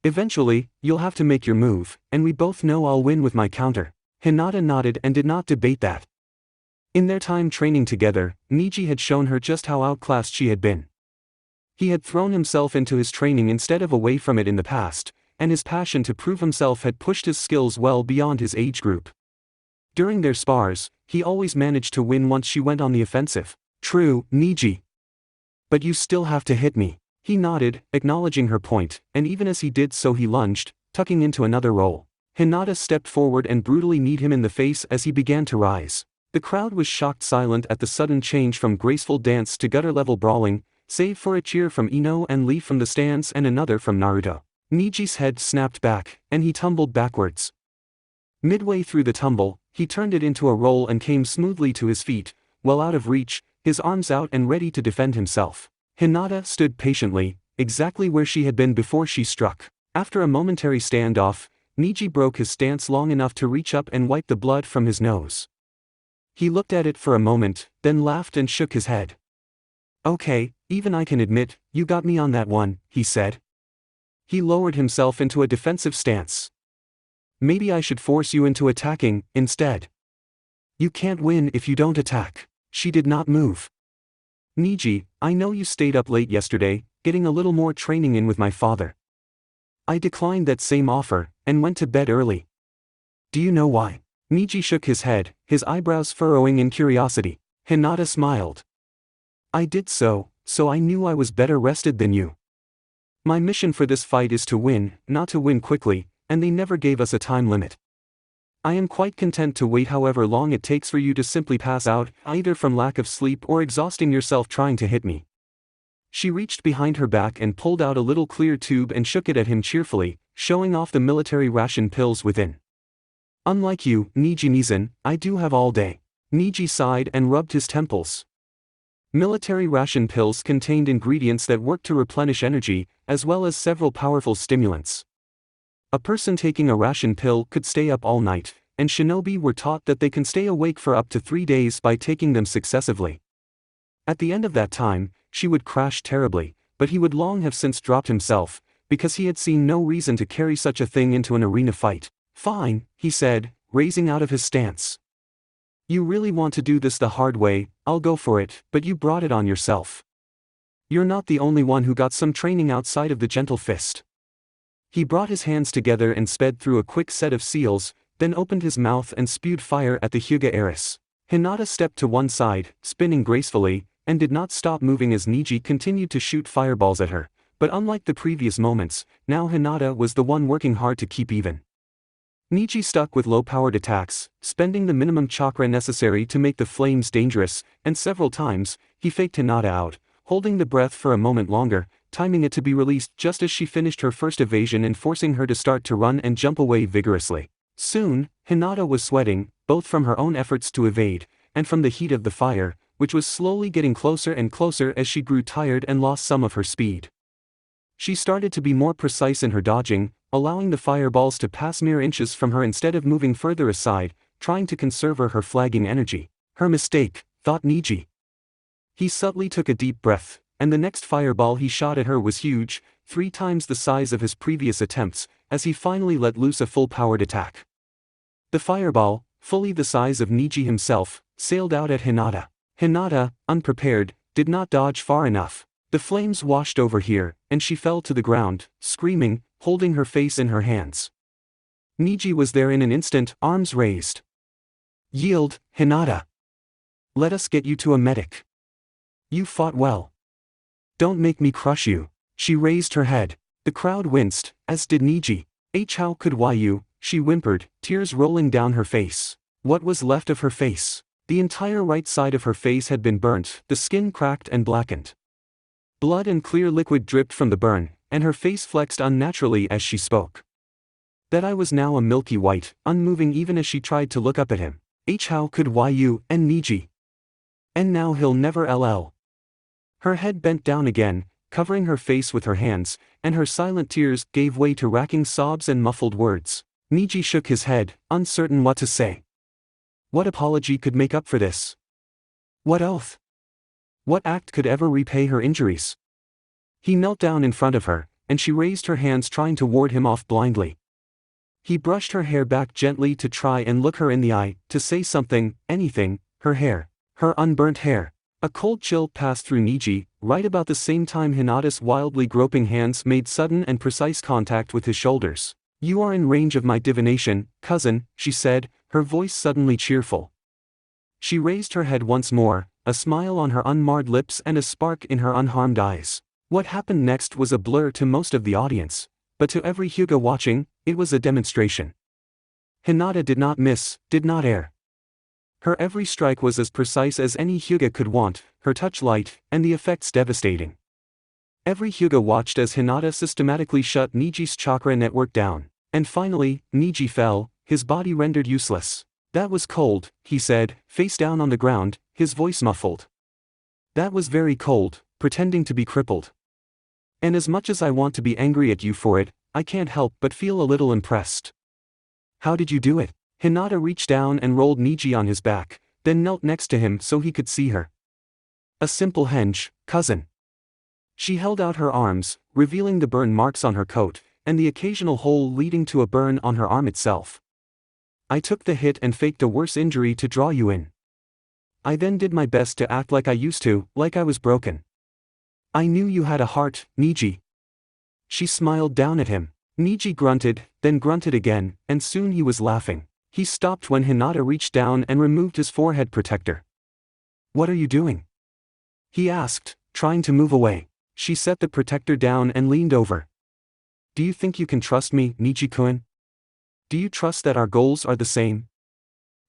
Speaker 1: Eventually, you'll have to make your move, and we both know I'll win with my counter. Hinata nodded and did not debate that. In their time training together, Neji had shown her just how outclassed she had been. He had thrown himself into his training instead of away from it in the past, and his passion to prove himself had pushed his skills well beyond his age group. During their spars, he always managed to win once she went on the offensive. True, Neji. But you still have to hit me. He nodded, acknowledging her point, and even as he did so he lunged, tucking into another roll. Hinata stepped forward and brutally kneed him in the face as he began to rise. The crowd was shocked silent at the sudden change from graceful dance to gutter-level brawling, save for a cheer from Ino and Lee from the stands and another from Naruto. Niji's head snapped back, and he tumbled backwards. Midway through the tumble, he turned it into a roll and came smoothly to his feet, well out of reach, his arms out and ready to defend himself. Hinata stood patiently, exactly where she had been before she struck. After a momentary standoff, Neji broke his stance long enough to reach up and wipe the blood from his nose. He looked at it for a moment, then laughed and shook his head. Okay, even I can admit, you got me on that one, he said. He lowered himself into a defensive stance. Maybe I should force you into attacking, instead. You can't win if you don't attack. She did not move. Neji, I know you stayed up late yesterday, getting a little more training in with my father. I declined that same offer, and went to bed early. Do you know why? Niji shook his head, his eyebrows furrowing in curiosity. Hinata smiled. I did so I knew I was better rested than you. My mission for this fight is to win, not to win quickly, and they never gave us a time limit. I am quite content to wait however long it takes for you to simply pass out, either from lack of sleep or exhausting yourself trying to hit me. She reached behind her back and pulled out a little clear tube and shook it at him cheerfully, showing off the military ration pills within. Unlike you, Niji-Nizan, I do have all day. Niji sighed and rubbed his temples. Military ration pills contained ingredients that work to replenish energy, as well as several powerful stimulants. A person taking a ration pill could stay up all night, and shinobi were taught that they can stay awake for up to 3 days by taking them successively. At the end of that time, she would crash terribly, but he would long have since dropped himself, because he had seen no reason to carry such a thing into an arena fight. Fine, he said, raising out of his stance. You really want to do this the hard way, I'll go for it, but you brought it on yourself. You're not the only one who got some training outside of the gentle fist. He brought his hands together and sped through a quick set of seals, then opened his mouth and spewed fire at the Hyuga heiress. Hinata stepped to one side, spinning gracefully, and did not stop moving as Niji continued to shoot fireballs at her, but unlike the previous moments, now Hinata was the one working hard to keep even. Niji stuck with low-powered attacks, spending the minimum chakra necessary to make the flames dangerous, and several times, he faked Hinata out, holding the breath for a moment longer, timing it to be released just as she finished her first evasion and forcing her to start to run and jump away vigorously. Soon, Hinata was sweating, both from her own efforts to evade, and from the heat of the fire, which was slowly getting closer and closer as she grew tired and lost some of her speed. She started to be more precise in her dodging, allowing the fireballs to pass mere inches from her instead of moving further aside, trying to conserve her flagging energy. Her mistake, thought Niji. He subtly took a deep breath, and the next fireball he shot at her was huge, 3 times the size of his previous attempts, as he finally let loose a full-powered attack. The fireball, fully the size of Niji himself, sailed out at Hinata. Hinata, unprepared, did not dodge far enough. The flames washed over here, and she fell to the ground, screaming, holding her face in her hands. Niji was there in an instant, arms raised. Yield, Hinata. Let us get you to a medic. You fought well. Don't make me crush you. She raised her head. The crowd winced, as did Niji. How could you, she whimpered, tears rolling down her face. What was left of her face? The entire right side of her face had been burnt, the skin cracked and blackened. Blood and clear liquid dripped from the burn, and her face flexed unnaturally as she spoke. That eye was now a milky white, unmoving even as she tried to look up at him. How could you, and Niji? And now he'll never LL. Her head bent down again, covering her face with her hands, and her silent tears gave way to racking sobs and muffled words. Niji shook his head, uncertain what to say. What apology could make up for this? What oath? What act could ever repay her injuries? He knelt down in front of her, and she raised her hands trying to ward him off blindly. He brushed her hair back gently to try and look her in the eye, to say something, anything, her hair. Her unburnt hair. A cold chill passed through Niji, right about the same time Hinata's wildly groping hands made sudden and precise contact with his shoulders. You are in range of my divination, cousin, she said, her voice suddenly cheerful. She raised her head once more, a smile on her unmarred lips and a spark in her unharmed eyes. What happened next was a blur to most of the audience, but to every Hyuga watching, it was a demonstration. Hinata did not miss, did not err. Her every strike was as precise as any Hyuga could want, her touch light, and the effects devastating. Every Hyuga watched as Hinata systematically shut Niji's chakra network down, and finally, Niji fell, his body rendered useless. That was cold, he said, face down on the ground, his voice muffled. That was very cold, pretending to be crippled. And as much as I want to be angry at you for it, I can't help but feel a little impressed. How did you do it? Hinata reached down and rolled Niji on his back, then knelt next to him so he could see her. A simple henge, cousin. She held out her arms, revealing the burn marks on her coat, and the occasional hole leading to a burn on her arm itself. I took the hit and faked a worse injury to draw you in. I then did my best to act like I used to, like I was broken. I knew you had a heart, Niji. She smiled down at him. Niji grunted, then grunted again, and soon he was laughing. He stopped when Hinata reached down and removed his forehead protector. "What are you doing?" he asked, trying to move away. She set the protector down and leaned over. "Do you think you can trust me, Niji-kun? Do you trust that our goals are the same?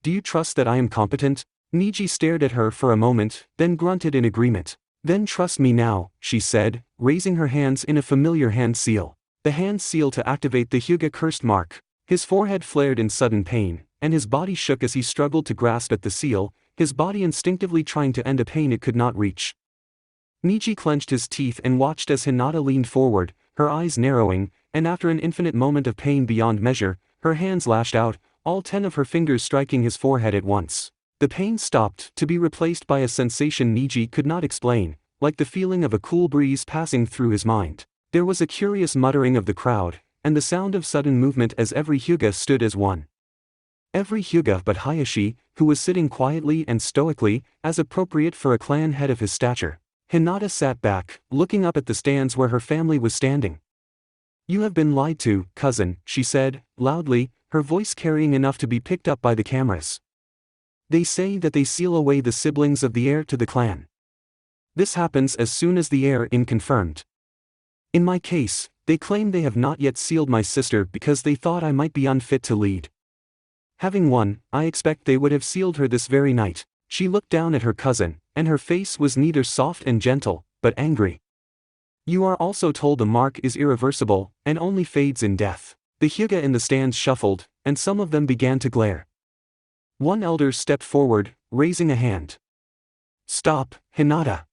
Speaker 1: Do you trust that I am competent?" Niji stared at her for a moment, then grunted in agreement. "Then trust me now," she said, raising her hands in a familiar hand seal. The hand seal to activate the Hyuga cursed mark. His forehead flared in sudden pain, and his body shook as he struggled to grasp at the seal, his body instinctively trying to end a pain it could not reach. Niji clenched his teeth and watched as Hinata leaned forward, her eyes narrowing, and after an infinite moment of pain beyond measure, her hands lashed out, all 10 of her fingers striking his forehead at once. The pain stopped, to be replaced by a sensation Niji could not explain, like the feeling of a cool breeze passing through his mind. There was a curious muttering of the crowd, and the sound of sudden movement as every Hyuga stood as one. Every Hyuga but Hayashi, who was sitting quietly and stoically, as appropriate for a clan head of his stature. Hinata sat back, looking up at the stands where her family was standing. "You have been lied to, cousin," she said, loudly, her voice carrying enough to be picked up by the cameras. "They say that they seal away the siblings of the heir to the clan. This happens as soon as the heir is confirmed. In my case, they claim they have not yet sealed my sister because they thought I might be unfit to lead. Having won, I expect they would have sealed her this very night." She looked down at her cousin, and her face was neither soft and gentle, but angry. "You are also told the mark is irreversible, and only fades in death." The Hyuga in the stands shuffled, and some of them began to glare. One elder stepped forward, raising a hand. "Stop, Hinata.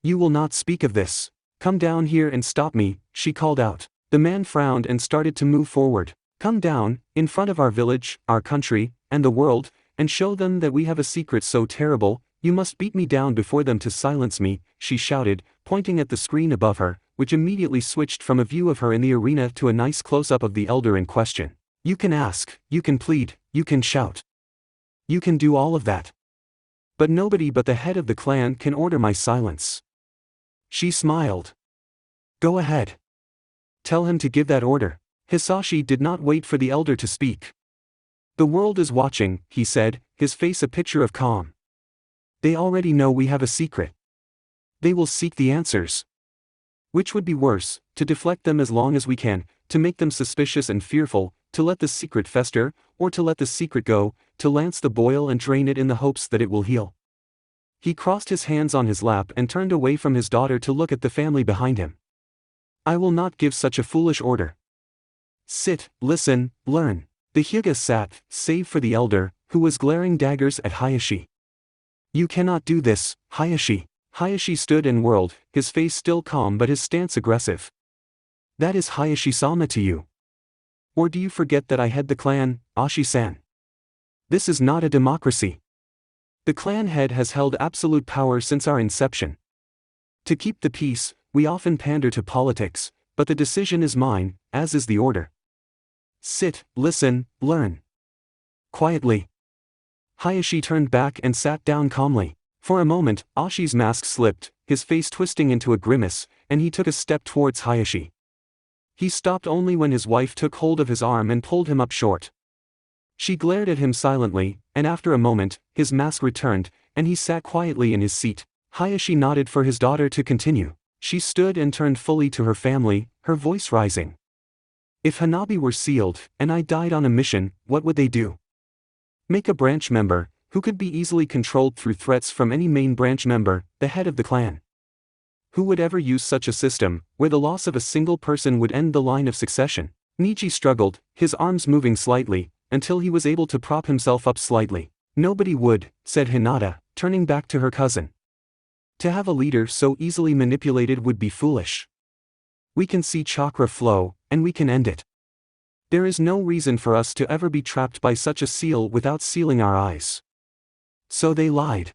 Speaker 1: You will not speak of this. Come down here and stop me," she called out. The man frowned and started to move forward. "Come down, in front of our village, our country, and the world, and show them that we have a secret so terrible, you must beat me down before them to silence me," she shouted, pointing at the screen above her, which immediately switched from a view of her in the arena to a nice close-up of the elder in question. "You can ask, you can plead, you can shout. You can do all of that. But nobody but the head of the clan can order my silence." She smiled. "Go ahead. Tell him to give that order." Hisashi did not wait for the elder to speak. "The world is watching," he said, his face a picture of calm. "They already know we have a secret. They will seek the answers. Which would be worse, to deflect them as long as we can, to make them suspicious and fearful, to let the secret fester, or to let the secret go, to lance the boil and drain it in the hopes that it will heal." He crossed his hands on his lap and turned away from his daughter to look at the family behind him. "I will not give such a foolish order. Sit, listen, learn." The Hyuga sat, save for the elder, who was glaring daggers at Hayashi. "You cannot do this, Hayashi." Hayashi stood and whirled, his face still calm but his stance aggressive. "That is Hayashi-sama to you? Or do you forget that I head the clan, Ashi-san? This is not a democracy. The clan head has held absolute power since our inception. To keep the peace, we often pander to politics, but the decision is mine, as is the order. Sit, listen, learn. Quietly." Hayashi turned back and sat down calmly. For a moment, Ashi's mask slipped, his face twisting into a grimace, and he took a step towards Hayashi. He stopped only when his wife took hold of his arm and pulled him up short. She glared at him silently, and after a moment, his mask returned, and he sat quietly in his seat. Hayashi nodded for his daughter to continue. She stood and turned fully to her family, her voice rising. "If Hanabi were sealed, and I died on a mission, what would they do? Make a branch member, who could be easily controlled through threats from any main branch member, the head of the clan. Who would ever use such a system, where the loss of a single person would end the line of succession?" Niji struggled, his arms moving slightly, until he was able to prop himself up slightly. "Nobody would," said Hinata, turning back to her cousin. "To have a leader so easily manipulated would be foolish. We can see chakra flow, and we can end it. There is no reason for us to ever be trapped by such a seal without sealing our eyes." So they lied.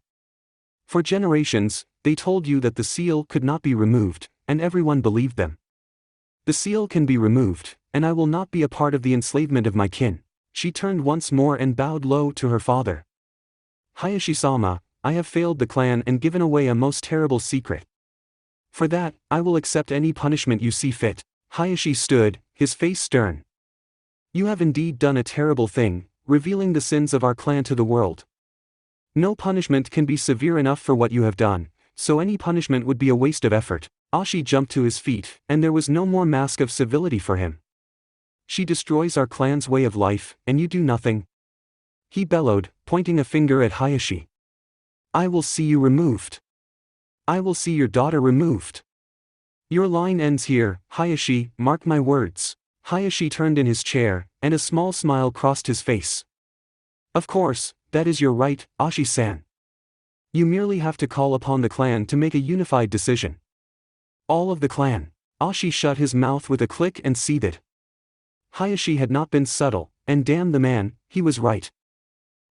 Speaker 1: For generations, they told you that the seal could not be removed, and everyone believed them. The seal can be removed, and I will not be a part of the enslavement of my kin. She turned once more and bowed low to her father. "Hayashi-sama, I have failed the clan and given away a most terrible secret. For that, I will accept any punishment you see fit." Hayashi stood, his face stern. You have indeed done a terrible thing, revealing the sins of our clan to the world. No punishment can be severe enough for what you have done, so any punishment would be a waste of effort. Ashi jumped to his feet, and there was no more mask of civility for him. She destroys our clan's way of life, and you do nothing. He bellowed, pointing a finger at Hayashi. I will see you removed. I will see your daughter removed. Your line ends here, Hayashi, mark my words. Hayashi turned in his chair, and a small smile crossed his face. Of course, that is your right, Ashi-san. You merely have to call upon the clan to make a unified decision. All of the clan. Ashi shut his mouth with a click and seethed. Hayashi had not been subtle, and damn the man, he was right.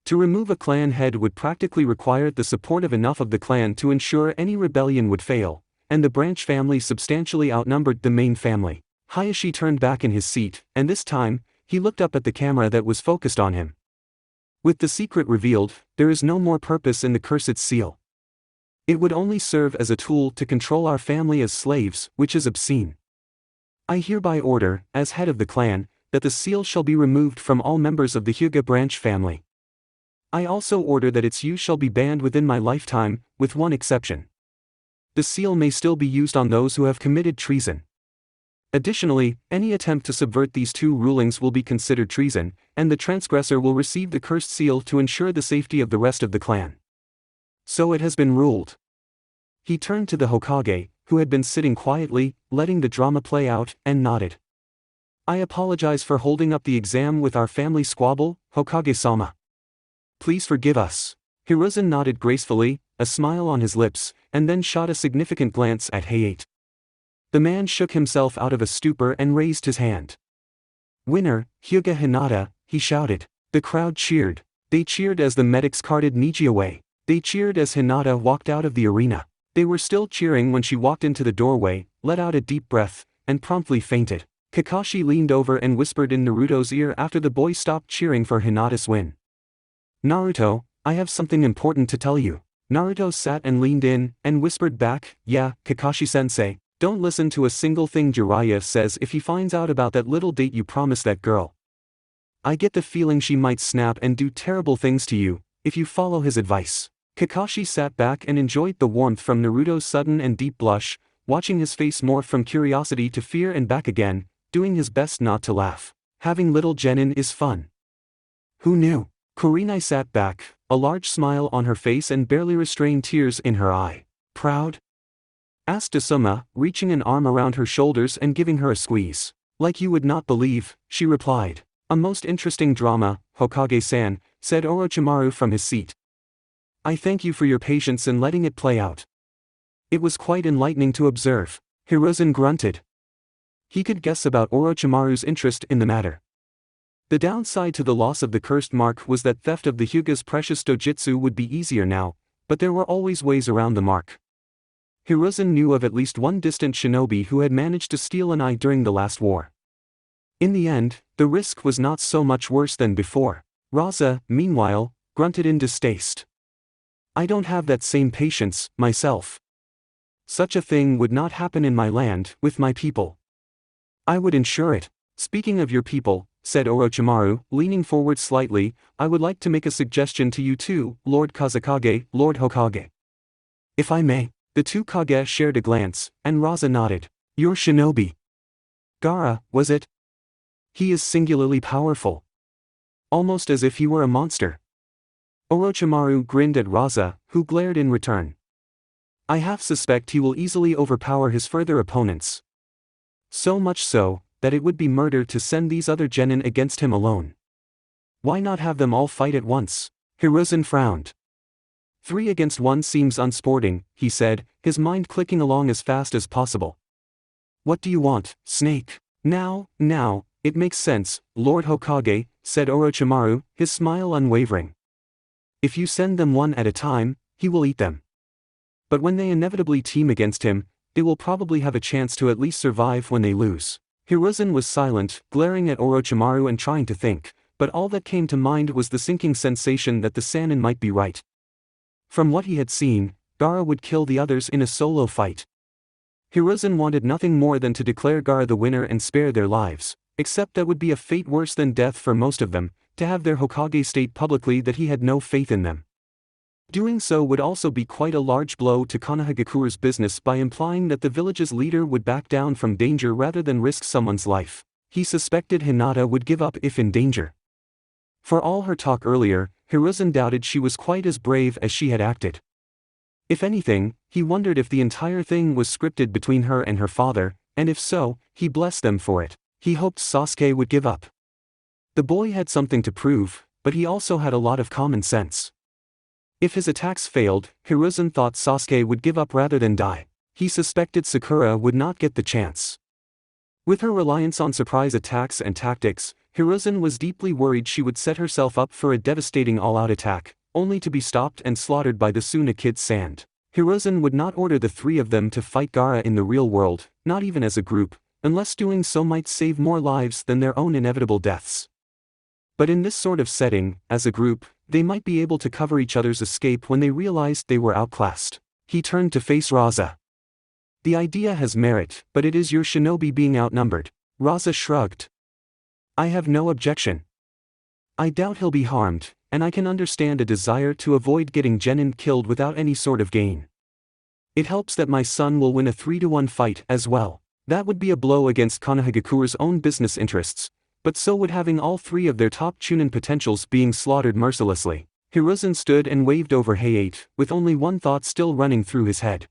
Speaker 1: To remove a clan head would practically require the support of enough of the clan to ensure any rebellion would fail, and the branch family substantially outnumbered the main family. Hayashi turned back in his seat, and this time, he looked up at the camera that was focused on him. With the secret revealed, there is no more purpose in the cursed seal. It would only serve as a tool to control our family as slaves, which is obscene. I hereby order, as head of the clan, that the seal shall be removed from all members of the Hyuga branch family. I also order that its use shall be banned within my lifetime, with one exception. The seal may still be used on those who have committed treason. Additionally, any attempt to subvert these two rulings will be considered treason, and the transgressor will receive the cursed seal to ensure the safety of the rest of the clan. So it has been ruled. He turned to the Hokage, who had been sitting quietly, letting the drama play out, and nodded. I apologize for holding up the exam with our family squabble, Hokage-sama. Please forgive us. Hiruzen nodded gracefully, a smile on his lips, and then shot a significant glance at Hayate. The man shook himself out of a stupor and raised his hand. Winner, Hyuga Hinata, he shouted. The crowd cheered. They cheered as the medics carted Niji away. They cheered as Hinata walked out of the arena. They were still cheering when she walked into the doorway, let out a deep breath, and promptly fainted. Kakashi leaned over and whispered in Naruto's ear after the boy stopped cheering for Hinata's win. Naruto, I have something important to tell you. Naruto sat and leaned in, and whispered back, yeah, Kakashi-sensei, don't listen to a single thing Jiraiya says if he finds out about that little date you promised that girl. I get the feeling she might snap and do terrible things to you, if you follow his advice. Kakashi sat back and enjoyed the warmth from Naruto's sudden and deep blush, watching his face morph from curiosity to fear and back again, doing his best not to laugh. Having little genin is fun. Who knew? Kurenai sat back, a large smile on her face and barely restrained tears in her eye. Proud? Asked Asuma, reaching an arm around her shoulders and giving her a squeeze. Like you would not believe, she replied. A most interesting drama, Hokage-san, said Orochimaru from his seat. I thank you for your patience in letting it play out. It was quite enlightening to observe. Hiruzen grunted. He could guess about Orochimaru's interest in the matter. The downside to the loss of the cursed mark was that theft of the Hyuga's precious dojutsu would be easier now, but there were always ways around the mark. Hiruzen knew of at least one distant shinobi who had managed to steal an eye during the last war. In the end, the risk was not so much worse than before. Raza, meanwhile, grunted in distaste. I don't have that same patience, myself. Such a thing would not happen in my land, with my people. I would ensure it. Speaking of your people, said Orochimaru, leaning forward slightly, I would like to make a suggestion to you too, Lord Kazekage, Lord Hokage. If I may. The two Kage shared a glance, and Raza nodded. Your shinobi. Gaara, was it? He is singularly powerful. Almost as if he were a monster. Orochimaru grinned at Raza, who glared in return. I half suspect he will easily overpower his further opponents. So much so, that it would be murder to send these other genin against him alone. Why not have them all fight at once? Hiruzen frowned. 3 against 1 seems unsporting, he said, his mind clicking along as fast as possible. What do you want, Snake? Now, it makes sense, Lord Hokage, said Orochimaru, his smile unwavering. If you send them one at a time, he will eat them. But when they inevitably team against him, they will probably have a chance to at least survive when they lose. Hiruzen was silent, glaring at Orochimaru and trying to think, but all that came to mind was the sinking sensation that the Sannin might be right. From what he had seen, Gaara would kill the others in a solo fight. Hiruzen wanted nothing more than to declare Gaara the winner and spare their lives, except that would be a fate worse than death for most of them, to have their Hokage state publicly that he had no faith in them. Doing so would also be quite a large blow to Konohagakura's business by implying that the village's leader would back down from danger rather than risk someone's life. He suspected Hinata would give up if in danger. For all her talk earlier, Hiruzen doubted she was quite as brave as she had acted. If anything, he wondered if the entire thing was scripted between her and her father, and if so, he blessed them for it. He hoped Sasuke would give up. The boy had something to prove, but he also had a lot of common sense. If his attacks failed, Hiruzen thought Sasuke would give up rather than die. He suspected Sakura would not get the chance. With her reliance on surprise attacks and tactics, Hiruzen was deeply worried she would set herself up for a devastating all-out attack, only to be stopped and slaughtered by the Suna Kid Sand. Hiruzen would not order the three of them to fight Gaara in the real world, not even as a group, unless doing so might save more lives than their own inevitable deaths. But in this sort of setting, as a group, they might be able to cover each other's escape when they realized they were outclassed. He turned to face Raza. The idea has merit, but it is your shinobi being outnumbered. Raza shrugged. I have no objection. I doubt he'll be harmed, and I can understand a desire to avoid getting Genin killed without any sort of gain. It helps that my son will win a 3-1 fight as well. That would be a blow against Konohagakura's own business interests, but so would having all three of their top Chunin potentials being slaughtered mercilessly. Hiruzen stood and waved over Hayate, with only one thought still running through his head.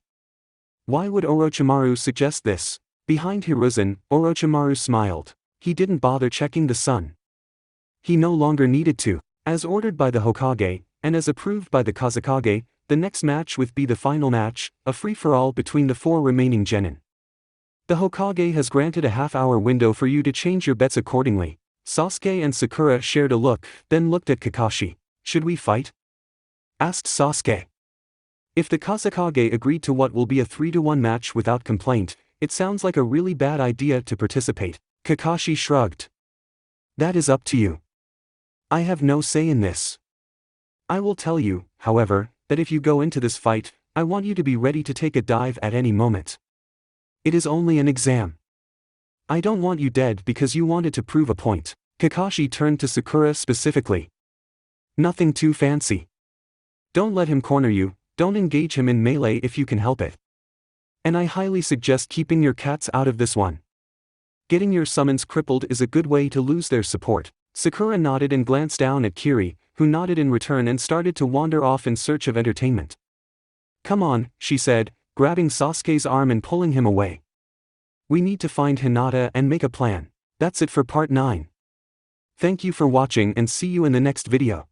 Speaker 1: Why would Orochimaru suggest this? Behind Hiruzen, Orochimaru smiled. He didn't bother checking the sun. He no longer needed to. As ordered by the Hokage, and as approved by the Kazekage, the next match would be the final match, a free-for-all between the 4 remaining genin. The Hokage has granted a half-hour window for you to change your bets accordingly. Sasuke and Sakura shared a look, then looked at Kakashi. Should we fight? Asked Sasuke. If the Kazekage agreed to what will be a 3-1 match without complaint, it sounds like a really bad idea to participate. Kakashi shrugged. That is up to you. I have no say in this. I will tell you, however, that if you go into this fight, I want you to be ready to take a dive at any moment. It is only an exam. I don't want you dead because you wanted to prove a point. Kakashi turned to Sakura specifically. Nothing too fancy. Don't let him corner you, don't engage him in melee if you can help it. And I highly suggest keeping your cats out of this one. Getting your summons crippled is a good way to lose their support. Sakura nodded and glanced down at Kiri, who nodded in return and started to wander off in search of entertainment. Come on, she said, grabbing Sasuke's arm and pulling him away. We need to find Hinata and make a plan. That's it for part 9. Thank you for watching and see you in the next video.